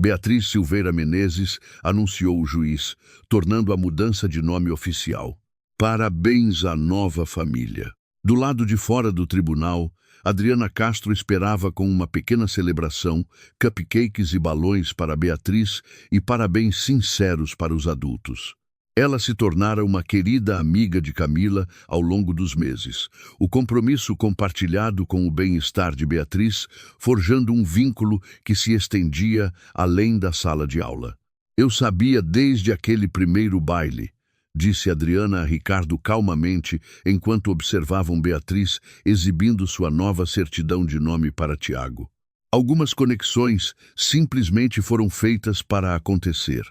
Speaker 1: Beatriz Silveira Menezes anunciou o juiz, tornando a mudança de nome oficial. Parabéns à nova família. Do lado de fora do tribunal, Adriana Castro esperava com uma pequena celebração, cupcakes e balões para Beatriz e parabéns sinceros para os adultos. Ela se tornara uma querida amiga de Camila ao longo dos meses, o compromisso compartilhado com o bem-estar de Beatriz, forjando um vínculo que se estendia além da sala de aula. Eu sabia desde aquele primeiro baile, disse Adriana a Ricardo calmamente, enquanto observavam Beatriz exibindo sua nova certidão de nome para Tiago. Algumas conexões simplesmente foram feitas para acontecer.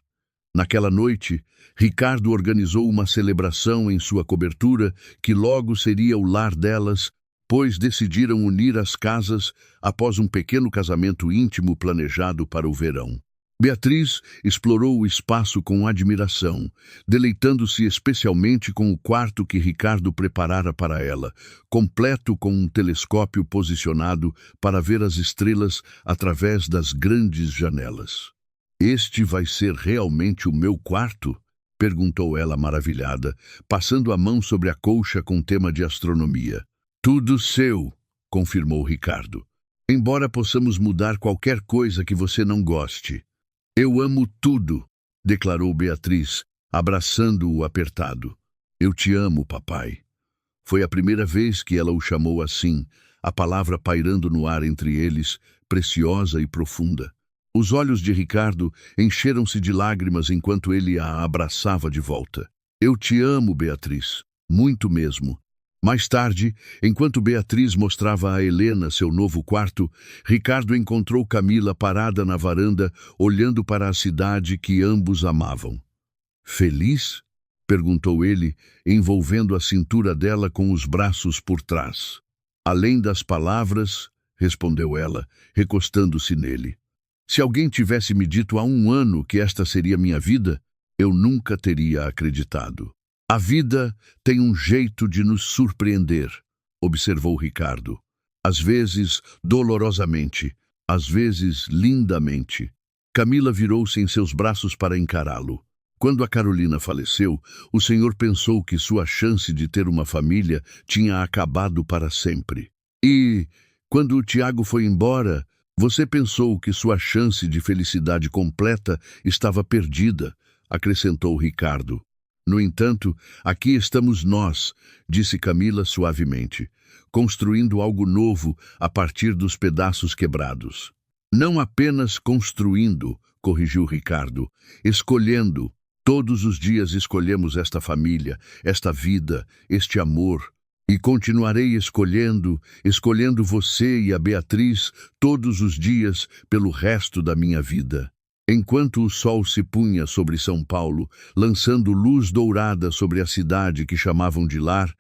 Speaker 1: Naquela noite, Ricardo organizou uma celebração em sua cobertura que logo seria o lar delas, pois decidiram unir as casas após um pequeno casamento íntimo planejado para o verão. Beatriz explorou o espaço com admiração, deleitando-se especialmente com o quarto que Ricardo preparara para ela, completo com um telescópio posicionado para ver as estrelas através das grandes janelas. "Este vai ser realmente o meu quarto?" perguntou ela maravilhada, passando a mão sobre a colcha com tema de astronomia. "Tudo seu", confirmou Ricardo. Embora possamos mudar qualquer coisa que você não goste. Eu amo tudo, declarou Beatriz, abraçando-o apertado. Eu te amo, papai. Foi a primeira vez que ela o chamou assim, a palavra pairando no ar entre eles, preciosa e profunda. Os olhos de Ricardo encheram-se de lágrimas enquanto ele a abraçava de volta. Eu te amo, Beatriz, muito mesmo. Mais tarde, enquanto Beatriz mostrava a Helena seu novo quarto, Ricardo encontrou Camila parada na varanda, olhando para a cidade que ambos amavam. Feliz? Perguntou ele, envolvendo a cintura dela com os braços por trás. Além das palavras, respondeu ela, recostando-se nele. Se alguém tivesse me dito há 1 ano que esta seria minha vida, eu nunca teria acreditado. A vida tem um jeito de nos surpreender, observou Ricardo. Às vezes dolorosamente, às vezes lindamente. Camila virou-se em seus braços para encará-lo. Quando a Carolina faleceu, o senhor pensou que sua chance de ter uma família tinha acabado para sempre. E, quando o Tiago foi embora, você pensou que sua chance de felicidade completa estava perdida, acrescentou Ricardo. No entanto, aqui estamos nós, disse Camila suavemente, construindo algo novo a partir dos pedaços quebrados. Não apenas construindo, corrigiu Ricardo, escolhendo. Todos os dias escolhemos esta família, esta vida, este amor. E continuarei escolhendo você e a Beatriz todos os dias pelo resto da minha vida. Enquanto o sol se punha sobre São Paulo, lançando luz dourada sobre a cidade que chamavam de lar,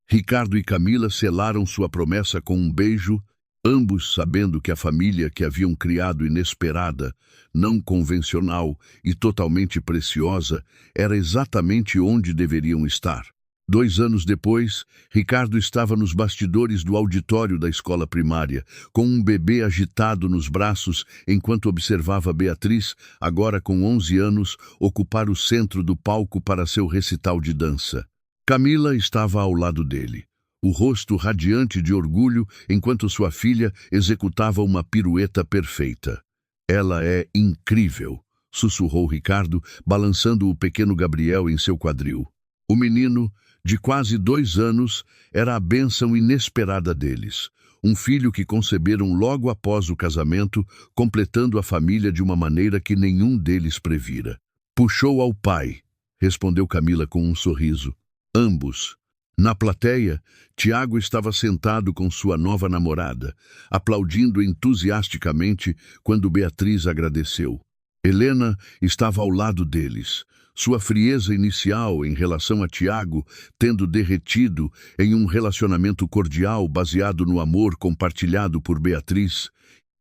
Speaker 1: Ricardo e Camila selaram sua promessa com um beijo, ambos sabendo que a família que haviam criado inesperada, não convencional e totalmente preciosa, era exatamente onde deveriam estar. 2 anos depois, Ricardo estava nos bastidores do auditório da escola primária, com um bebê agitado nos braços enquanto observava Beatriz, agora com 11 anos, ocupar o centro do palco para seu recital de dança. Camila estava ao lado dele, o rosto radiante de orgulho enquanto sua filha executava uma pirueta perfeita. Ela é incrível, sussurrou Ricardo, balançando o pequeno Gabriel em seu quadril. O menino, de quase 2 anos, era a bênção inesperada deles. Um filho que conceberam logo após o casamento, completando a família de uma maneira que nenhum deles previra. Puxou ao pai, respondeu Camila com um sorriso. Ambos. Na plateia, Tiago estava sentado com sua nova namorada, aplaudindo entusiasticamente quando Beatriz agradeceu. Helena estava ao lado deles, sua frieza inicial em relação a Tiago tendo derretido em um relacionamento cordial baseado no amor compartilhado por Beatriz.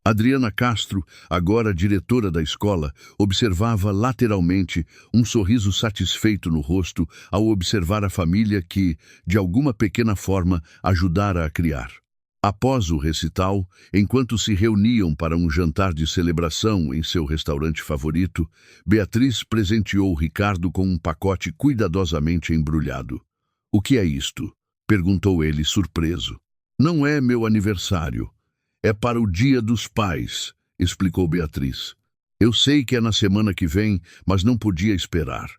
Speaker 1: Adriana Castro, agora diretora da escola, observava lateralmente um sorriso satisfeito no rosto ao observar a família que, de alguma pequena forma, ajudara a criar. Após o recital, enquanto se reuniam para um jantar de celebração em seu restaurante favorito, Beatriz presenteou Ricardo com um pacote cuidadosamente embrulhado. — O que é isto? Perguntou ele, surpreso. — Não é meu aniversário. É para o Dia dos Pais, explicou Beatriz. Eu sei que é na semana que vem, mas não podia esperar.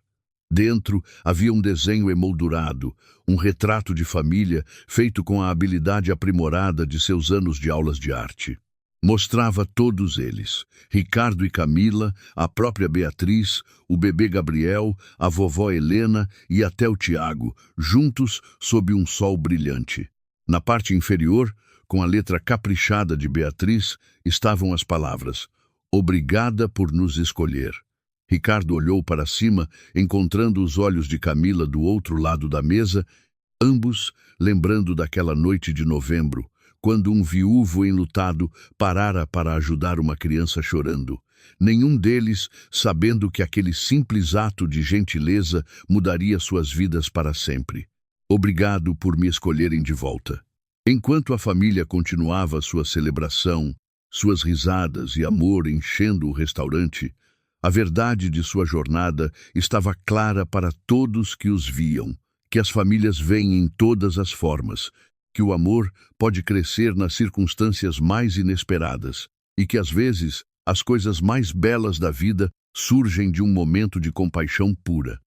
Speaker 1: Dentro havia um desenho emoldurado, um retrato de família feito com a habilidade aprimorada de seus anos de aulas de arte. Mostrava todos eles, Ricardo e Camila, a própria Beatriz, o bebê Gabriel, a vovó Helena e até o Tiago, juntos sob um sol brilhante. Na parte inferior, com a letra caprichada de Beatriz, estavam as palavras: Obrigada por nos escolher. Ricardo olhou para cima, encontrando os olhos de Camila do outro lado da mesa, ambos lembrando daquela noite de novembro, quando um viúvo enlutado parara para ajudar uma criança chorando. Nenhum deles sabendo que aquele simples ato de gentileza mudaria suas vidas para sempre. Obrigado por me escolherem de volta. Enquanto a família continuava sua celebração, suas risadas e amor enchendo o restaurante, a verdade de sua jornada estava clara para todos que os viam, que as famílias vêm em todas as formas, que o amor pode crescer nas circunstâncias mais inesperadas e que, às vezes, as coisas mais belas da vida surgem de um momento de compaixão pura.